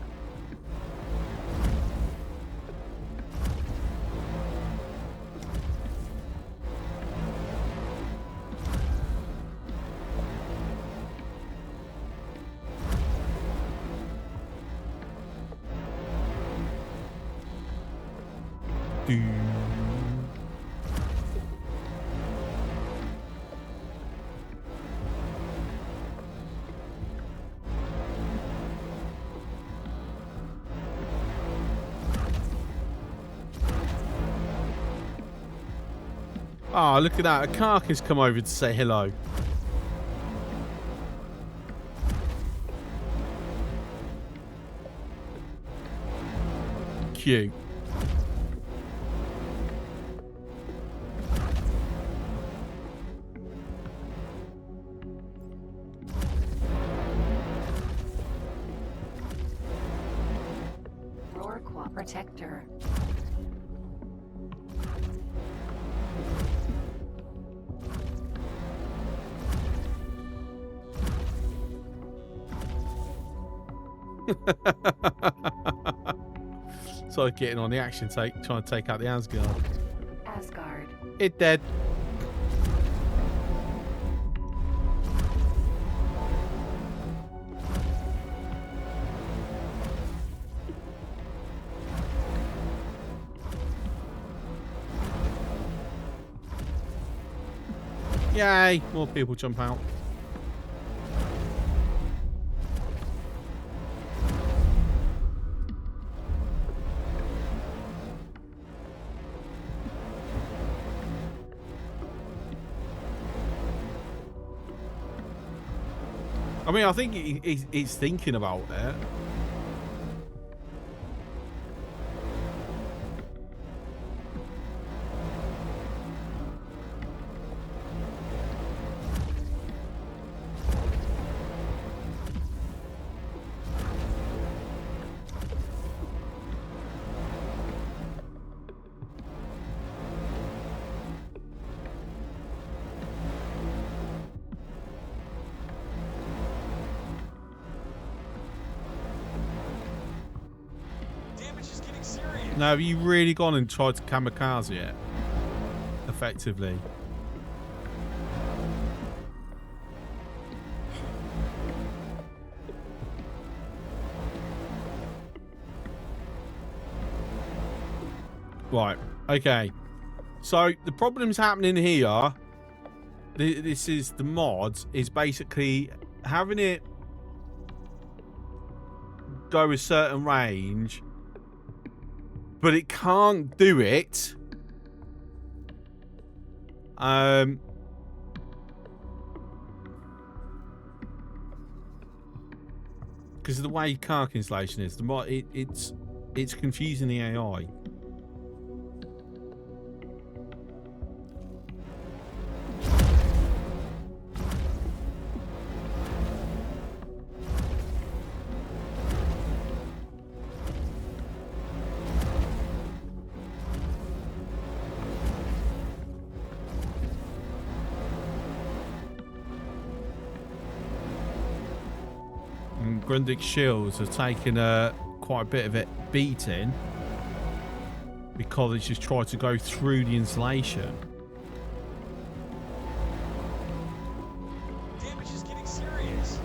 Oh, look at that. A carcass come over to say hello. Cute. Rorqual Protector. So getting on the action take, trying to take out the Asgard. Asgard. It dead. Yay! More people jump out. I mean, I think he's thinking about it. Now, have you really gone and tried to kamikaze it? Effectively. Right. Okay. So, the problem's happening here. This is the mod. Is basically having it go a certain range, but it can't do it. Because of the way car installation is, the mod it's confusing the AI. Grundig's shields have taken quite a bit of it beating because it's just tried to go through the insulation. Damage is getting serious.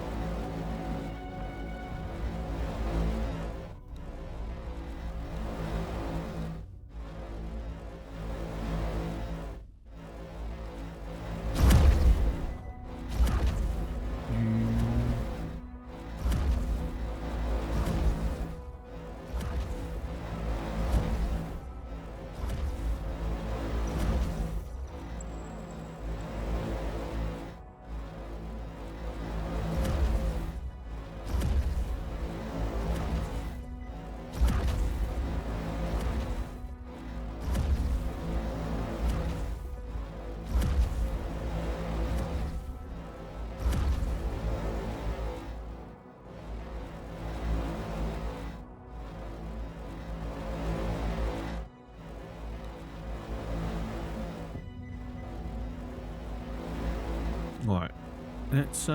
let's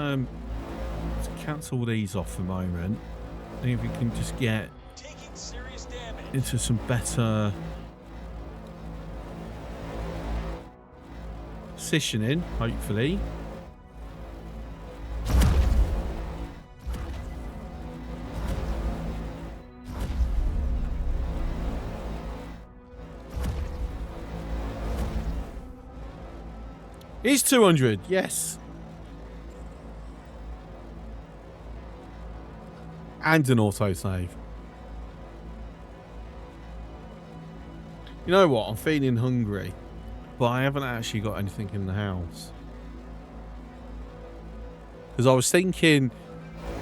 cancel these off for a moment. And if we can just get Taking serious damage. into some better positioning, hopefully. It's 200, yes. And an autosave. You know what? I'm feeling hungry, but I haven't actually got anything in the house. Because I was thinking,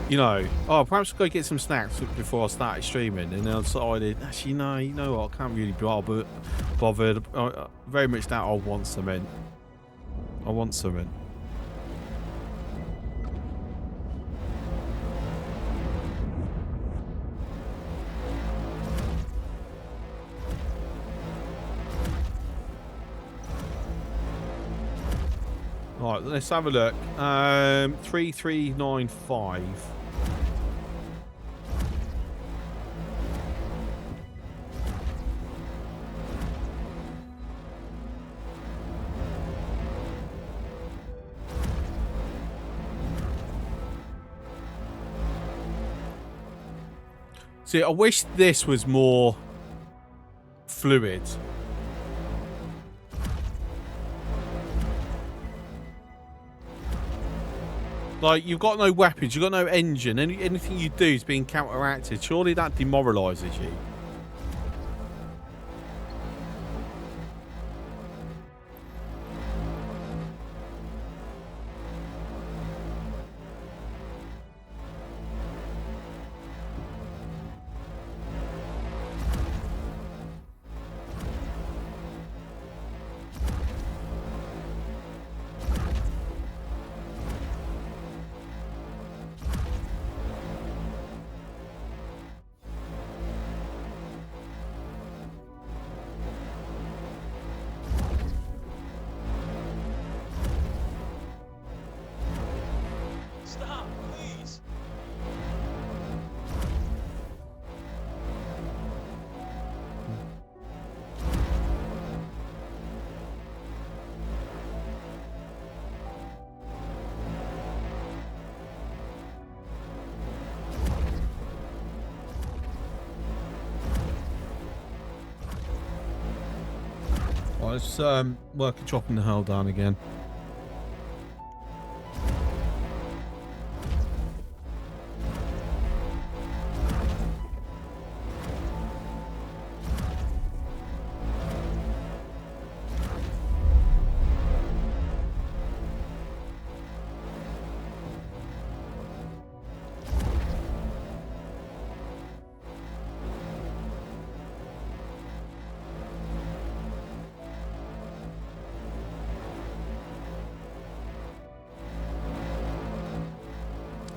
you know, oh, perhaps go get some snacks before I started streaming, and then I decided, actually, no, you know what? I can't really be bothered. Very much that I want something. I want something. Right, let's have a look. 3395. See, I wish this was more fluid. Like, you've got no weapons, you've got no engine, anything you do is being counteracted. Surely that demoralises you. Stop, please. Right, let's work at dropping the hull down again.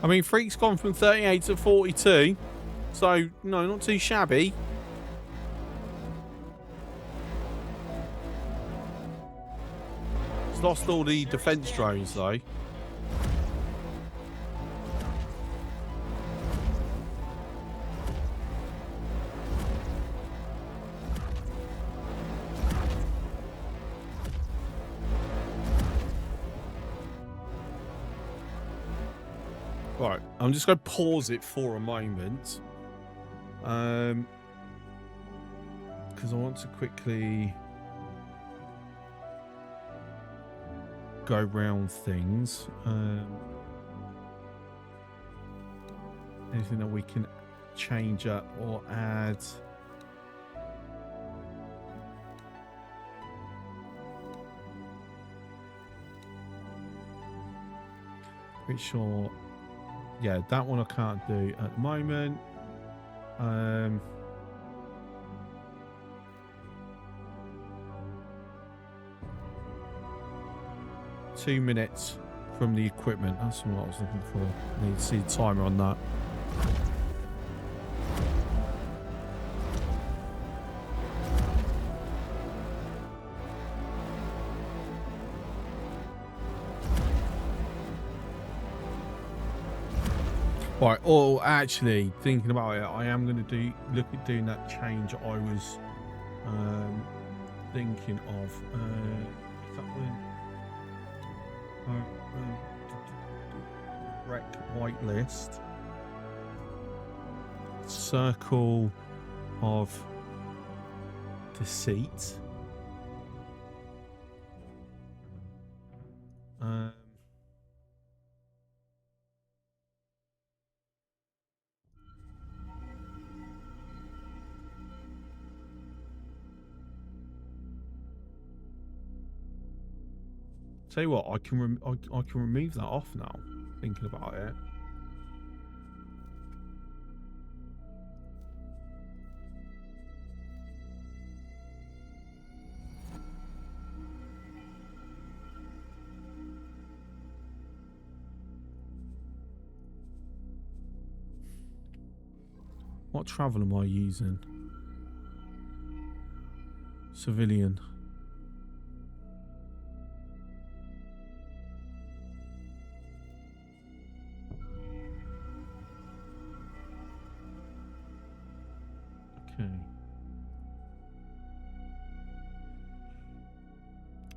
I mean, Freak's gone from 38 to 42, so, no, not too shabby. He's lost all the defense drones, though. Right, I'm just going to pause it for a moment. Because I want to quickly go round things. Anything that we can change up or add. Pretty sure. Yeah, that one I can't do at the moment. 2 minutes from the equipment. That's what I was looking for. I need to see the timer on that. Right, or actually, thinking about it, I am going to look at doing that change I was thinking of. Is that one? Rec whitelist. Circle of deceit. Tell you what, I can remove that off now. Thinking about it. What travel am I using? Civilian. Okay.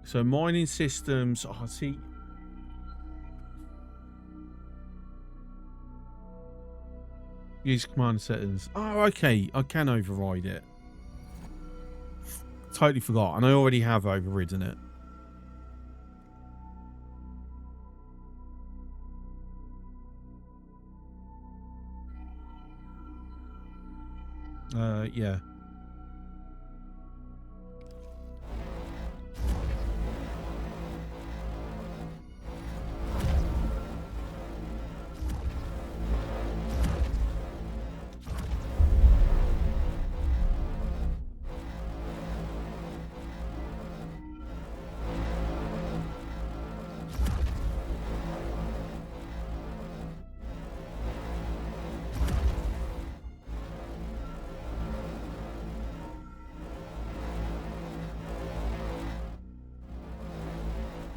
So mining systems, I see. Use command settings. Oh, okay. I can override it. Totally forgot. And I already have overridden it. Yeah.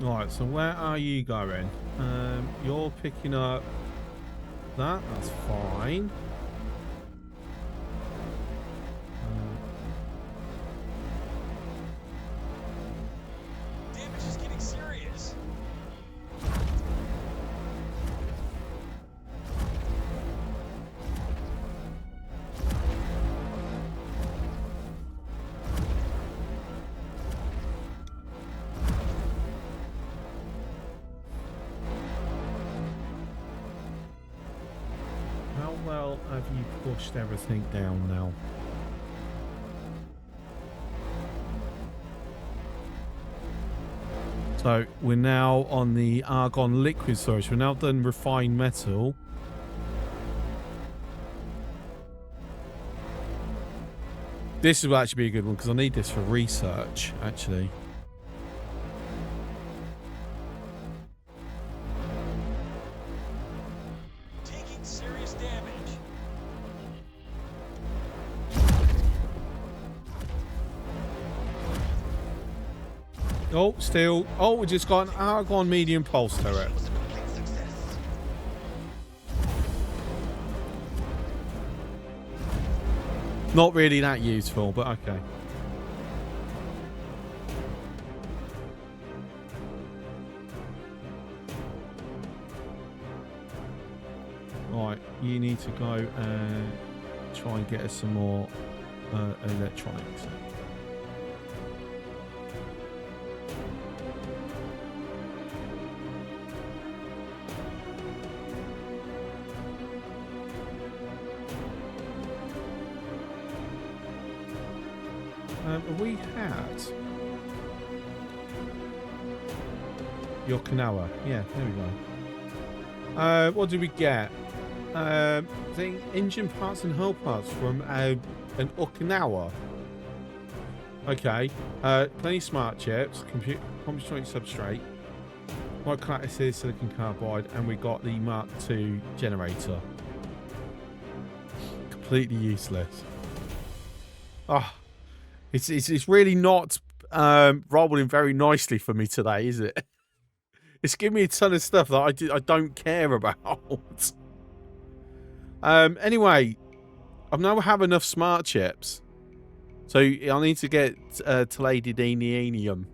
Right, so where are you going? You're picking up that. That's fine. Damage is getting serious. How well have you pushed everything down now? So we're now on the argon liquid storage. We're now done refined metal. This will actually be a good one because I need this for research, actually. Taking serious damage. Oh, still. Oh, we just got an argon medium pulse turret. was a complete success. Not really that useful, but okay. Right, you need to go and try and get us some more electronics. We had Yokonawa. Yeah, there we go. What did we get? I think engine parts and hull parts from an Okinawa. Okay. Plenty smart chips, computer substrate, microlattices, silicon carbide, and we got the Mark II generator. Completely useless. Ah. It's really not rolling very nicely for me today, is it? It's giving me a ton of stuff that I don't care about. Anyway, I now have enough smart chips. So I need to get Teledidinium.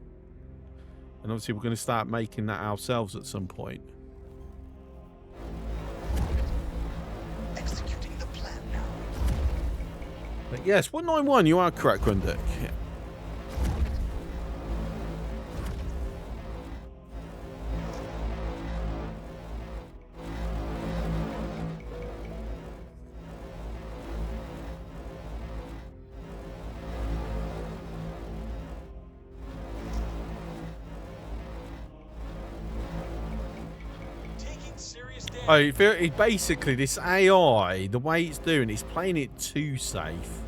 And obviously we're going to start making that ourselves at some point. Executing the plan now. But yes, 191, you are correct, Grundick. Yeah. Taking serious damage. Basically, this AI, the way it's doing, it's playing it too safe.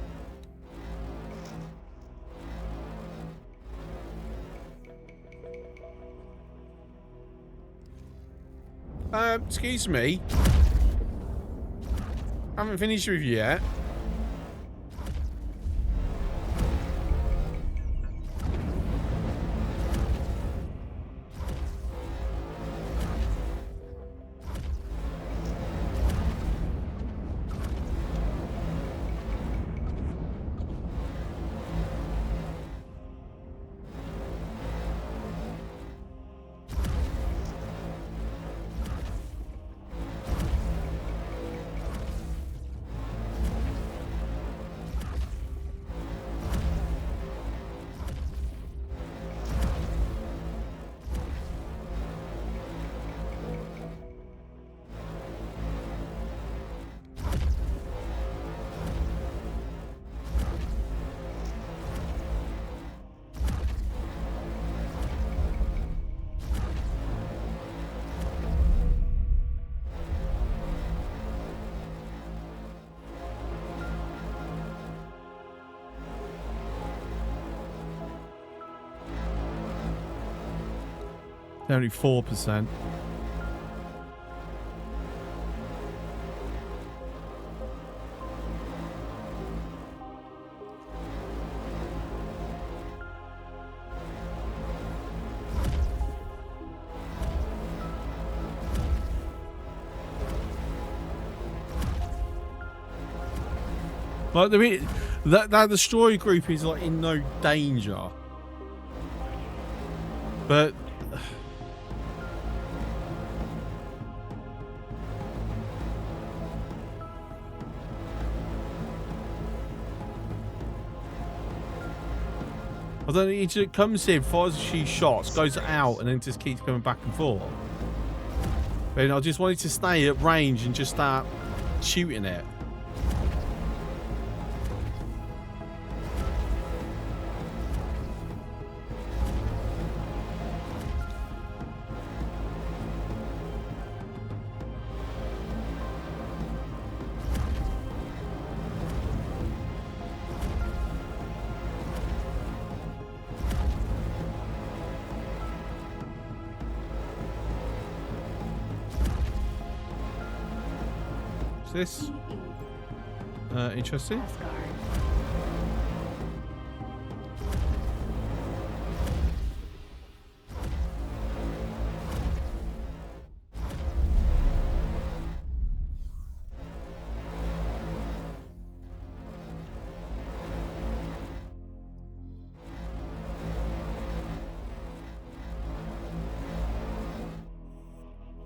Excuse me. I haven't finished with you yet. Only 4%. Like that destroyer group is like in no danger, but I don't know, it just comes in, fires a few shots, goes out, and then just keeps coming back and forth. But I just wanted to stay at range and just start shooting it. This interesting. Asgard.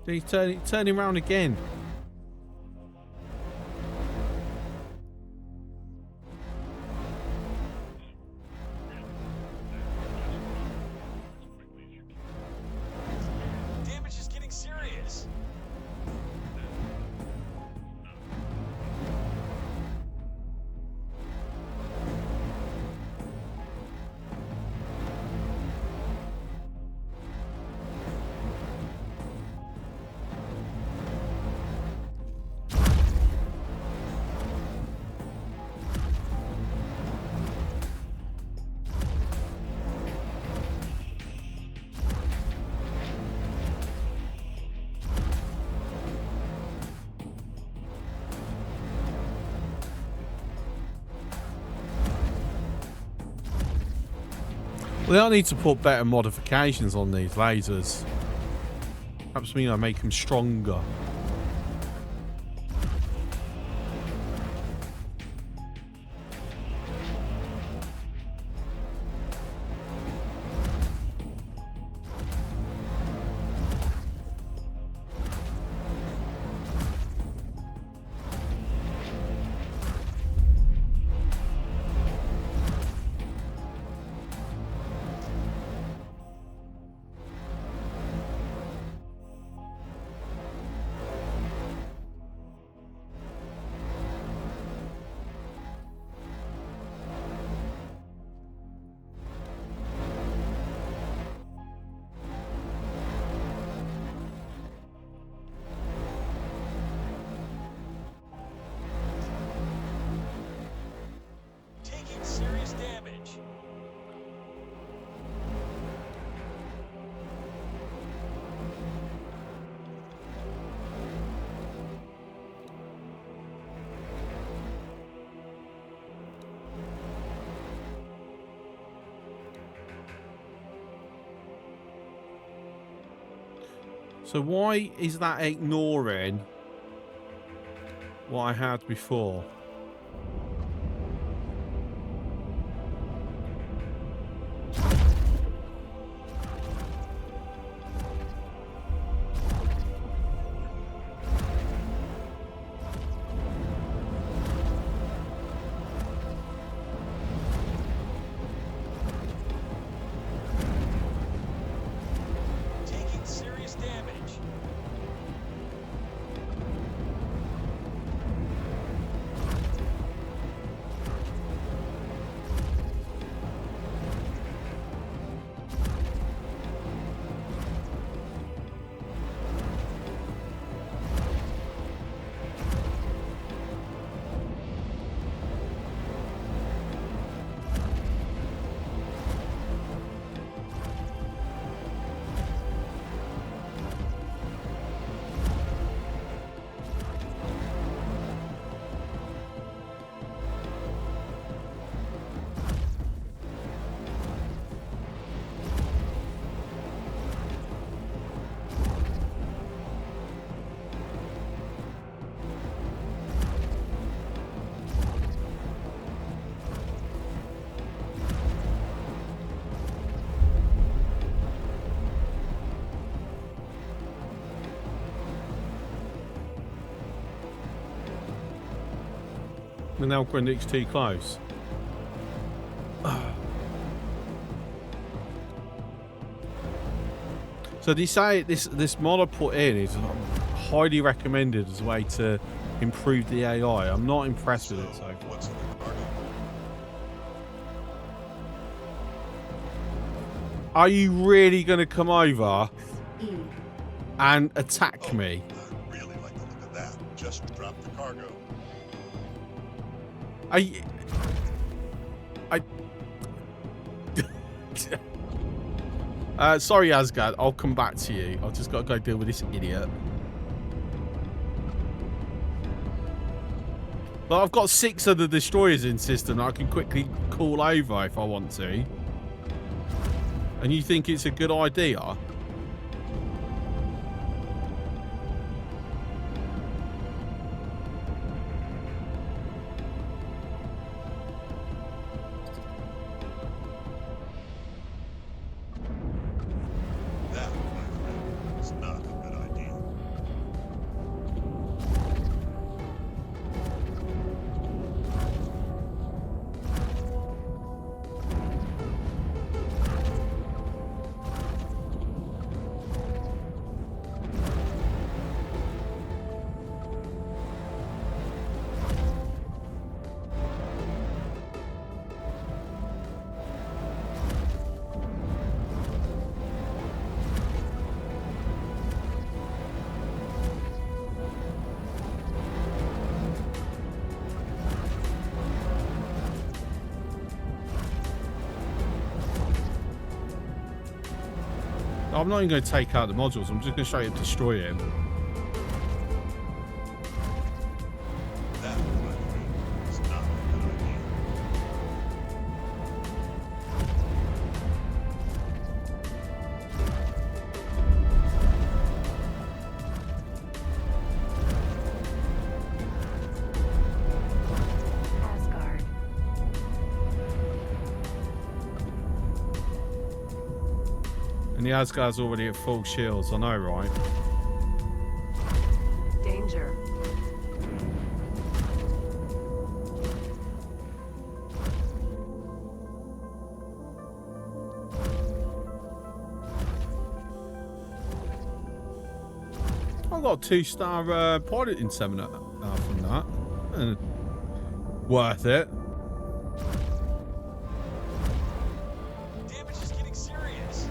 He's turning around again. Damage is getting serious. Well, I need to put better modifications on these lasers. Perhaps make them stronger. So why is that ignoring what I had before? Taking serious damage. The now Grindix too close. So they say this mod I put in is highly recommended as a way to improve the AI. I'm not impressed with it so far. What's in the cargo? Are you really going to come over E. and attack me? I really like the look of that. Just drop the cargo. Sorry, Asgard. I'll come back to you. I've just got to go deal with this idiot. But I've got 6 of the destroyers in system that I can quickly call over if I want to. And you think it's a good idea? That, my friend, is not a good idea. I'm not even going to take out the modules. I'm just going to straight up destroy him. That, my friend, is not a good idea. Asgard. And the Asgard's already at full shields. I know, right? Danger. I got a 2-star pilot in 7 from that. Worth it. Damage is getting serious.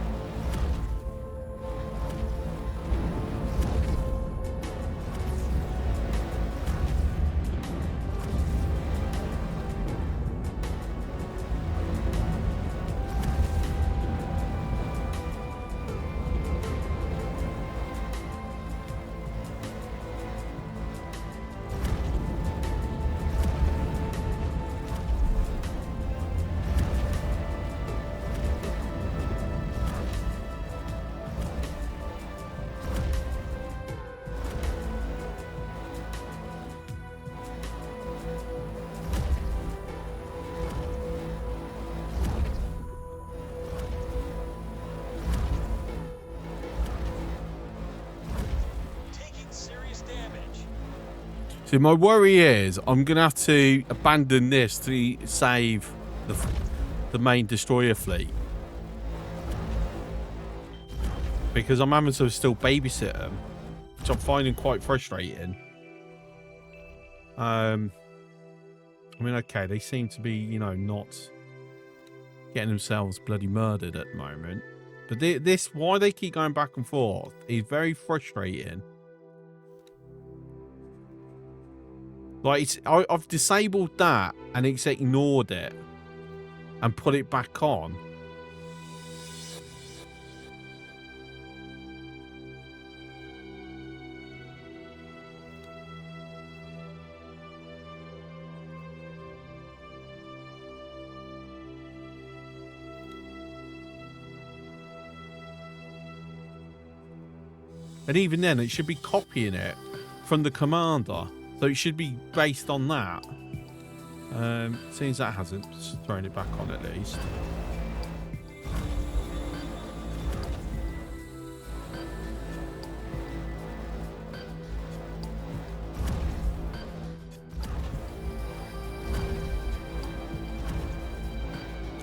See, my worry is I'm going to have to abandon this to save the main destroyer fleet. Because I'm having to still babysit them, which I'm finding quite frustrating. I mean, okay, they seem to be, you know, not getting themselves bloody murdered at the moment. But this, why they keep going back and forth, is very frustrating. Like, I've disabled that and it's ignored it and put it back on. And even then, it should be copying it from the commander. So it should be based on that. Seems that hasn't, just thrown it back on at least.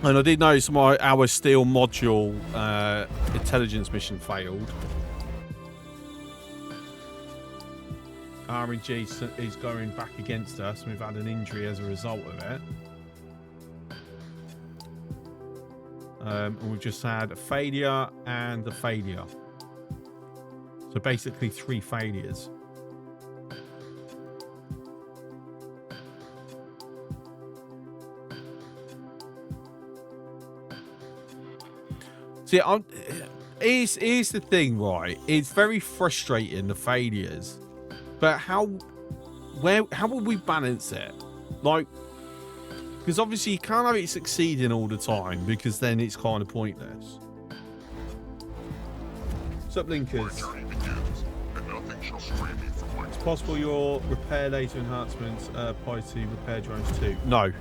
And I did notice our steel module intelligence mission failed. RNG is going back against us, and we've had an injury as a result of it. And we've just had a failure and a failure. So basically 3 failures. See, here's the thing, right? It's very frustrating, the failures. But how will we balance it? Like, because obviously you can't have it succeeding all the time, because then it's kind of pointless. What's up, Linkers? My journey begins, and nothing shall stray me from my It's possible your repair laser enhancements apply to repair drones too. No, it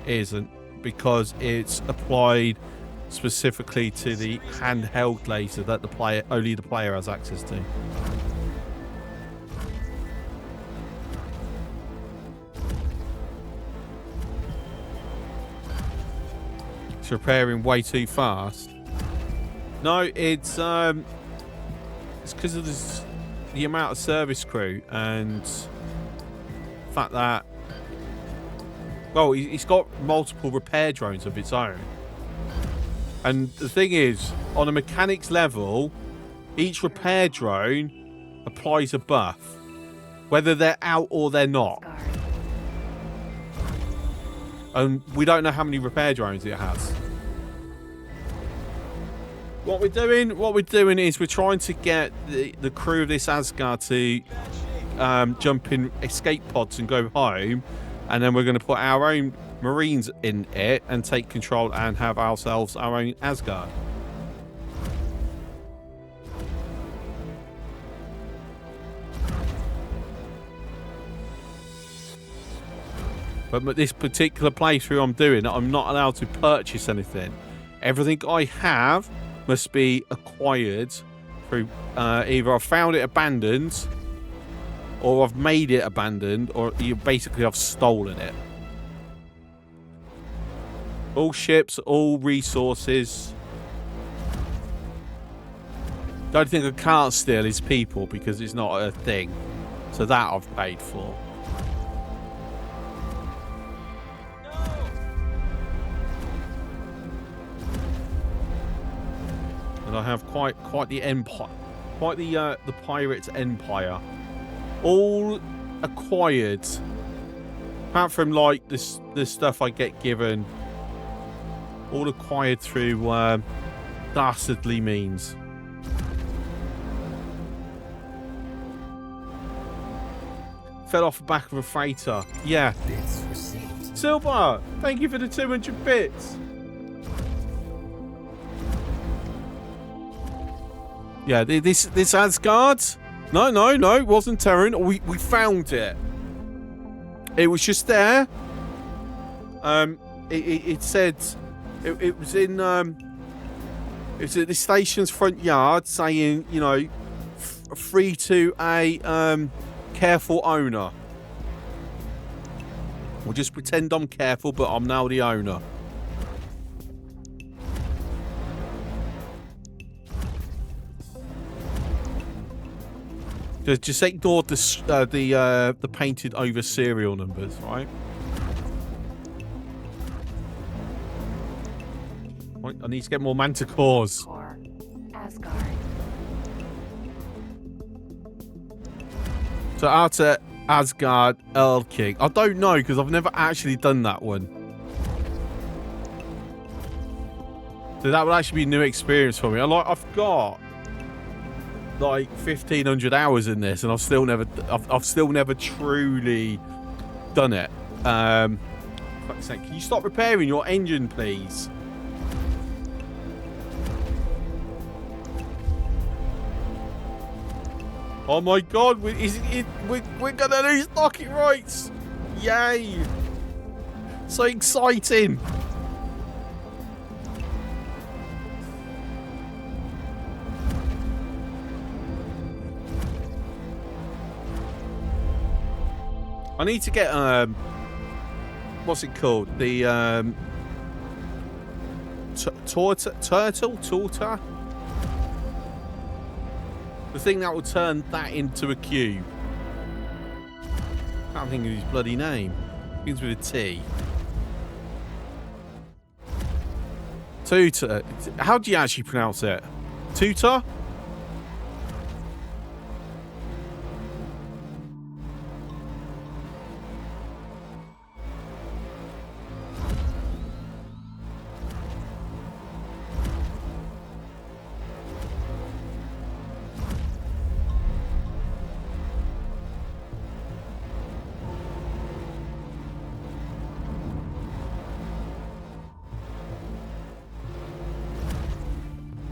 isn't, because it's applied specifically to the handheld laser that only the player has access to. Repairing way too fast. No, it's because of the amount of service crew and the fact that, well, it's got multiple repair drones of its own. And the thing is, on a mechanics level, each repair drone applies a buff, whether they're out or they're not. And we don't know how many repair drones it has. What we're doing is we're trying to get the crew of this Asgard to jump in escape pods and go home, and then we're going to put our own Marines in it and take control and have ourselves our own Asgard. But this particular playthrough I'm doing, I'm not allowed to purchase anything. Everything I have must be acquired through either I've found it abandoned, or I've made it abandoned, or basically I've stolen it. All ships, all resources. The only thing I can't steal is people, because it's not a thing. So that I've paid for. And I have quite the empire, quite the pirate's empire, all acquired. Apart from like this stuff I get given, all acquired through dastardly means. Fell off the back of a freighter. Yeah. Silver, thank you for the 200 bits. Yeah, this Asgard? No, it wasn't Terran. We found it. It was just there. It said it was in it was at the station's front yard, saying, you know, free to a careful owner. We'll just pretend I'm careful, but I'm now the owner. Just ignore the painted over serial numbers, right? Right, I need to get more manticores. Core. Asgard. So out to Asgard, Earl King. I don't know because I've never actually done that one. So that would actually be a new experience for me. I've got like 1,500 hours in this, and I've still never truly done it. Fuck's sake, can you stop repairing your engine, please? Oh my god, we're gonna lose knocking rights! Yay! So exciting! I need to get what's it called? The torta? The thing that will turn that into a cube. I can't think of his bloody name. Begins with a T. Tutor. How do you actually pronounce it? Tutor?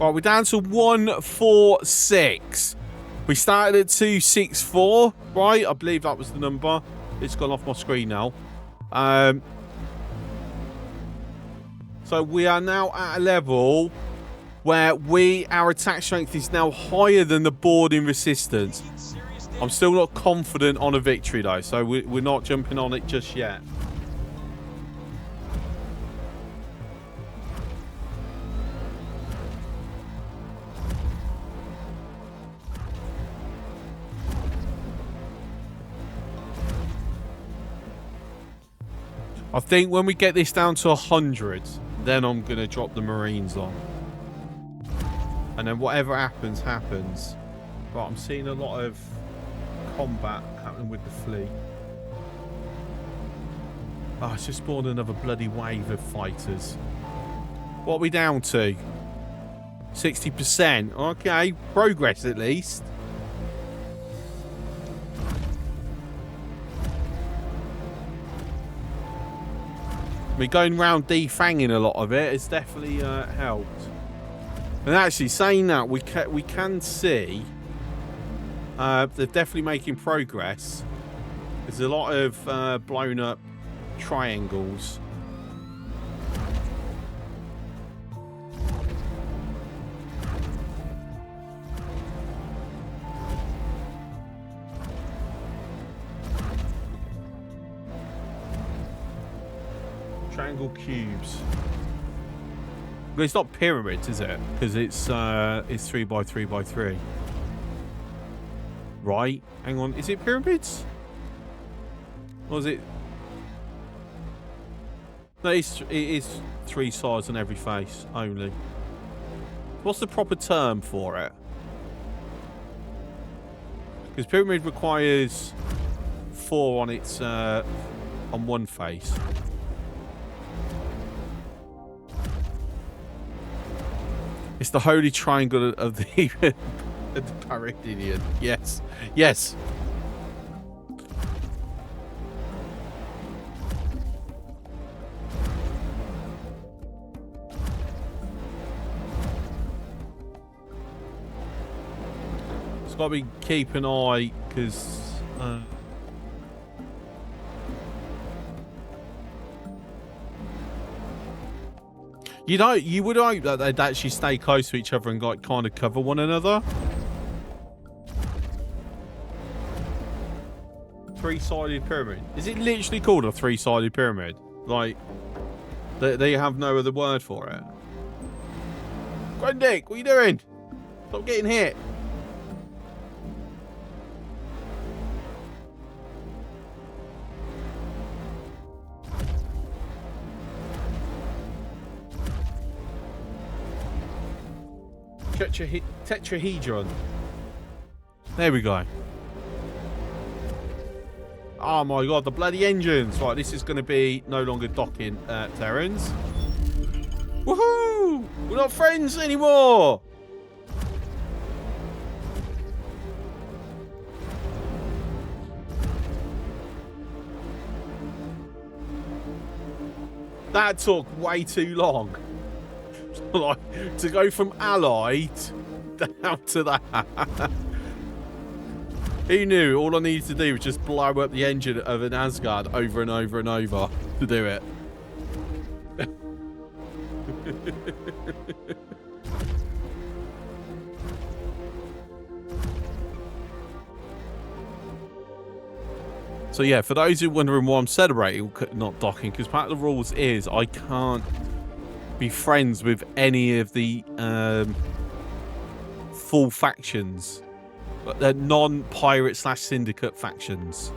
Right, we're down to 146. We started at 264, right? I believe that was the number. It's gone off my screen now. So we are now at a level where our attack strength is now higher than the boarding resistance. I'm still not confident on a victory though, so we're not jumping on it just yet. I think when we get this down to 100, then I'm going to drop the Marines on. And then whatever happens, happens. But I'm seeing a lot of combat happening with the fleet. Oh, it's just spawned another bloody wave of fighters. What are we down to? 60%. Okay, progress at least. I mean, going round defanging a lot of it has definitely helped. And actually, saying that, we can see they're definitely making progress. There's a lot of blown up triangles. Triangle cubes. Well, it's not pyramids, is it? Because it's 3x3x3. Right. Hang on. Is it pyramids? Or is it? No, it is 3 sides on every face only. What's the proper term for it? Because pyramid requires 4 on its on one face. It's the holy triangle of the Paradidian. Yes. Yes. It's got to be keep an eye because you know, you would hope that they'd actually stay close to each other and like kind of cover one another. three-sided pyramid. Is it literally called a three-sided pyramid? Like, they have no other word for it. Grundig, what are you doing? Stop getting hit. Tetrahedron. There we go. Oh my god, the bloody engines. Right, this is going to be no longer docking Terrans. Woohoo! We're not friends anymore! That took way too long. Like, to go from allied down to that. Who knew? All I needed to do was just blow up the engine of an Asgard over and over and over to do it. So yeah, for those who are wondering why I'm celebrating not docking, because part of the rules is I can't be friends with any of the full factions, but they're non-pirate / syndicate factions.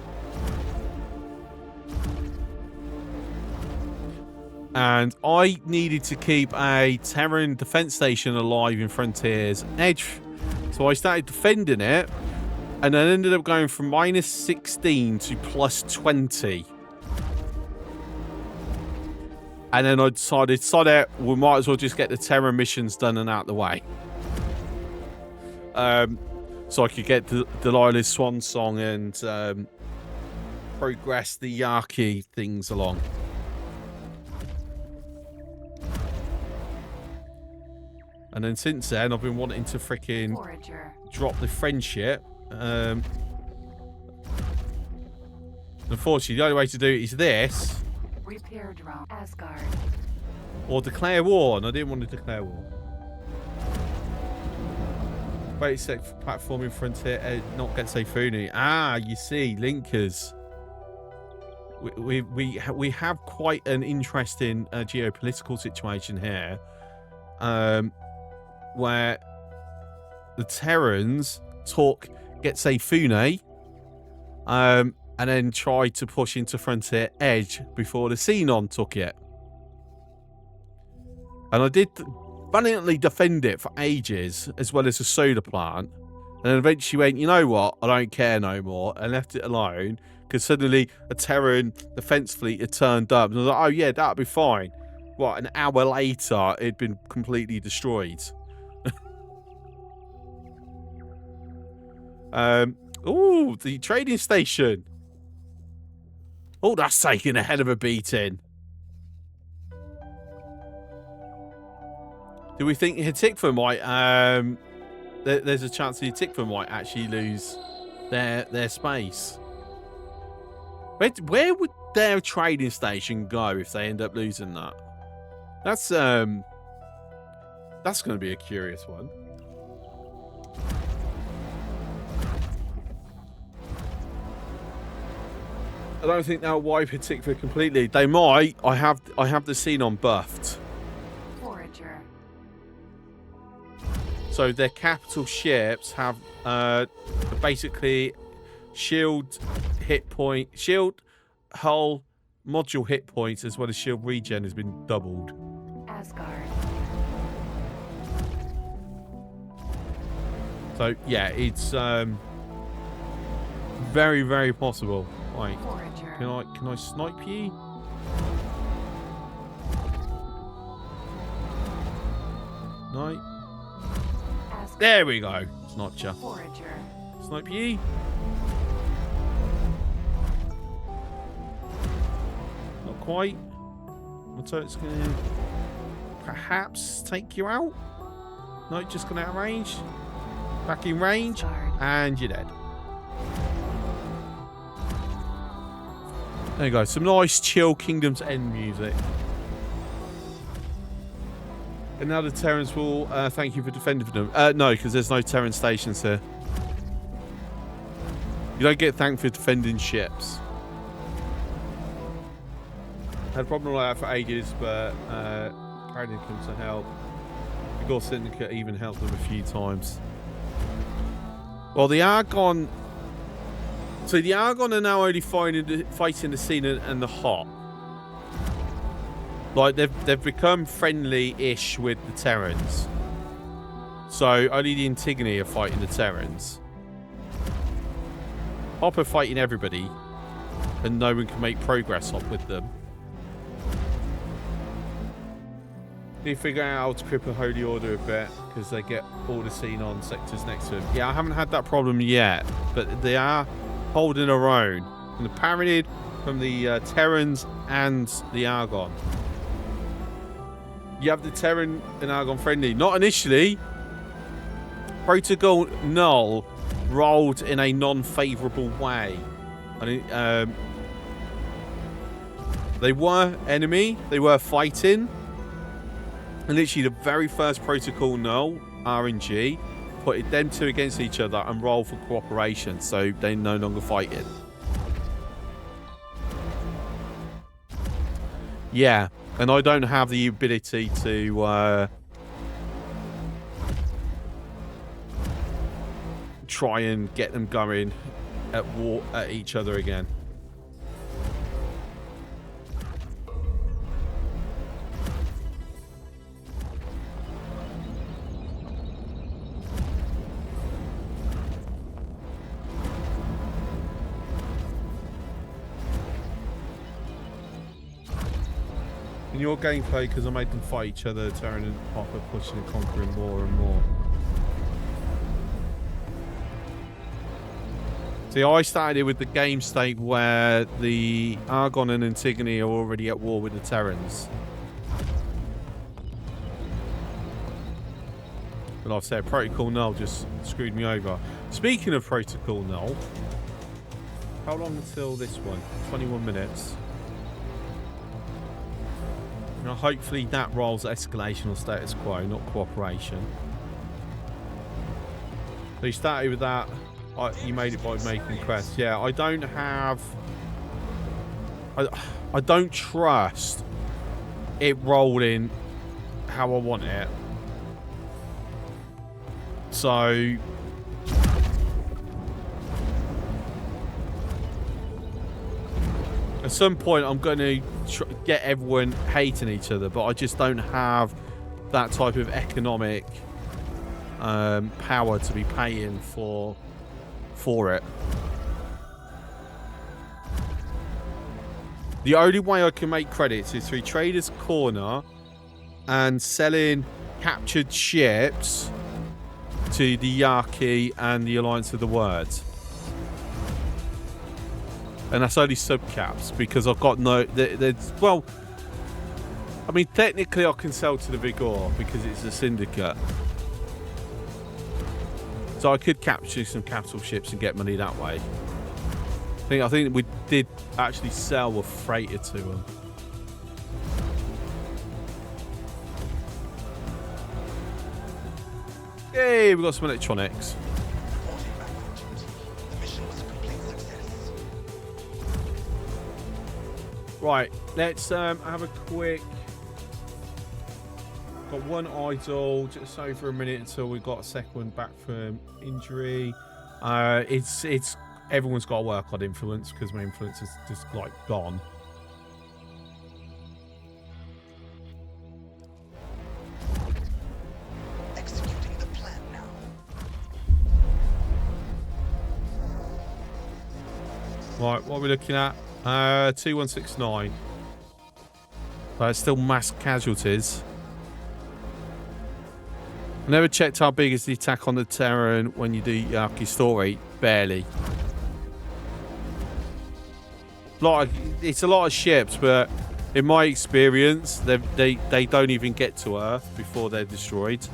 And I needed to keep a Terran defense station alive in Frontier's Edge, so I started defending it, and then ended up going from -16 to +20. And then I decided, sod it, we might as well just get the Terran missions done and out the way. So I could get Delilah's Swan Song and progress the Yaki things along. And then since then, I've been wanting to freaking drop the friendship. Unfortunately, the only way to do it is this. Repair drone. Asgard. Or declare war, and I didn't want to declare war. Basic platforming Frontier, not Gensei Funi. Ah, you see, linkers. We have quite an interesting geopolitical situation here, where the Terrans talk Gensei Funi, and then tried to push into Frontier Edge before the Xenon took it. And I did valiantly defend it for ages, as well as a solar plant. And then eventually went, you know what, I don't care no more, and left it alone, because suddenly a Terran defense fleet had turned up. And I was like, oh yeah, that'll be fine. What, an hour later, it'd been completely destroyed. Ooh, the trading station. Oh, that's taking a hell of a beating. Do we think Hitikva might, there's a chance that Hitikva might actually lose their space? Where would their trading station go if they end up losing that? That's going to be a curious one. I don't think they'll wipe Hitikva completely. They might. I have the Xenon buffed. Forager. So their capital ships have basically shield hit point, shield hull module hit points, as well as shield regen has been doubled. Asgard. So yeah, it's very, very possible. Like, can I snipe you? No. Asgard. There we go. Sniped ya. Forager. Snipe you. Not quite. So it's going to perhaps take you out. No, just gone out of range. Back in range. Asgard. And you're dead. There you go. Some nice, chill Kingdom's End music. And now the Terrans will thank you for defending them. No, because there's no Terran stations here. You don't get thanked for defending ships. Had a problem like that for ages, but Paladin comes to help. The God Syndicate even helped them a few times. Well, the Argon... So the Argon are now only fighting the Scene and the Hot. Like, they've become friendly-ish with the Terrans. So only the Antigone are fighting the Terrans. Hop are fighting everybody, and no one can make progress up with them. Need to figure out how to cripple Holy Order a bit, because they get all the Xenon sectors next to them. Yeah, I haven't had that problem yet, but they are holding their own. And the Paranid from the Terrans and the Argon. You have the Terran and Argon friendly. Not initially. Protocol Null rolled in a non-favourable way. And they were enemy. They were fighting. And literally the very first Protocol Null, RNG, put them two against each other and rolled for cooperation. So they're no longer fighting. Yeah. And I don't have the ability to try and get them going at war at each other again. In your gameplay, because I made them fight each other, Terran and Hopper pushing and conquering more and more. See, I started with the game state where the Argon and Antigone are already at war with the Terrans. But like I said, Protocol Null just screwed me over. Speaking of Protocol Null, how long until this one? 21 minutes. Now, hopefully that rolls escalation or status quo, not cooperation. So you started with that. You made it by making quests. Yeah, I don't have... I don't trust it rolling how I want it. So... At some point, I'm going to get everyone hating each other, but I just don't have that type of economic power to be paying for it. The only way I can make credits is through Trader's Corner and selling captured ships to the Yaki and the Alliance of the Words. And that's only subcaps because I've got no... well, I mean, technically I can sell to the Vigor because it's a syndicate. So I could capture some capital ships and get money that way. I think we did actually sell a freighter to them. Hey, we got some electronics. Reporting back from duty. The mission was a complete success. Right, let's have a quick... Got one idle, just over a minute until we got a second one back from injury. It's everyone's got to work on influence because my influence is just like gone. Executing the plan now. Right, what are we looking at? 2169. It's still mass casualties. I never checked how big is the attack on the Terran when you do Yaki story. Barely. It's a lot of ships, but in my experience, they don't even get to Earth before they're destroyed.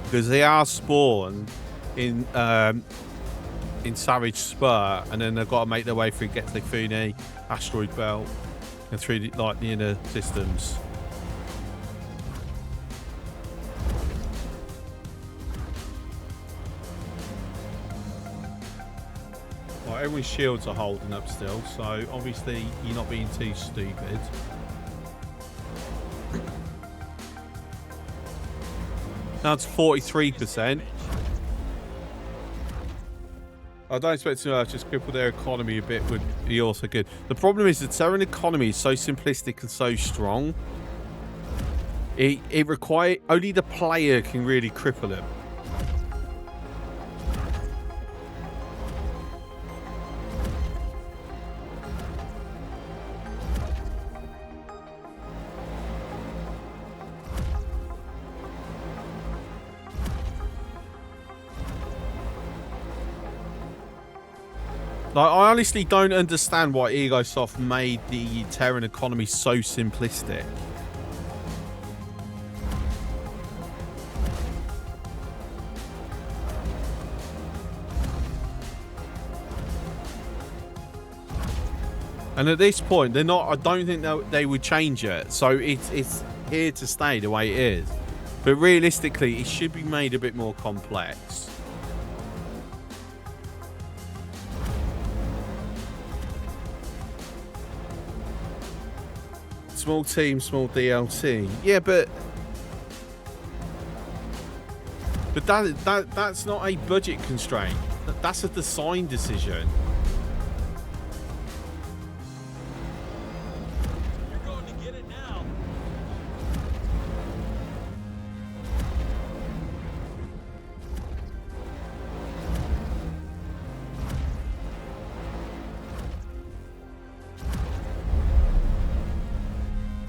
Because they are spawned in Savage Spur, and then they've got to make their way through Getlifuni, Asteroid Belt, and through the inner systems. Right, everyone's shields are holding up still, so obviously you're not being too stupid. Now it's 43%. I don't expect to just cripple their economy a bit would be also good. The problem is the Terran economy is so simplistic and so strong. It requires only the player can really cripple it. Like, I honestly don't understand why Egosoft made the Terran economy so simplistic. And at this point, they're not. I don't think they would change it. So it's here to stay the way it is. But realistically, it should be made a bit more complex. Small team, small DLC. Yeah, but that's not a budget constraint. That's a design decision. You're going to get it now.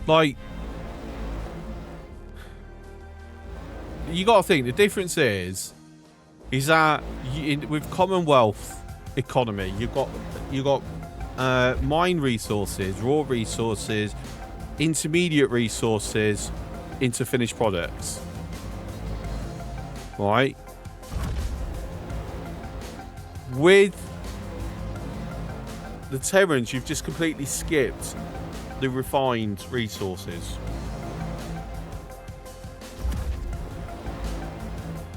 Like, you got to think the difference is that with Commonwealth economy, you got mine resources, raw resources, intermediate resources into finished products, right? With the Terrans, you've just completely skipped the refined resources.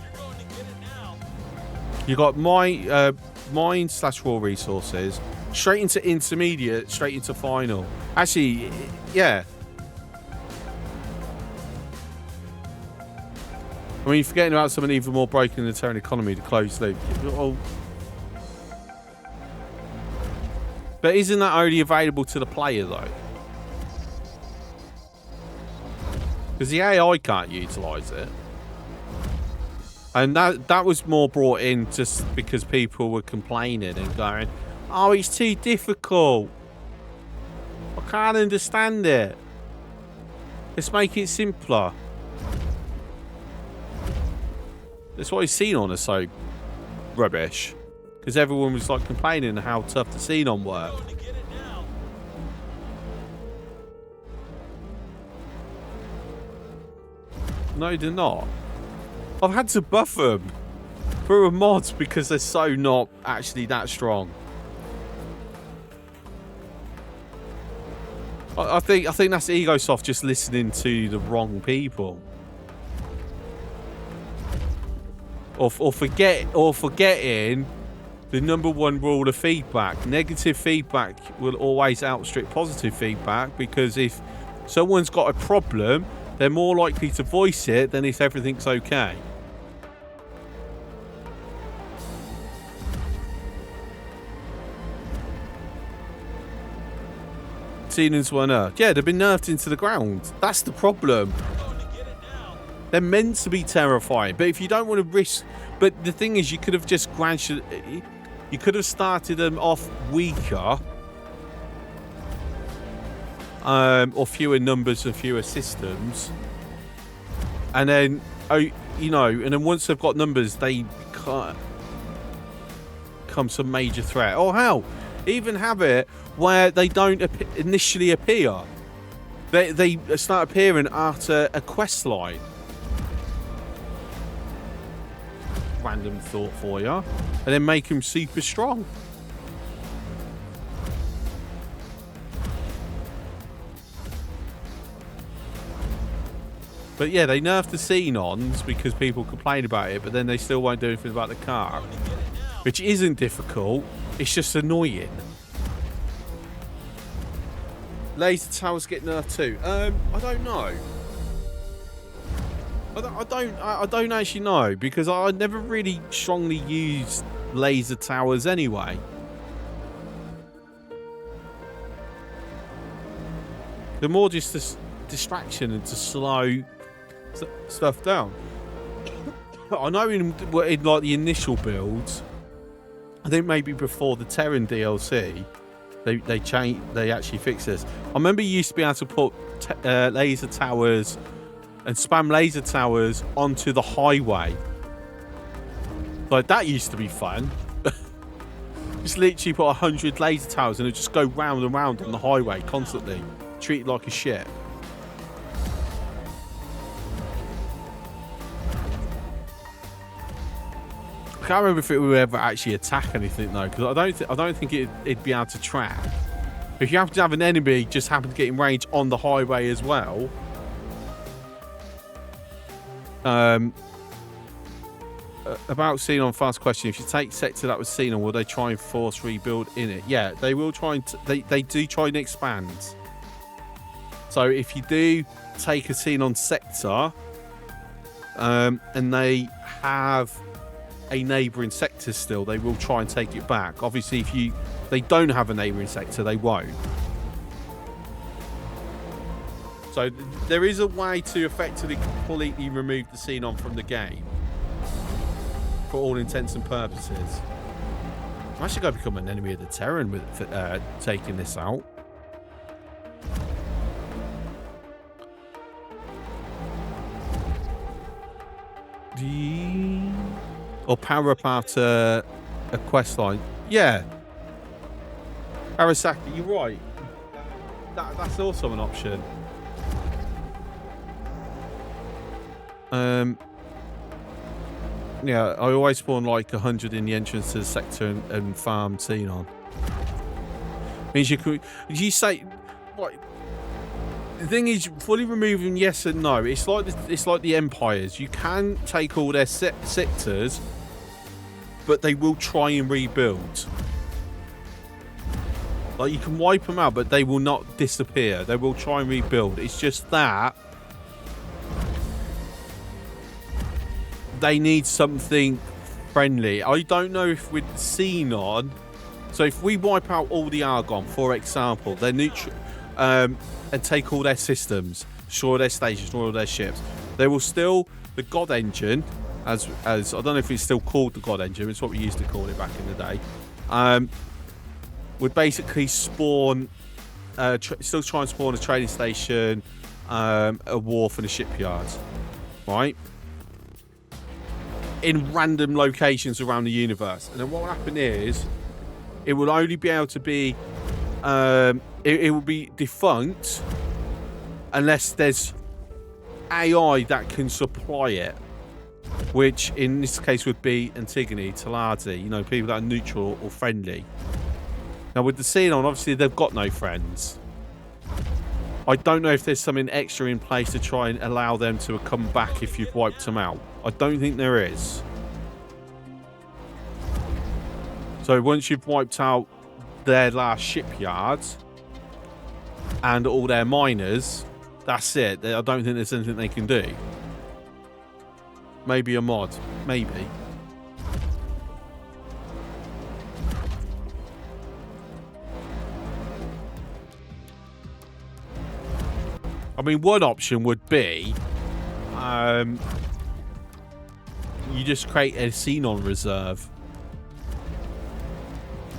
You're going to get it now. You got mine / raw resources straight into intermediate, straight into final. Actually, yeah. I mean, forgetting about something even more broken in the Terran economy, the closed loop. Oh. But isn't that only available to the player though? Because the AI can't utilise it. And that was more brought in just because people were complaining and going, oh, it's too difficult. I can't understand it. Let's make it simpler. That's why Xenon is so rubbish. Because everyone was like complaining how tough the Xenon were. You're going to get it now. No, they're not. I've had to buff them through a mod because they're so not actually that strong. I think that's Egosoft just listening to the wrong people, or forgetting the #1 rule of feedback. Negative feedback will always outstrip positive feedback, because if someone's got a problem, they're more likely to voice it than if everything's okay. Xenons were nerfed. Yeah, they've been nerfed into the ground. That's the problem. You're going to get it now. They're meant to be terrifying, but if you don't want to risk... But the thing is, you could have just gradually... You could have started them off weaker. Or fewer numbers and fewer systems. And then, you know, and then once they've got numbers, they become some major threat. Or hell, even have it where they don't initially appear. They start appearing after a quest line. Random thought for you. And then make them super strong. But yeah, they nerfed the Xenons because people complain about it, but then they still won't do anything about the car. Which isn't difficult, it's just annoying. Laser towers get nerfed too. I don't know. I don't actually know, because I never really strongly used laser towers anyway. They're more just a distraction and to slow stuff down. I know in like the initial builds, I think maybe before the Terran DLC, they actually fixed this. I remember you used to be able to put laser towers and spam laser towers onto the highway. Like, that used to be fun. Just literally put 100 laser towers and it just go round and round on the highway constantly. Treat it like a shit. I can't remember if it would ever actually attack anything though, because I don't think it'd be able to track. If you happen to have an enemy just happen to get in range on the highway as well. About Xenon, fast question. If you take sector that was Xenon, will they try and force rebuild in it? Yeah, they will try and they do try and expand. So if you do take a Xenon sector, and they have a neighbouring sector still, they will try and take it back. Obviously, if they don't have a neighbouring sector, they won't. So there is a way to effectively completely remove the Xenon from the game, for all intents and purposes. I'm actually going to become an enemy of the Terran with taking this out. Or power up out a quest line. Yeah. Arasaka, you're right. That's also an option. Yeah, I always spawn like 100 in the entrance to the sector and farm Xenon. Means you could. You say, what? The thing is, fully removing yes and no. It's like the Empires. You can take all their sectors, but they will try and rebuild. Like, you can wipe them out, but they will not disappear. They will try and rebuild. It's just that they need something friendly. I don't know if with Xenon. So if we wipe out all the Argon, for example, they're neutral, and take all their systems, destroy their stations, destroy all their ships, they will still, the God Engine, as I don't know if it's still called the God Engine, it's what we used to call it back in the day, would basically spawn, still try and spawn a trading station, a wharf and a shipyard, right? In random locations around the universe. And then what will happen is, it will only be able to be, it will be defunct unless there's AI that can supply it, which in this case would be Antigone, Taladi, you know, people that are neutral or friendly. Now with the Xenon, obviously they've got no friends. I don't know if there's something extra in place to try and allow them to come back if you've wiped them out. I don't think there is. So once you've wiped out their last shipyards and all their miners, that's it. I don't think there's anything they can do. Maybe a mod. Maybe. I mean, one option would be you just create a Xenon reserve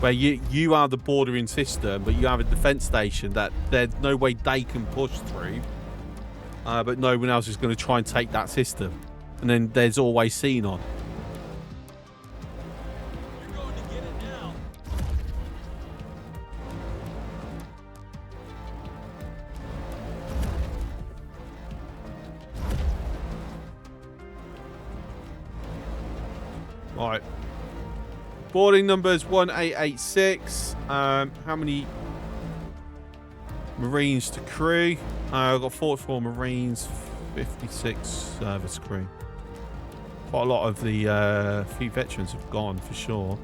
where you are the bordering system, but you have a defense station that there's no way they can push through, but no one else is going to try and take that system, and then there's always Xenon. You're going to get it now. Right. Boarding numbers 1886. How many Marines to crew? I've got 44 Marines. 56 service crew. Quite a lot of the few veterans have gone for sure.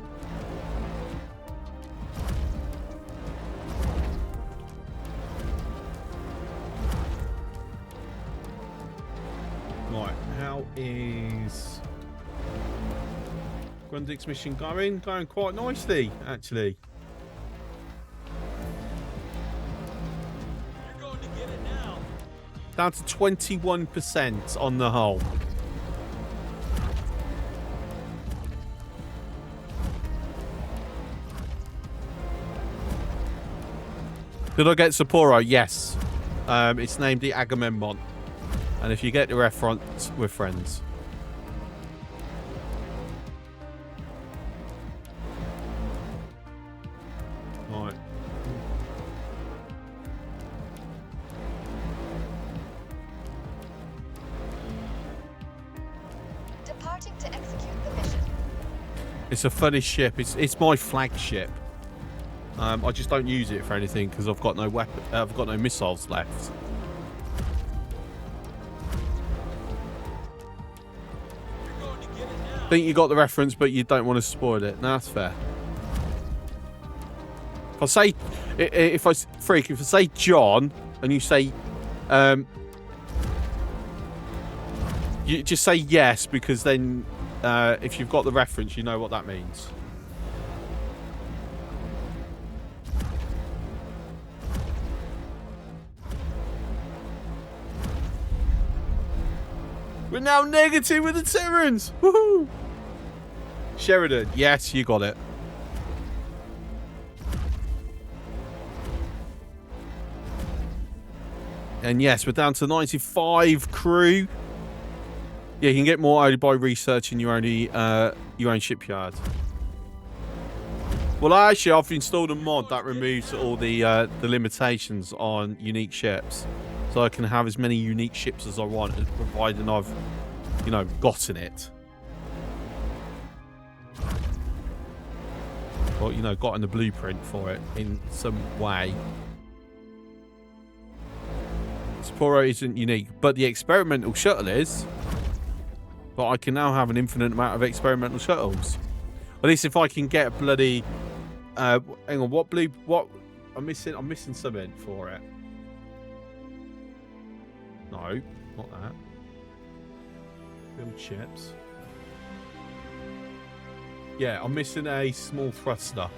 Right, how is Grundig's mission going? Going quite nicely, actually. You're going to get it now. Down to 21% on the whole. Did I get Sapporo? Yes. It's named the Agamemnon. And if you get the reference, we're friends. Right. Departing to execute the mission. It's a funny ship. It's my flagship. I just don't use it for anything because I've got no weapon. I've got no missiles left. You're going to get it now. I think you got the reference, but you don't want to spoil it. No, that's fair. If I say, if I say John, and you say, you just say yes because then, if you've got the reference, you know what that means. We're now negative with the Terrans. Woohoo! Sheridan, yes, you got it. And yes, we're down to 95 crew. Yeah, you can get more only by researching your own shipyard. Well, actually, I've installed a mod that removes all the limitations on unique ships. So I can have as many unique ships as I want, providing I've, gotten it. Or, gotten the blueprint for it in some way. Sapporo isn't unique, but the experimental shuttle is. But I can now have an infinite amount of experimental shuttles. At least if I can get a bloody... hang on, what... I'm missing something for it. No, not that. Build ships. Yeah, I'm missing a small thruster.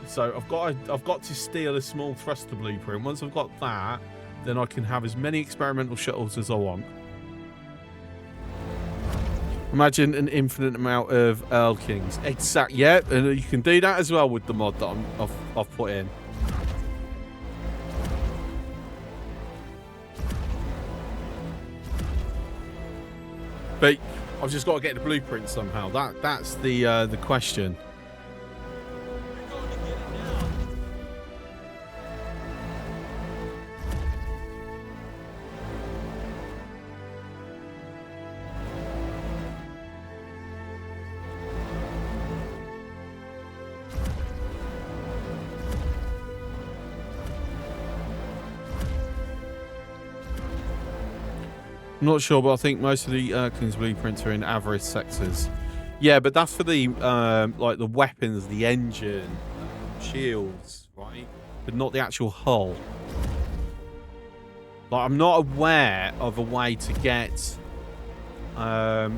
So I've got to steal a small thruster blueprint. Once I've got that, then I can have as many experimental shuttles as I want. Imagine an infinite amount of Earl Kings. Exactly. Yeah, and you can do that as well with the mod that I've put in. But I've just got to get the blueprint somehow. That's the question. You're going to get it now. I'm not sure, but I think most of the King's blueprints are in avarice sectors. Yeah, but that's for the like the weapons, the engine, shields, right? But not the actual hull. Like, I'm not aware of a way to get the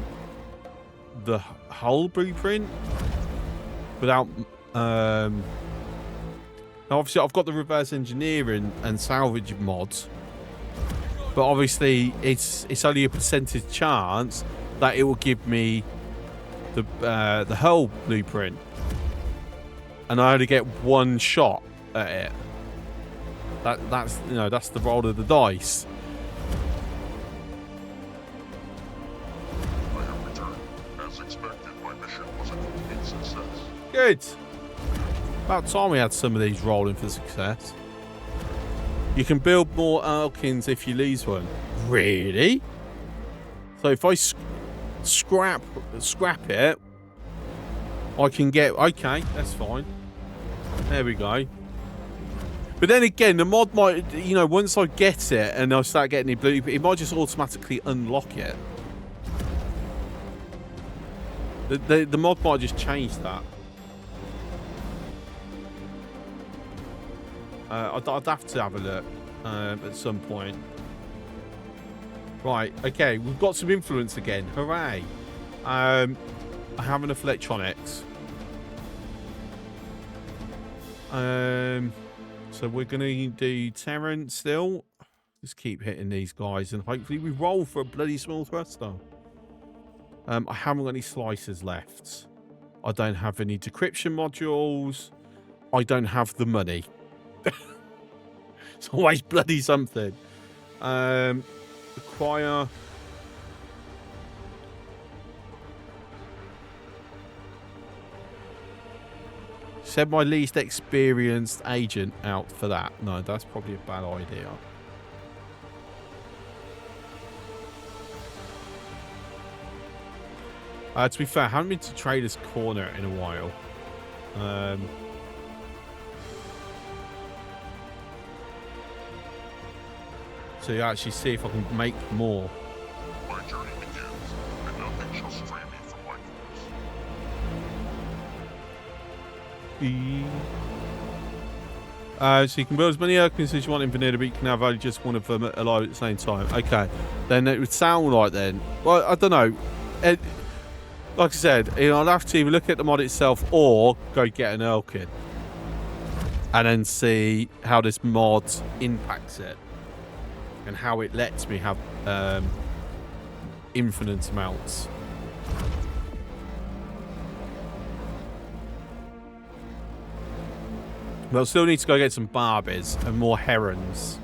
hull blueprint without. Obviously, I've got the reverse engineering and salvage mods. But obviously, it's only a percentage chance that it will give me the hull blueprint, and I only get one shot at it. That's that's the roll of the dice. I have returned. As expected, my mission was a complete success. Good. About time we had some of these rolling for success. You can build more Elkins if you lose one. Really? So if I scrap it, I can get... Okay, that's fine. There we go. But then again, the mod might, you know, once I get it and I start getting the blue, it might just automatically unlock it. The mod might just change that. I'd have to have a look at some point. Right, okay, we've got some influence again. Hooray. I have enough electronics. So we're going to do Terrence still. Just keep hitting these guys and hopefully we roll for a bloody small thruster. I haven't got any slicers left. I don't have any decryption modules. I don't have the money. It's always bloody something. Acquire. Send my least experienced agent out for that. No, that's probably a bad idea. To be fair, I haven't been to Trader's Corner in a while. So you actually see if I can make more. My journey begins, and nothing shall stray me from my course. So you can build as many Erkins as you want in Vanilla, but you can have only just one of them alive at the same time. Okay, then it would sound like then. Well, I don't know. Like I said, I'll have to either look at the mod itself or go get an Elkin and then see how this mod impacts it and how it lets me have infinite amounts. But I'll still need to go get some Barbies and more herons.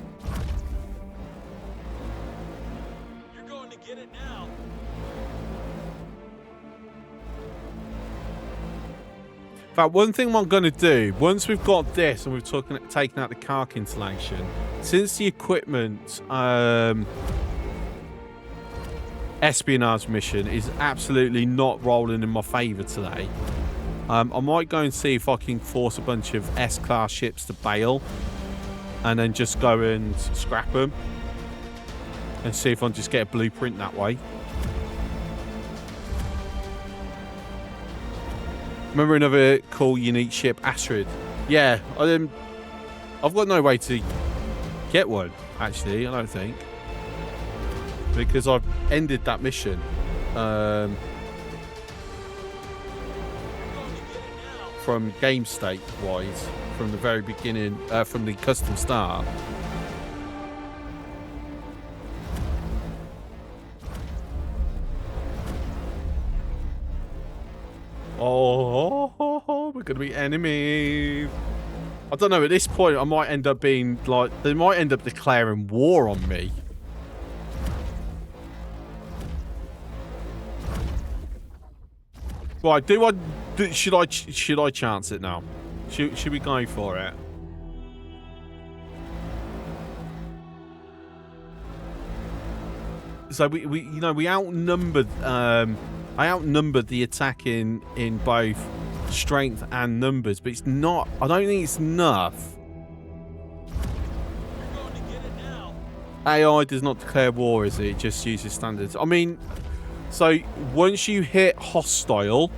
You're going to get it now. In fact, one thing I'm going to do, once we've got this and we've taken out the Kark installation, since the equipment espionage mission is absolutely not rolling in my favour today, I might go and see if I can force a bunch of S-class ships to bail and then just go and scrap them and see if I can just get a blueprint that way. Remember another cool, unique ship, Astrid? Yeah, I've got no way to get one, actually, I don't think. Because I've ended that mission. From game state wise, from the very beginning, from the custom start. Oh, we're gonna be enemies. I don't know, at this point I might end up being like, they might end up declaring war on me. Right, should I chance it now? Should we go for it? So we outnumbered I outnumbered the attack in both strength and numbers, but it's not, I don't think it's enough. You're going to get it now. AI does not declare war, is it? It just uses standards. I mean, so once you hit hostile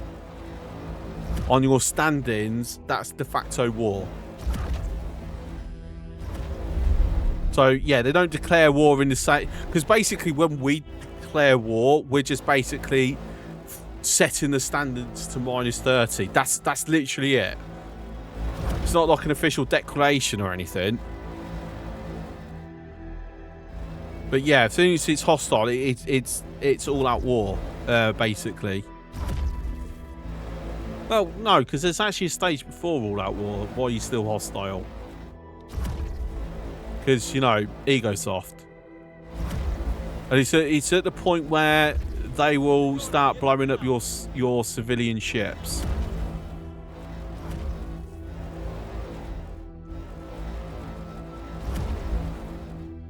on your stand-ins, that's de facto war. So yeah, they don't declare war in the same, because basically when we declare war, we're just basically setting the standards to -30. That's literally it. It's not like an official declaration or anything. But yeah, as soon as it's hostile, it's all out war, basically. Well, no, because there's actually a stage before all out war. Why are you still hostile? Because, you know, ego soft. And it's at the point where they will start blowing up your civilian ships.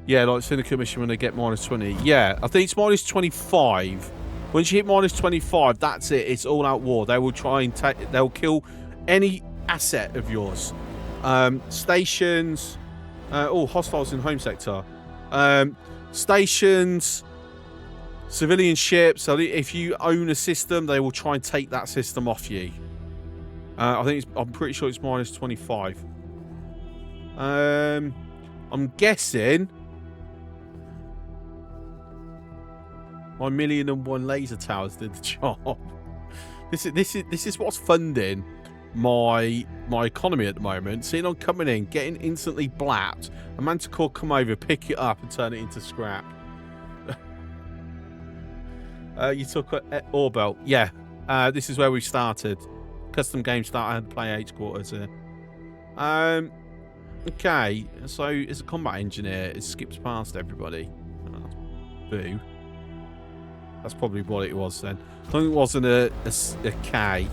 Yeah, like Syndicate mission when they get -20. Yeah, I think it's -25. Once you hit -25, that's it. It's all out war. They will try and they'll kill any asset of yours. Stations, Hostiles in home sector. Stations, civilian ships. So if you own a system, they will try and take that system off you. I'm pretty sure it's minus 25. I'm guessing my 1,000,001 laser towers did the job. This is what's funding my economy at the moment. Seeing on coming in, getting instantly blapped, a manticore come over, pick it up, and turn it into scrap. You took an ore belt. Yeah, this is where we started. Custom game start. I had to play H quarters here. Okay, so as a combat engineer, it skips past everybody. Boo. That's probably what it was then. I think it wasn't a K.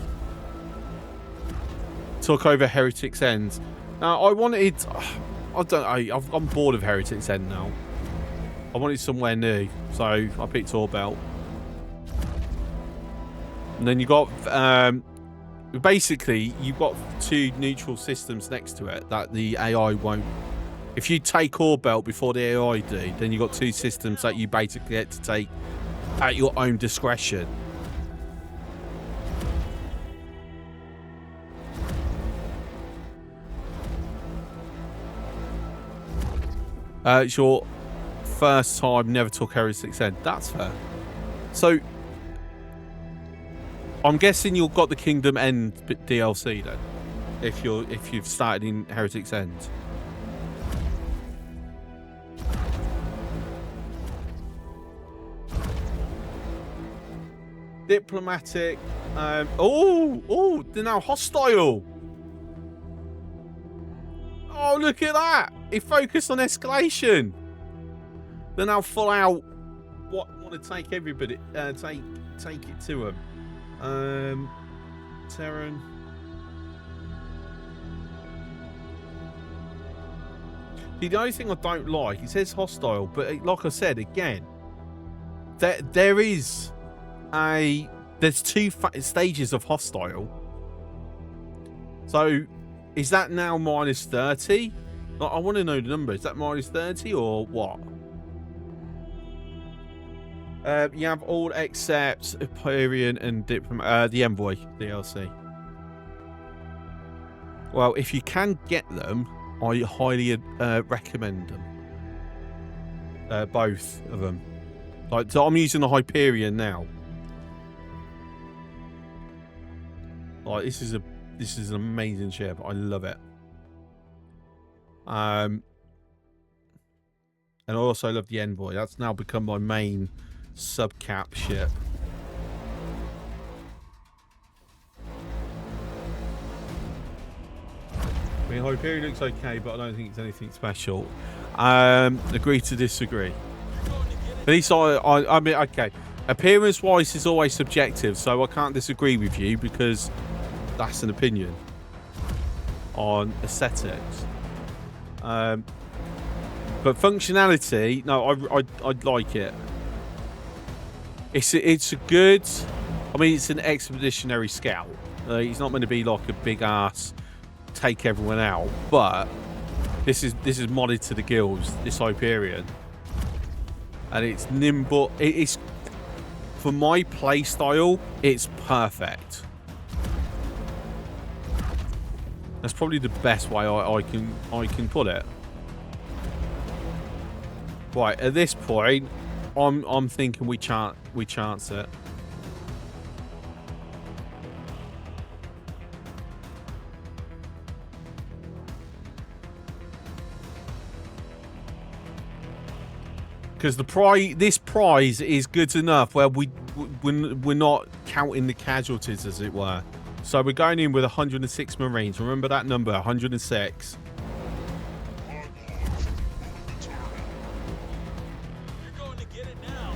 Took over Heretic's End. Now, I wanted... I don't know. I'm bored of Heretic's End now. I wanted somewhere new, so I picked Ore Belt. And then you got... basically, you've got 2 neutral systems next to it that the AI won't... If you take Ore Belt before the AI do, then you've got 2 systems that you basically get to take at your own discretion. It's your first time, never took Heretic's End. That's fair. So, I'm guessing you've got the Kingdom End DLC then, if you've started in Heretic's End. Diplomatic. Oh, they're now hostile. Oh, look at that! It focused on escalation. They're now full out. Want to take everybody? Take it to them. Terran. The only thing I don't like, it says hostile, but like I said again, there's 2 stages of hostile. So is that now minus 30? Like, I want to know the number. Is that minus 30 or what? You have all except Empyrean and the Envoy DLC. Well, if you can get them, I highly recommend them. Both of them. Like, so I'm using the Hyperion now. Like, this is an amazing ship. I love it. And I also love the Envoy. That's now become my main subcap ship. I mean, Hyperion looks okay, but I don't think it's anything special. Agree to disagree. At least I mean, okay. Appearance-wise is always subjective, so I can't disagree with you because that's an opinion on aesthetics. But functionality, no, I like it. It's a good. I mean, it's an expeditionary scout. He's not going to be like a big ass take everyone out, but this is modded to the gills. This Hyperion, and it's nimble. It's for my play style. It's perfect. That's probably the best way I can put it. Right, at this point, I'm thinking we chance it. Because this prize is good enough where we're not counting the casualties, as it were. So we're going in with 106 Marines. Remember that number, 106. You're going to get it now.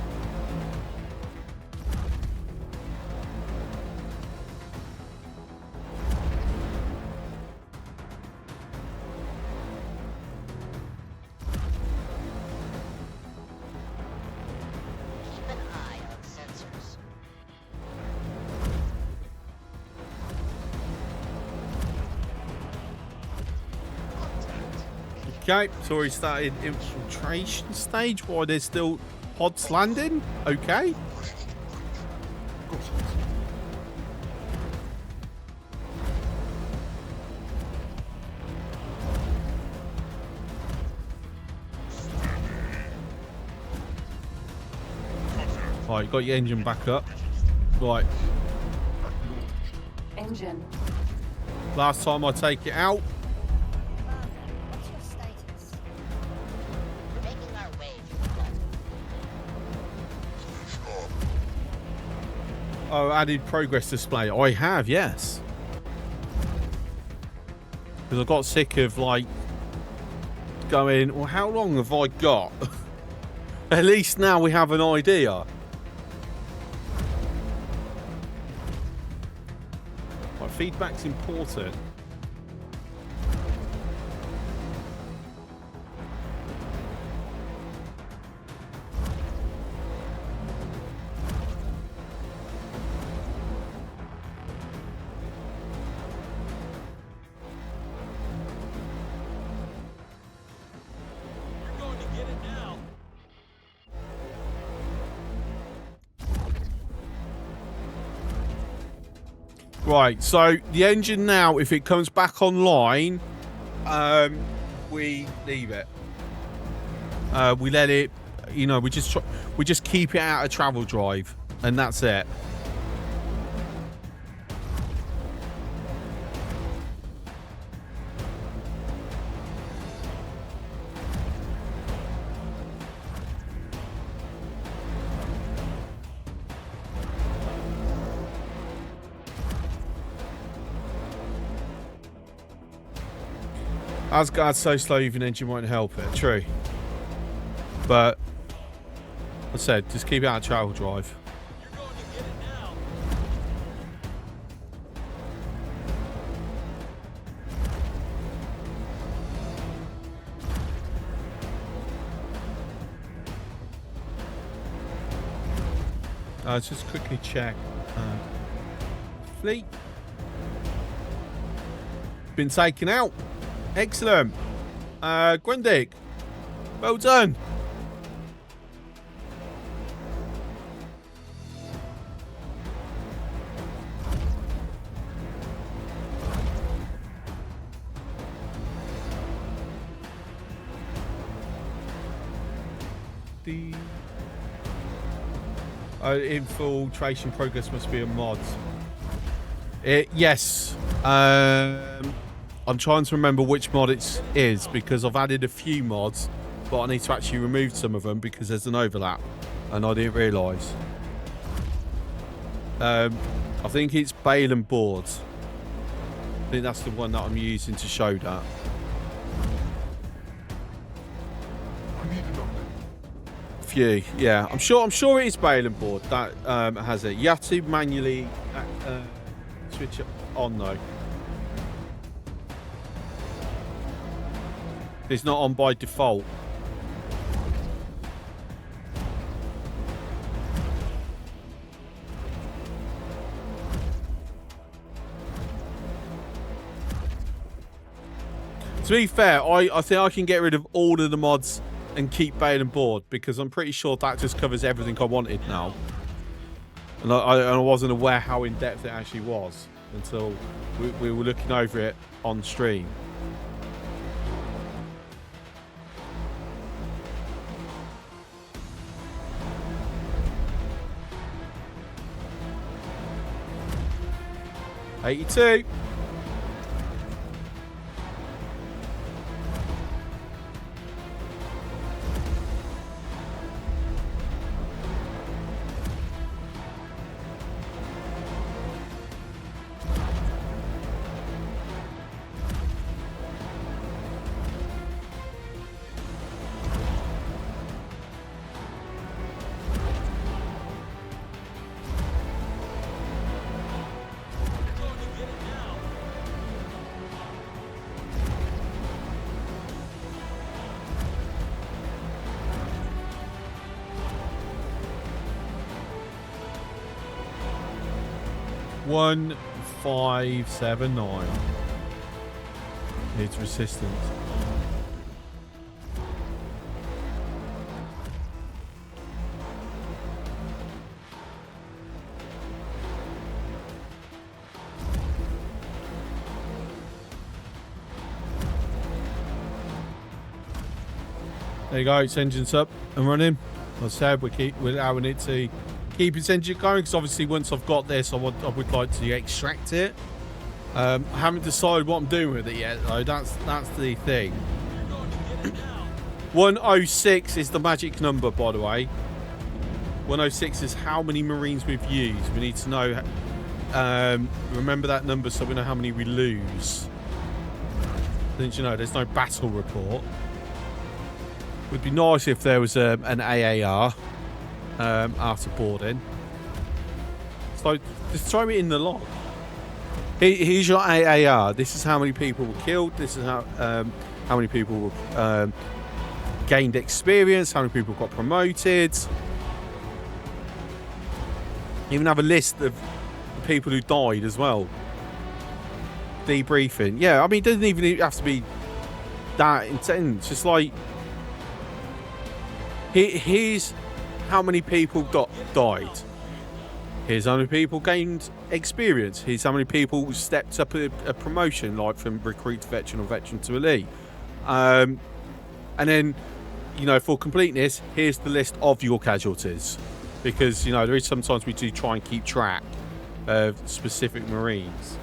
Keep an eye on sensors. Okay, so we started infiltration stage while there's still pods landing. Okay. Right, got your engine back up. Right. Engine. Last time I take it out. What's your status? We're making our way through the Oh, added progress display. I have, yes. Because I got sick of, like, going, well, how long have I got? At least now we have an idea. Right, feedback's important. You're going to get it now. Right, so the engine now, if it comes back online, we leave it. We let it, you know, we just keep it out of travel drive, and that's it. Asgard's so slow, even engine won't help it. True. But, I said, just keep it out of travel drive. You're going to get it now. Let's just quickly check. Fleet. Been taken out. Excellent. Grundig. Well done. The infiltration progress must be a mod. Yes. I'm trying to remember which mod it is because I've added a few mods, but I need to actually remove some of them because there's an overlap, and I didn't realise. I think it's Bale and Boards. I think that's the one that I'm using to show that. Few, yeah. I'm sure it is Bale and Board that has it. You have to manually switch it on though. It's not on by default. To be fair, I think I can get rid of all of the mods and keep Bale and Board because I'm pretty sure that just covers everything I wanted now. And I wasn't aware how in depth it actually was until we were looking over it on stream. '82. One 579. It's resistance. There you go. Its engine's up and running. As I said, we're allowing it to keep its engine going because obviously once I've got this, I would like to extract it. I haven't decided what I'm doing with it yet, though. That's the thing. 106 is the magic number, by the way. 106 is how many Marines we've used. We need to know. Remember that number so we know how many we lose. Didn't you know? There's no battle report. Would be nice if there was an AAR after boarding. So just throw it in the log. Here's your AAR. This is how many people were killed. This is how many people gained experience. How many people got promoted. Even have a list of the people who died as well. Debriefing. Yeah, I mean, it doesn't even have to be that intense. Just like, here's how many people died. Here's how many people gained experience. Here's how many people stepped up a promotion, like from recruit to veteran or veteran to elite. And then, you know, for completeness, here's the list of your casualties. Because, you know, there is sometimes we do try and keep track of specific Marines.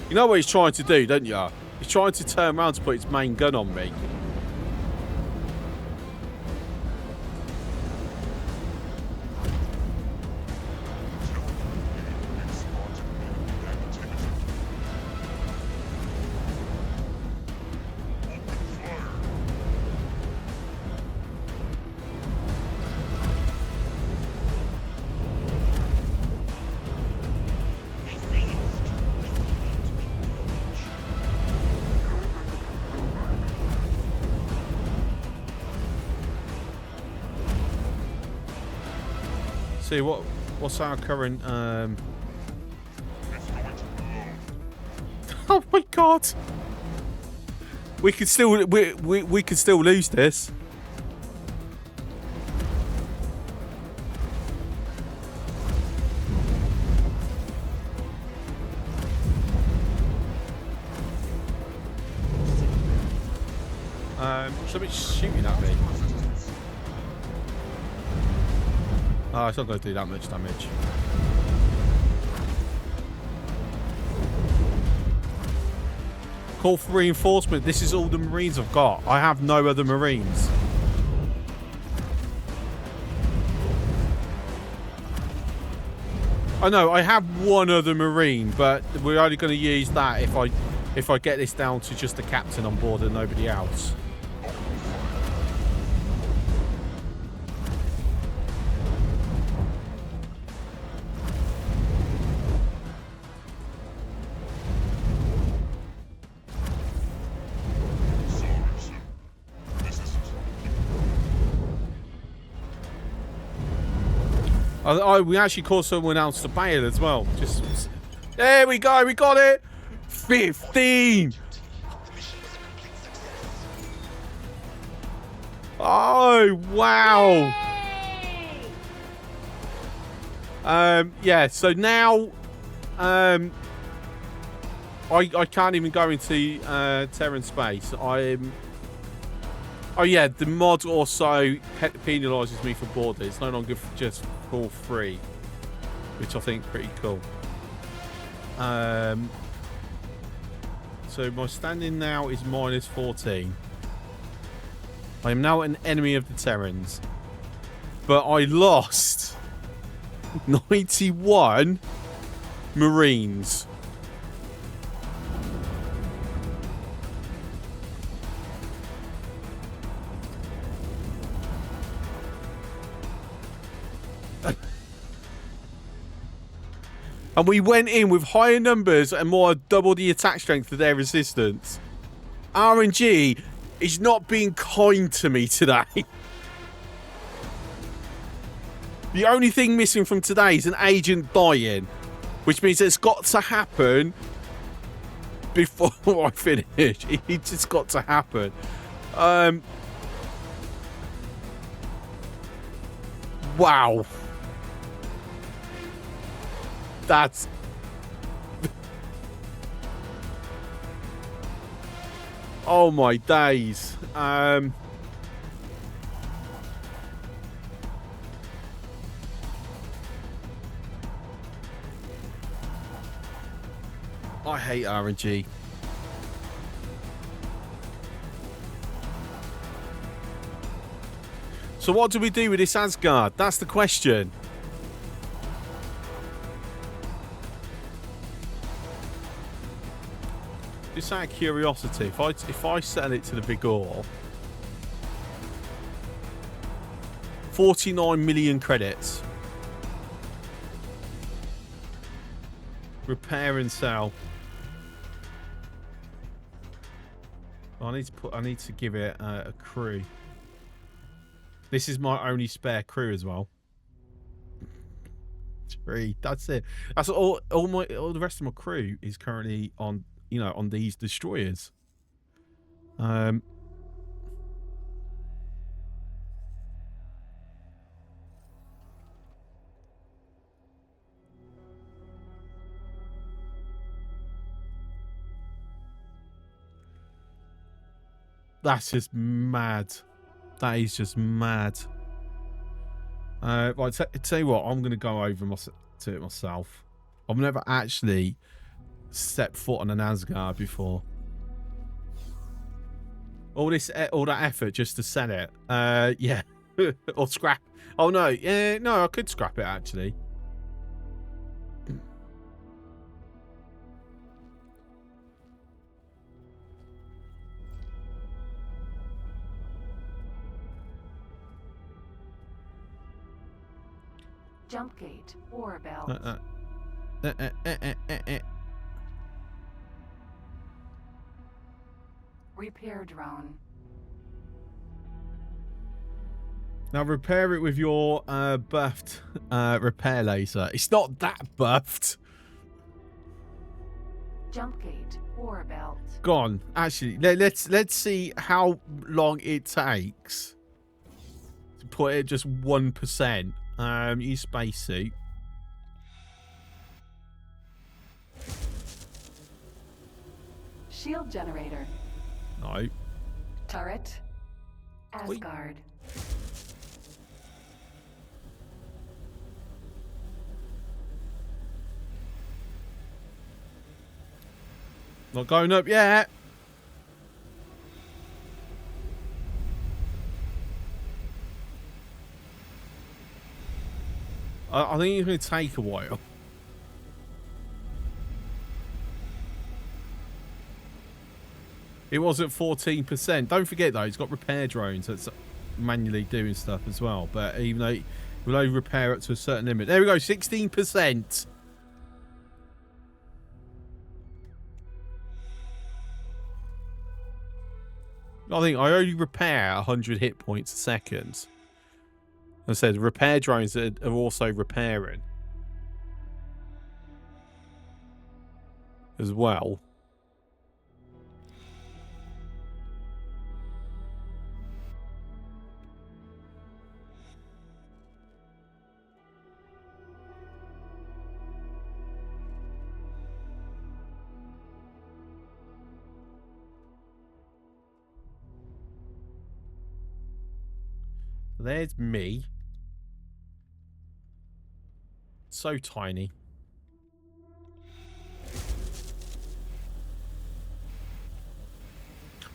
You know what he's trying to do, don't you? He's trying to turn around to put his main gun on me. See what's our current It's going to blow. oh my god, we could still we could still lose this. Somebody's shooting at me. Oh, it's not going to do that much damage. Call for reinforcement. This is all the Marines I've got. I have no other Marines. I know, I have one other Marine, but we're only going to use that if I get this down to just the captain on board and nobody else. We actually called someone else to bail as well. Just there we go, we got it. 15. Oh wow. Yeah. So now, I can't even go into Terran space. Oh yeah, the mod also penalises me for boarding. It's no longer just for free, which I think is pretty cool. So my standing now is -14. I am now an enemy of the Terrans, but I lost 91 Marines. And we went in with higher numbers and more double the attack strength of their resistance. RNG is not being kind to me today. The only thing missing from today is an agent dying, which means it's got to happen before I finish. It just got to happen. Wow. That's... Oh my days. I hate RNG. So what do we do with this Asgard? That's the question. Just out of curiosity, if I sell it to the big ore, 49 million credits. Repair and sell. I need to give it a crew. This is my only spare crew as well. 3. That's it. That's all the rest of my crew is currently on, you know, on these destroyers. That's just mad. That is just mad. Right, tell you what, I'm going to go over to it myself. I've never actually stepped foot on an Asgard before. All that effort just to sell it. Yeah. Or scrap. Oh, no. Yeah, no, I could scrap it, actually. Jump gate or belt. Repair drone. Now repair it with your buffed repair laser. It's not that buffed. Jump gate or belt. Go on. Actually, let's see how long it takes to put it just 1%. Use spacesuit. Shield generator. No. Turret. Asgard. Not going up yet. I think it's going to take a while. It was at 14%. Don't forget, though, it's got repair drones that's manually doing stuff as well. But even though it will only repair up to a certain limit. There we go, 16%. I think I only repair 100 hit points a second. As I said, repair drones are also repairing as well. There's me. So tiny. I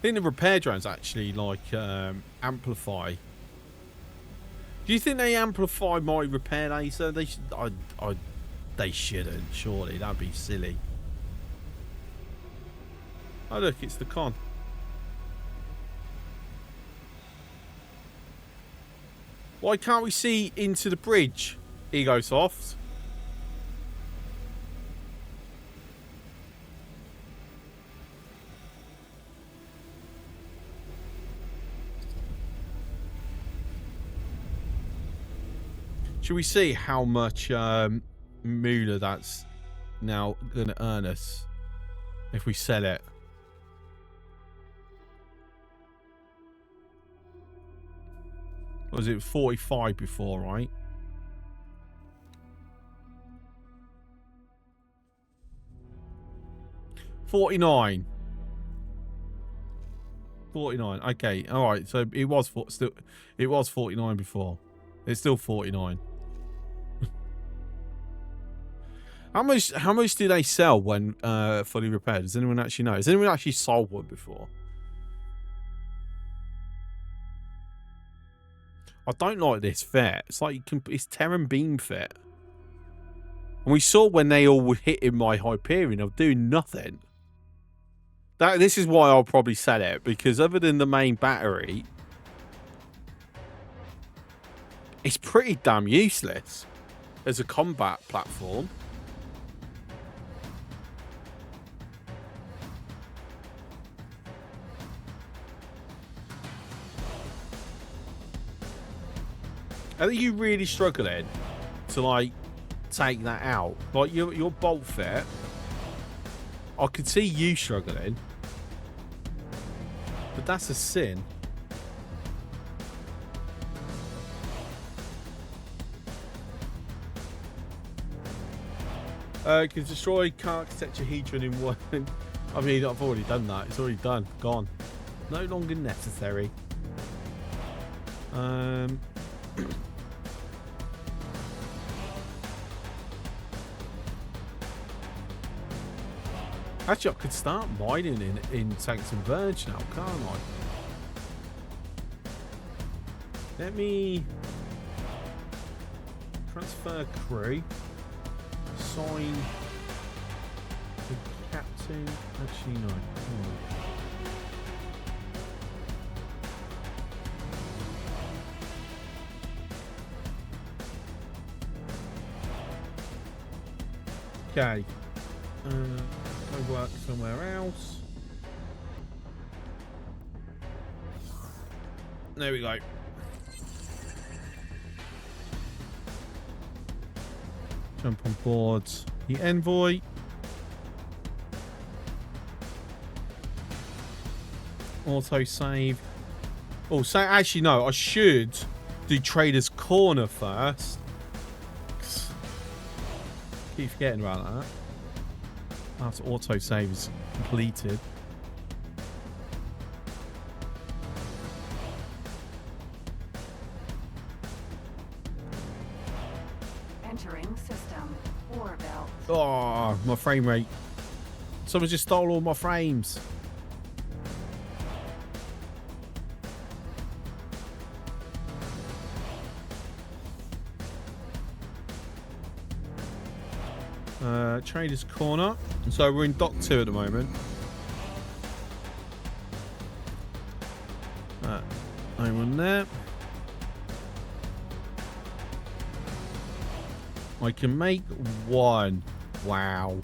think the repair drones actually like amplify. Do you think they amplify my repair laser? They should. They shouldn't. Surely that'd be silly. Oh look, it's the con. Why can't we see into the bridge? Egosoft. Should we see how much moolah that's now going to earn us if we sell it? Was it 45 before, right? $49. 49. Okay, all right. So it was it was 49 before. It's still 49. How much do they sell when fully repaired? Does anyone actually know? Has anyone actually sold one before? I don't like this fit. It's like it's Terran Beam fit. And we saw when they all were hitting my Hyperion of doing nothing. This is why I'll probably sell it, because other than the main battery, it's pretty damn useless as a combat platform. Are you really struggling to like take that out? Like your bolt fit, I could see you struggling, but that's a sin. Can destroy car architecture Hedron in one. I mean, I've already done that. It's already done. Gone. No longer necessary. Actually, I could start mining in Sanctum Verge now, can't I? Let me transfer crew. Sign the captain. Actually, no. Okay. Go work somewhere else. There we go. Jump on board the Envoy. Auto save. Oh, so actually no, I should do Trader's Corner first. Keep forgetting about that. After auto save is completed. Entering system. Ore belt. Oh, my frame rate. Someone just stole all my frames. Trader's Corner. So we're in Dock 2 at the moment. Anyone there? I can make one. Wow.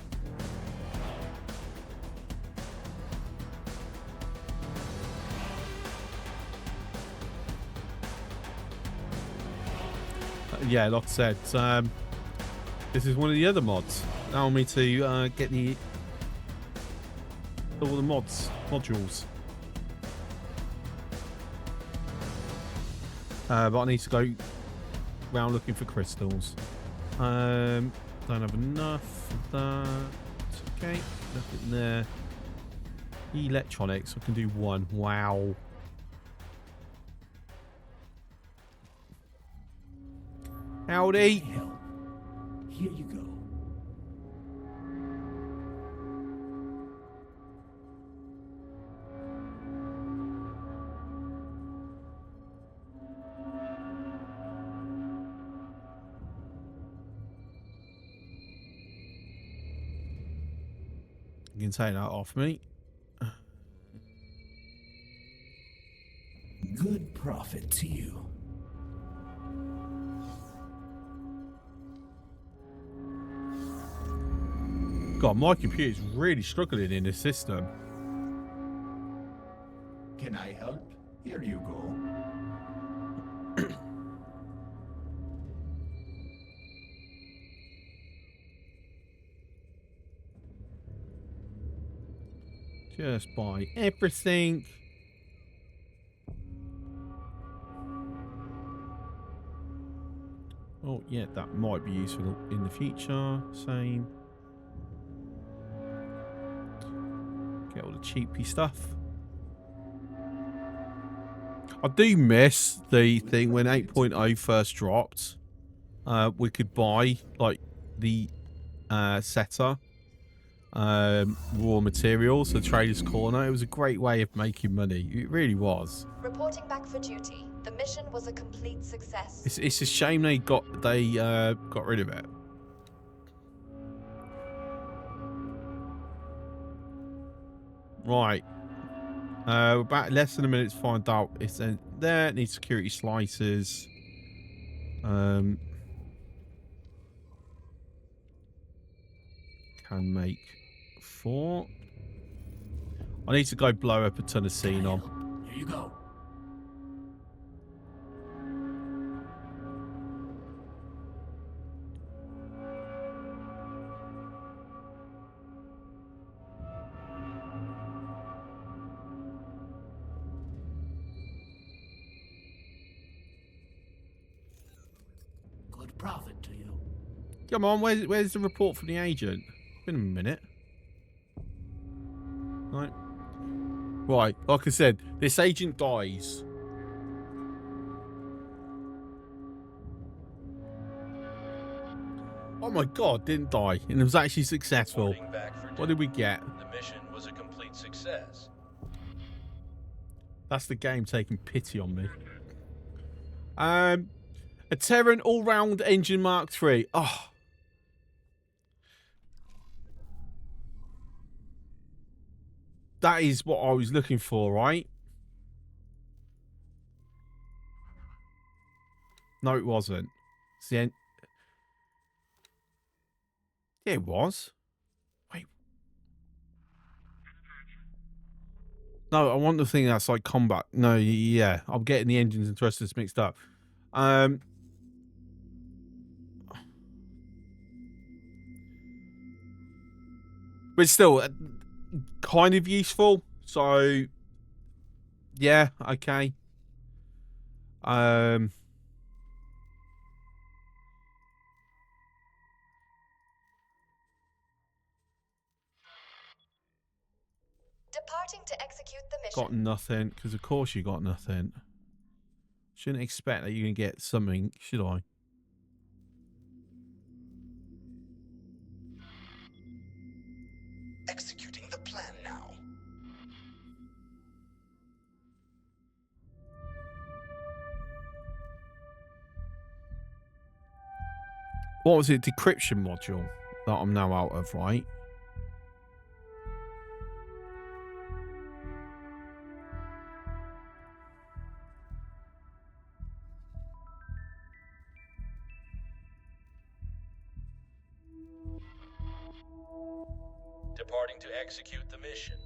Yeah, like I said, this is one of the other mods. Allow me to get all the modules. But I need to go round looking for crystals. Don't have enough of that. Okay, nothing there. Electronics, I can do one. Wow. Howdy. Hell, here you go. You can take that off me. Good profit to you. God, my computer's really struggling in this system. Can I help? Here you go. Just buy everything. Oh, yeah, that might be useful in the future. Same. Get all the cheapy stuff. I do miss the thing when 8.0 first dropped. We could buy like the setter, raw materials, the trader's corner. It was a great way of making money. It really was. Reporting back for duty. The mission was a complete success. It's a shame they got rid of it. Right. We're about less than a minute to find out. It's in there. It needs security slices. Can make 4. I need to go blow up a ton of xenon. Here you go. Good profit to you. Come on, where's the report from the agent? Been a minute. Right, like I said, this agent dies. Oh my god, didn't die. And it was actually successful. Reporting back for What did we get? The mission was a complete success. That's the game taking pity on me. A Terran all-round engine Mark III. Oh. That is what I was looking for, right? No, it wasn't. It's the end. Yeah, it was. Wait. No, I want the thing that's like combat. No, yeah. I'm getting the engines and thrusters mixed up. But still, kind of useful. So, yeah, okay. Departing to execute the mission. Got nothing, because of course you got nothing. Shouldn't expect that you can get something, should I? Executing the plan now. What was it? Decryption module that I'm now out of, right? Departing to execute the mission.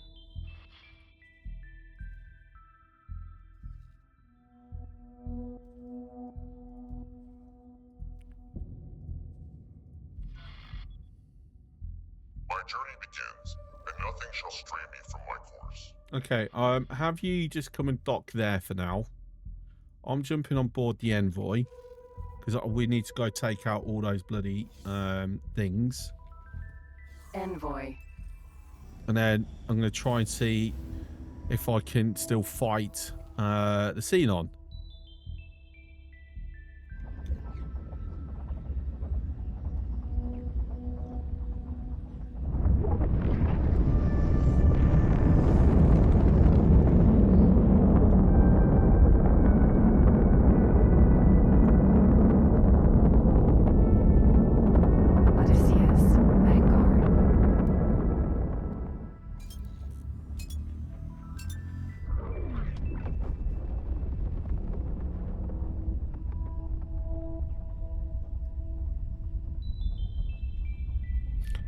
My journey begins, and nothing shall stray me from my course. Okay, have you just come and dock there for now? I'm jumping on board the Envoy, because we need to go take out all those bloody things. Envoy. And then I'm going to try and see if I can still fight the Xenon.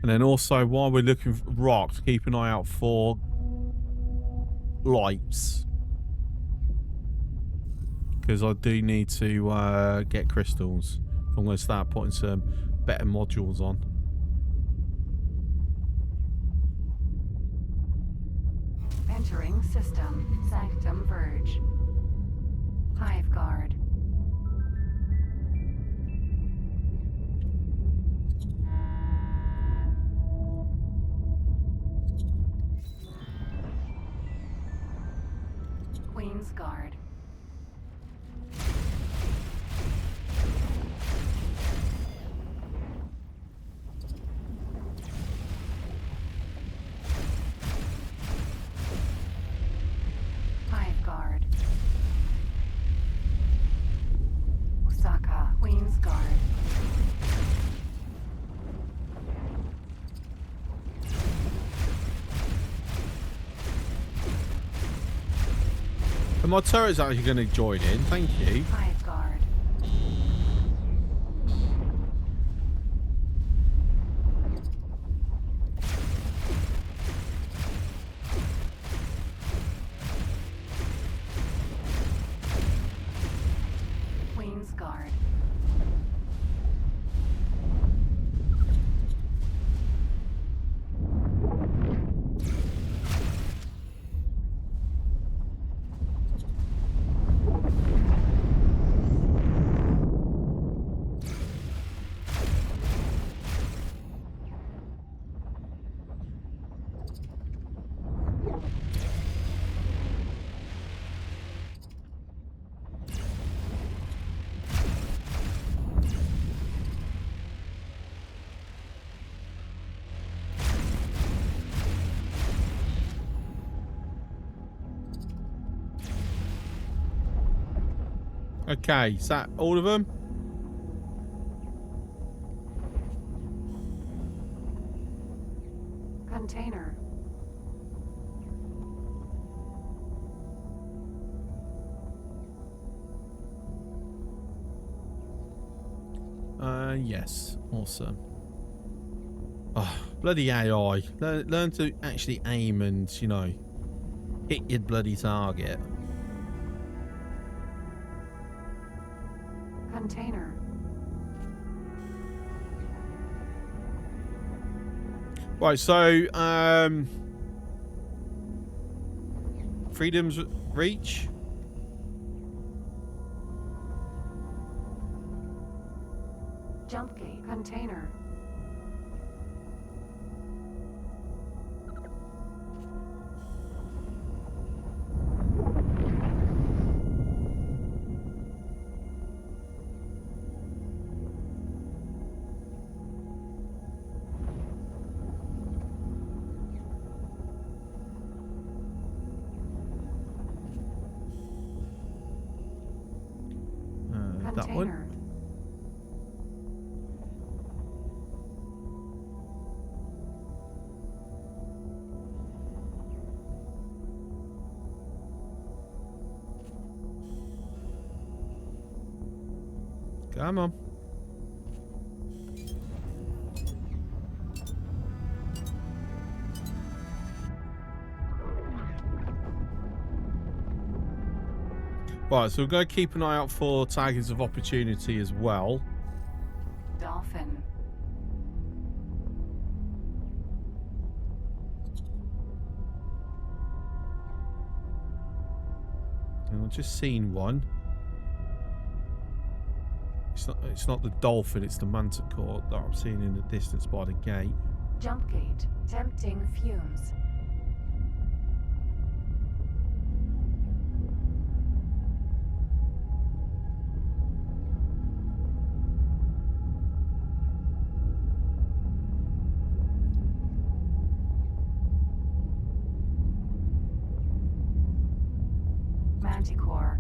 And then also, while we're looking for rocks, keep an eye out for lights. Because I do need to get crystals. If I'm going to start putting some better modules on. Entering system. Sanctum Verge. Hive Guard. Queen's Guard. my turret's actually going to join in. Thank you. Hive guard. Queen's guard. Okay, is that all of them? Container. Yes. Awesome. Oh, bloody AI. Learn to actually aim and, you know, hit your bloody target. Container. Right, so, Freedom's Reach. Jump gate. Container. That one. Container. Come on. Right, so we're going to keep an eye out for targets of opportunity as well. Dolphin. And I've just seen one. It's not the dolphin, it's the manticore that I'm seeing in the distance by the gate. Jump gate. Tempting fumes. Manticore.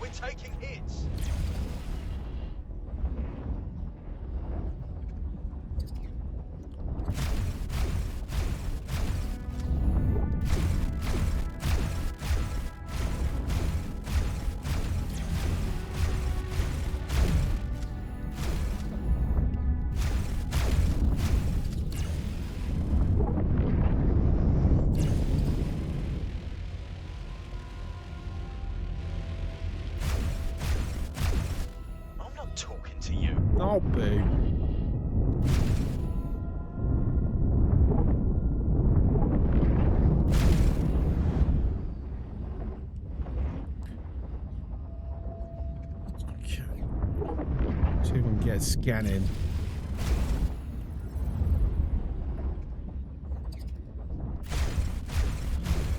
We're taking hits. I'm not talking to you. I'll be. Okay. See if we can get scanning.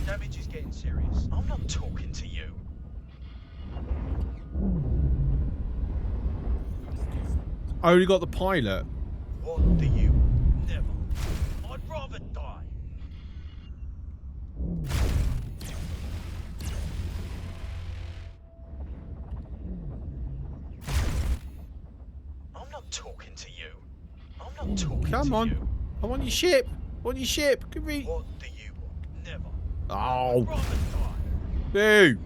Damage is getting serious. I'm not talking to you. I only got the pilot. What do you? Never. I'd rather die. I'm not talking to you. I'm not talking Come to on. you. I want your ship. I want your ship. Give me. What do you want? Never. Oh. I'd rather die. Boo.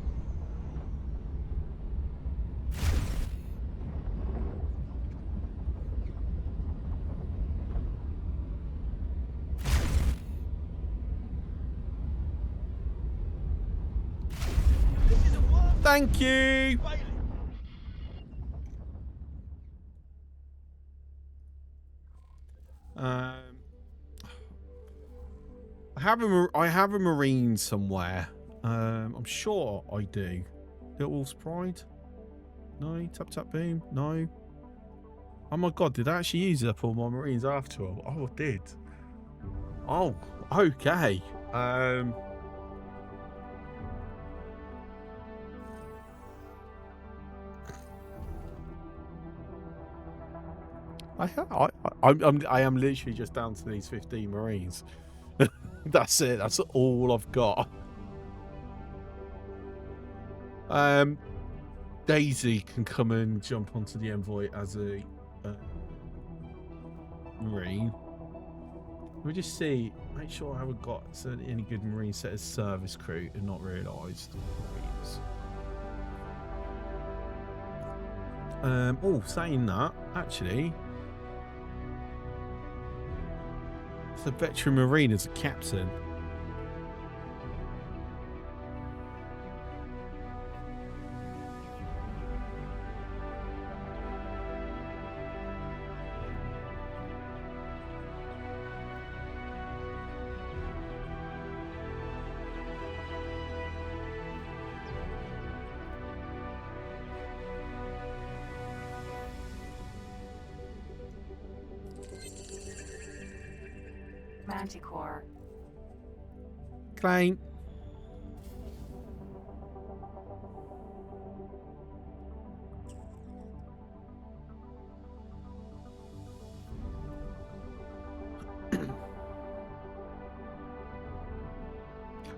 This isn't worth Thank you. failing. I have a marine somewhere. I'm sure I do. Little Wolf's Pride? No. Tap tap boom? No. Oh my god, did I actually use up all my marines after all? Oh, I did. Oh, okay. I am literally just down to these 15 marines. That's it. That's all I've got. Daisy can come and jump onto the Envoy as a marine. Let me just see. Make sure I haven't got any good marine set as service crew and not realised. Oh, saying that, actually, it's a veteran marine as a captain. Manticore. Klein.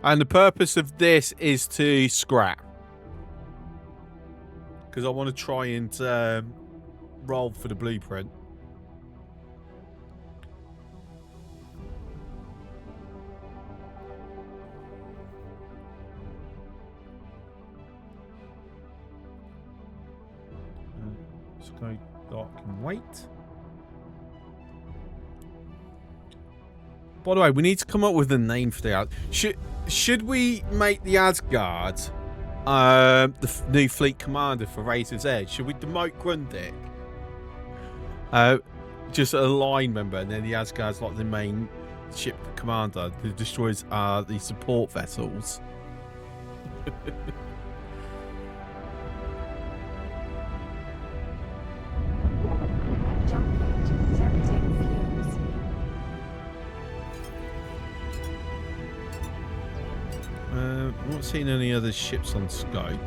And the purpose of this is to scrap. Because I want to try and roll for the blueprint. Let's go dark and wait. By the way, we need to come up with a name for the ad. Should we make the Asgard the new fleet commander for Razor's Edge? Should we demote Grundig? Just a line member, and then the Asgard's like the main ship commander. The destroyers are the support vessels. Jump gate. Tempting fumes. I'm not seeing any other ships on scope.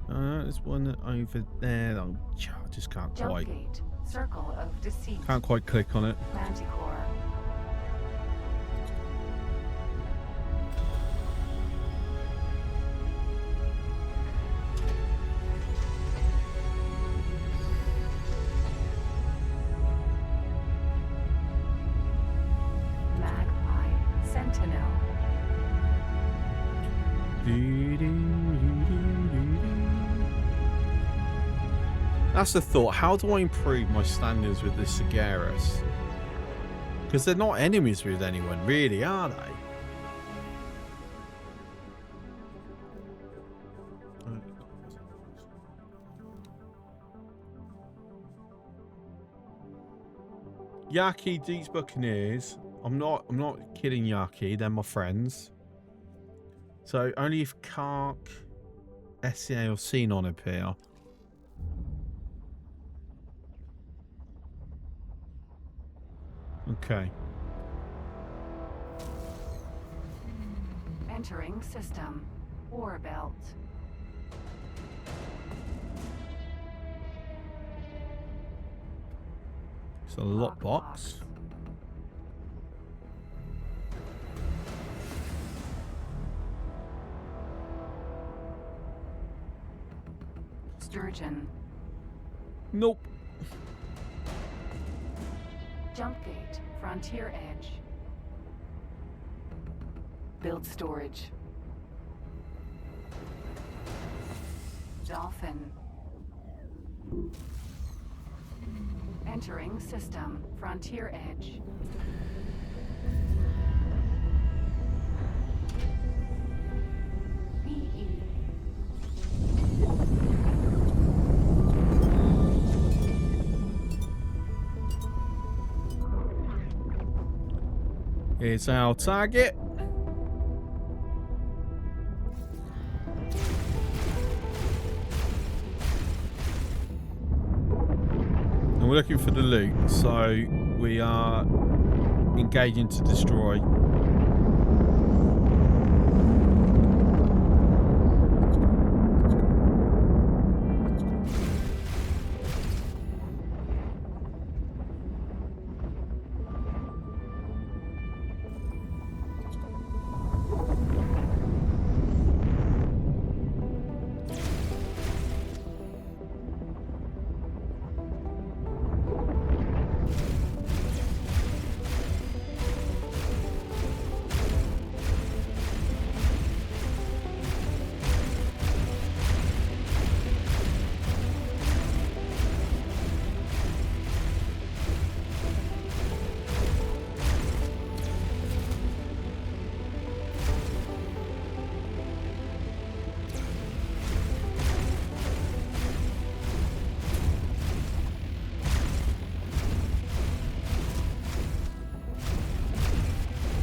There's one over there. Oh, I just can't Jump quite. gate. Circle of deceit. Can't quite click on it. Manticore. Magpie. Sentinel. That's the thought. How do I improve my standards with this Sagaris? Because they're not enemies with anyone, really, are they? Yaki, Deeks Buccaneers. I'm not kidding, Yaki. They're my friends. So only if Kark, SCA or Xenon appear. Okay. Entering system. War belt. It's a lockbox. Sturgeon. Nope. Jump gate, frontier edge. Build storage. Dolphin. Entering system, frontier edge. PE. It's our target. And we're looking for the loot, so we are engaging to destroy.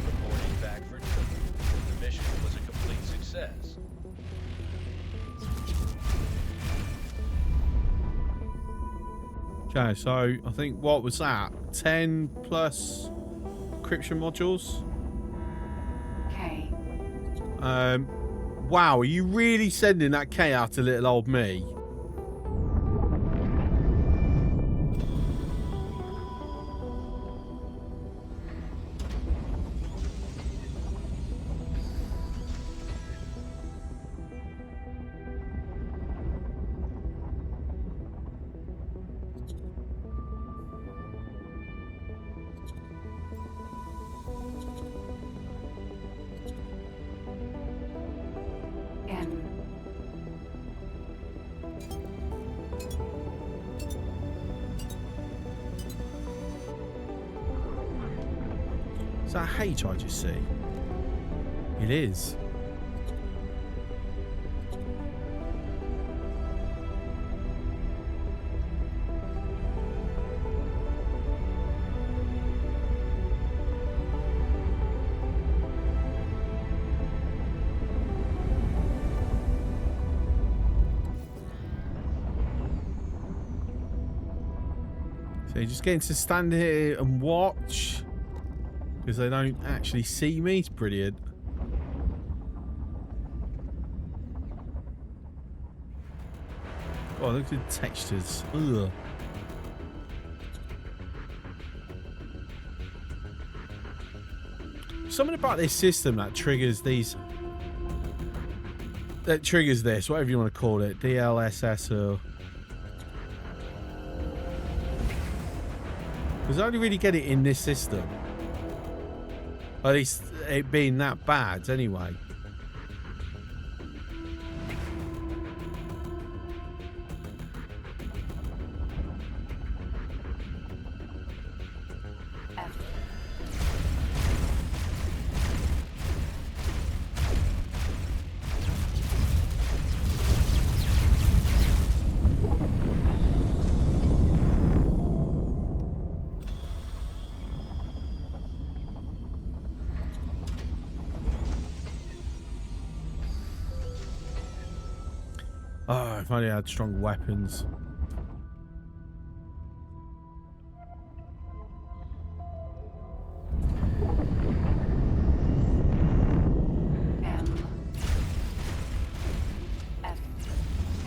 Reporting back for duty. The mission was a complete success. Okay, so I think what was that? 10 plus encryption modules. K. Wow, are you really sending that K out to little old me? N. Is that H I just see? It is. So you're just getting to stand here and watch because they don't actually see me. It's brilliant. Oh, look at the textures. Ugh. Something about this system that triggers these. That triggers this, whatever you want to call it, DLSS or. Because I only really get it in this system. At least it being that bad, anyway. F. Oh, if only I had strong weapons. M. F.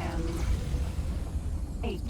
M. H.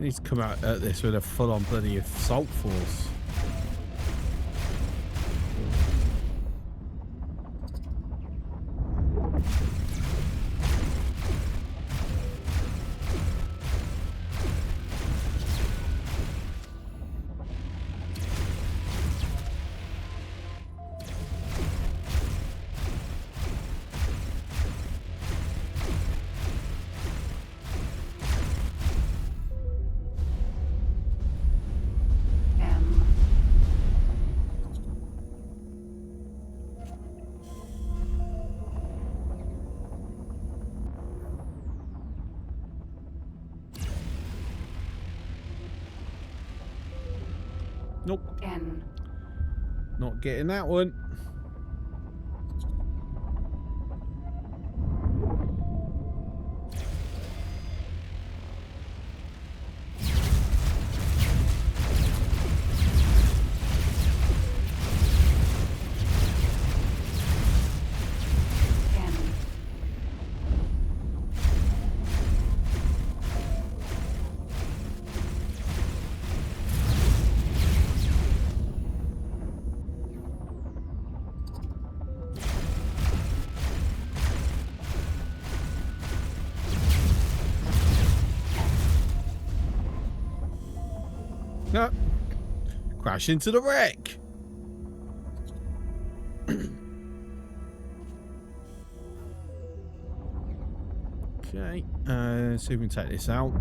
Needs to come out at this with a full-on bloody assault force. M. Nope, N. not getting that one. N. No. Crash into the wreck. Okay, see if we can take this out.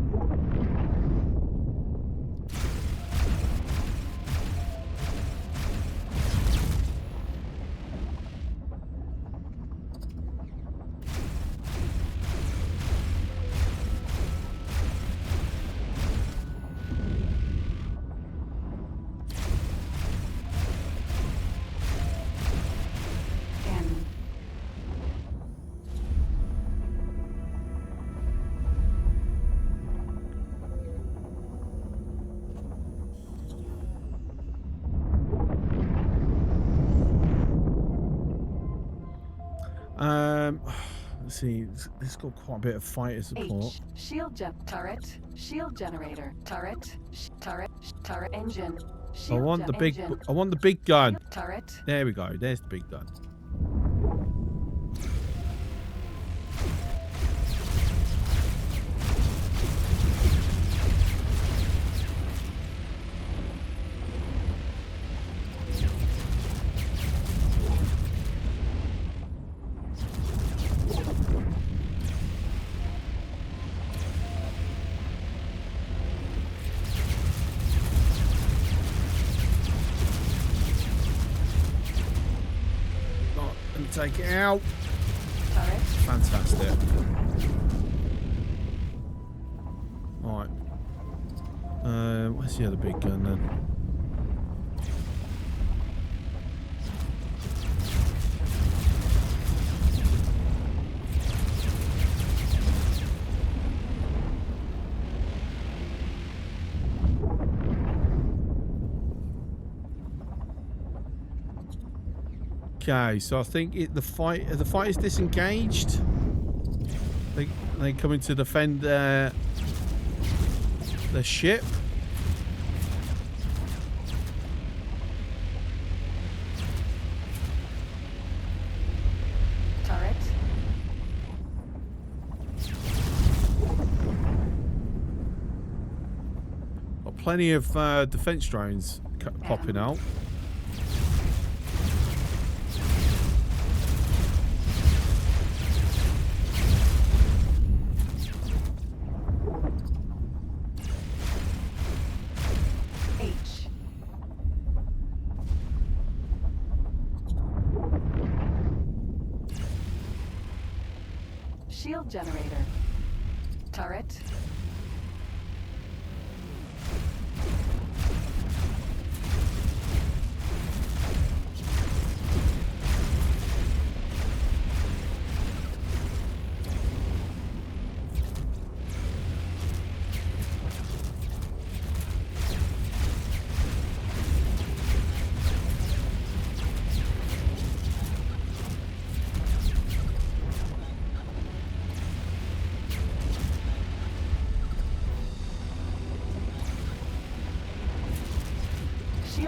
N. Let's see. This has got quite a bit of fighter support. H. Shield turret. Shield generator. Turret. Turret engine. I Shield want the big. engine. I want the big gun. Turret. There we go. There's the big gun. Oh, let me take it out. Turret. Fantastic. Right. Where's the other big gun then? Okay, so I think the fight is disengaged. They coming to defend their ship. Turret. Got plenty of defense drones popping out. H. Shield generator. Turret.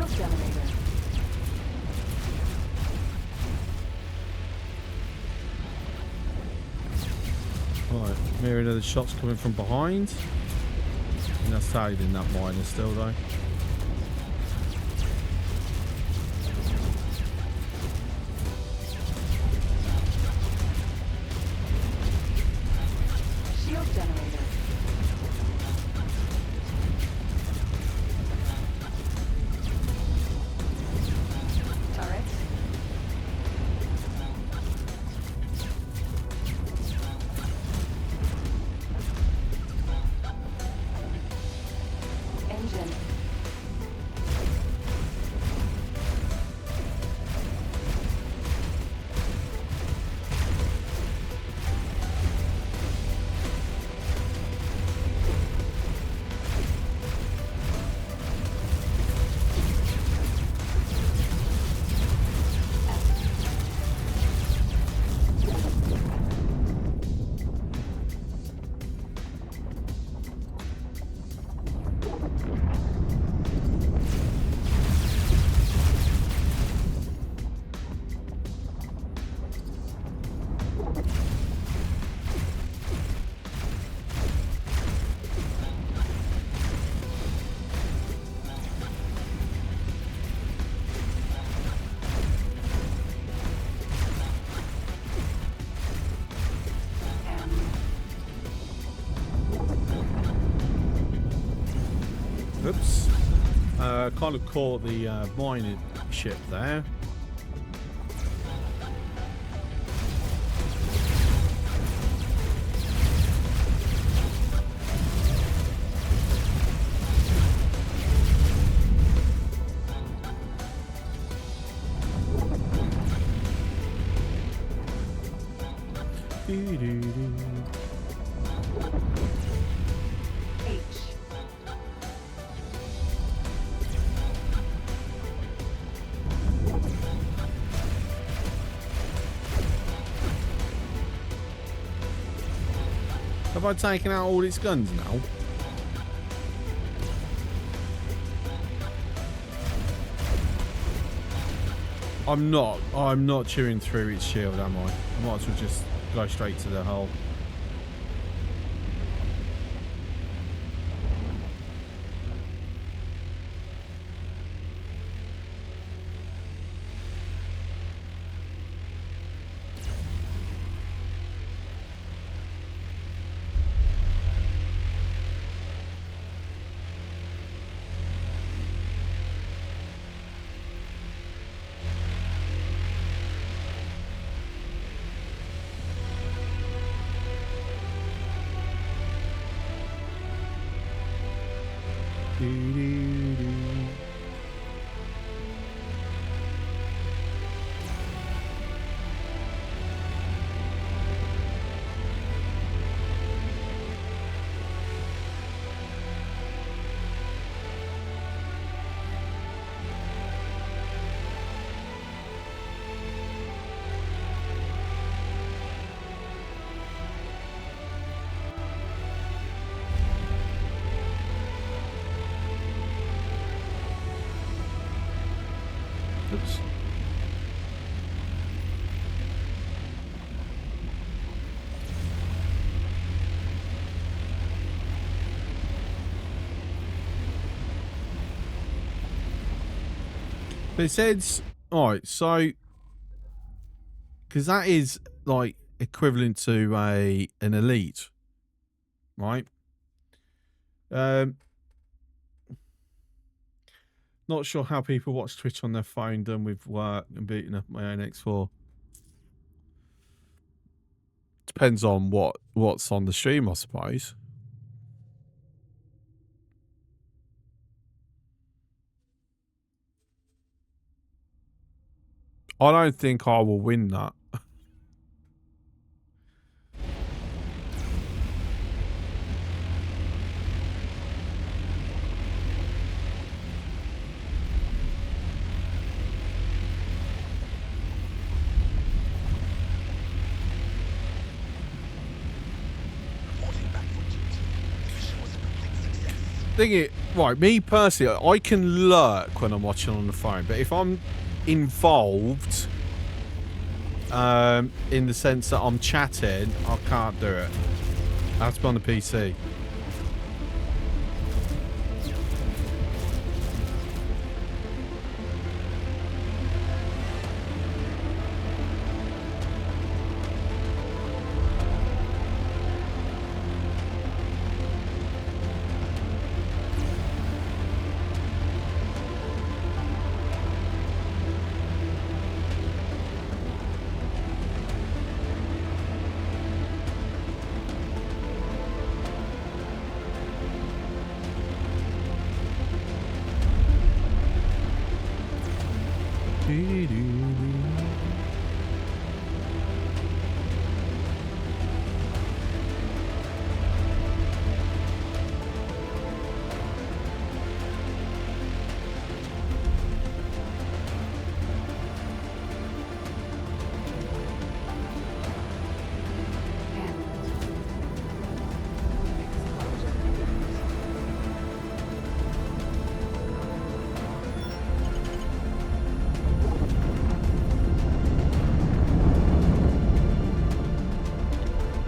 Shield generator. Right, mirroring of the shots coming from behind. And that's targeting that miner still though. Shield generator. Turret. Engine. Oops. Kind of caught the mining ship there. Doo-doo-doo. H. Have I taken out all its guns now? I'm not chewing through its shield, am I? I might as well just go straight to the hull. Oops. But it says, alright, so, because that is like equivalent to an elite, right? Not sure how people watch Twitch on their phone done with work and beating up my own X4. Depends on what's on the stream, I suppose. I don't think I will win that. Reporting back from duty. The mission was a complete success. thing is, right, me personally, I can lurk when I'm watching on the phone, but if I'm involved, in the sense that I'm chatting, I can't do it. I have to be on the PC.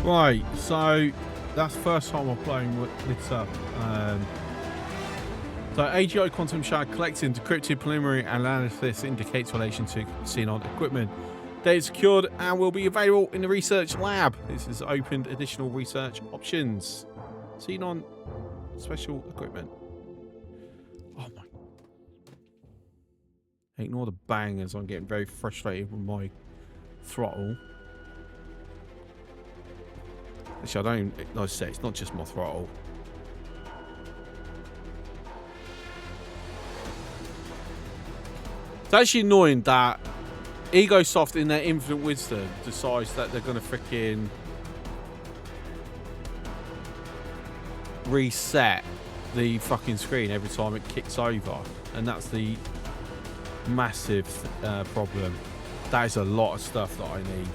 Right, so that's the first time I'm playing with this up. So AGI quantum shard collected decrypted preliminary analysis indicates relation to xenon equipment. Data secured and will be available in the research lab. This has opened additional research options. Xenon special equipment. Oh my. Ignore the bangers. I'm getting very frustrated with my throttle. Actually, I don't. Like I say, it's not just my throttle. It's actually annoying that Egosoft, in their infinite wisdom, decides that they're going to freaking reset the fucking screen every time it kicks over, and that's the massive problem. That is a lot of stuff that I need.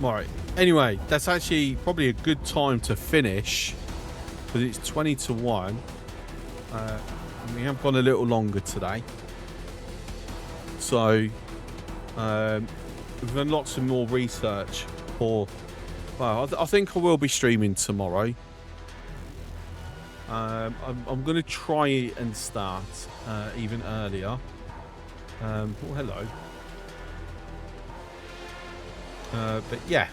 Right, anyway, that's actually probably a good time to finish because it's 20 to 1. We have gone a little longer today. So, we've done lots of more research for... Well, I think I will be streaming tomorrow. I'm going to try and start even earlier. Oh, hello. But yeah,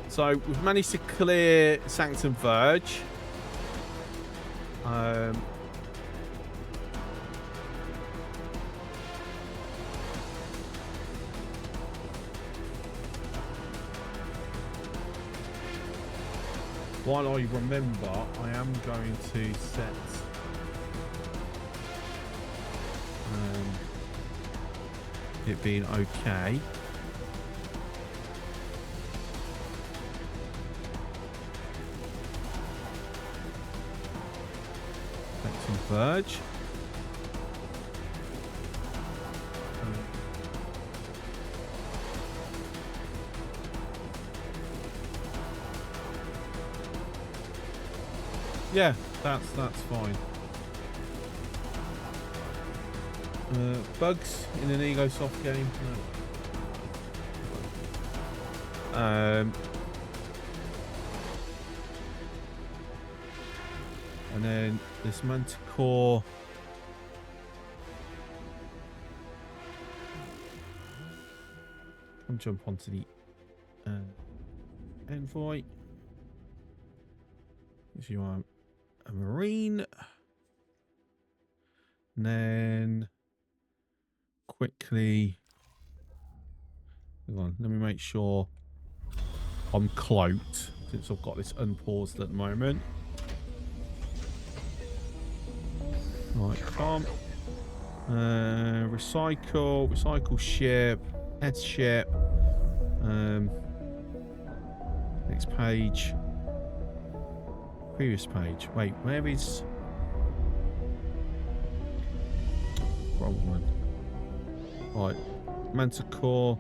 so we've managed to clear Sanctum Verge. While I remember, I am going to set it being okay. Verge. Yeah, that's fine. Bugs in an Egosoft game? No. And then this Manticore. Come jump onto the Envoy. If you are a Marine. And then quickly. Hang on, let me make sure I'm cloaked since I've got this unpaused at the moment. Right, come. Recycle ship, head ship. Next page. Previous page. Wait, where is... problem. Right, Manticore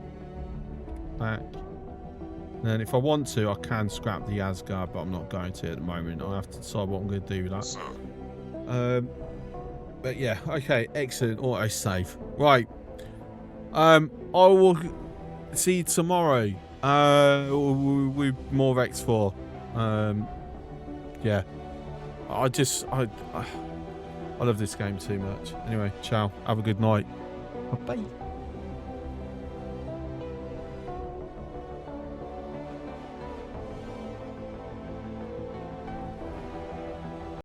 back. And then if I want to, I can scrap the Asgard, but I'm not going to at the moment. I have to decide what I'm going to do with that. Sir, But yeah, okay, excellent auto save. Right, I will see you tomorrow. With more X4. Yeah, I love this game too much. Anyway, ciao. Have a good night. Bye.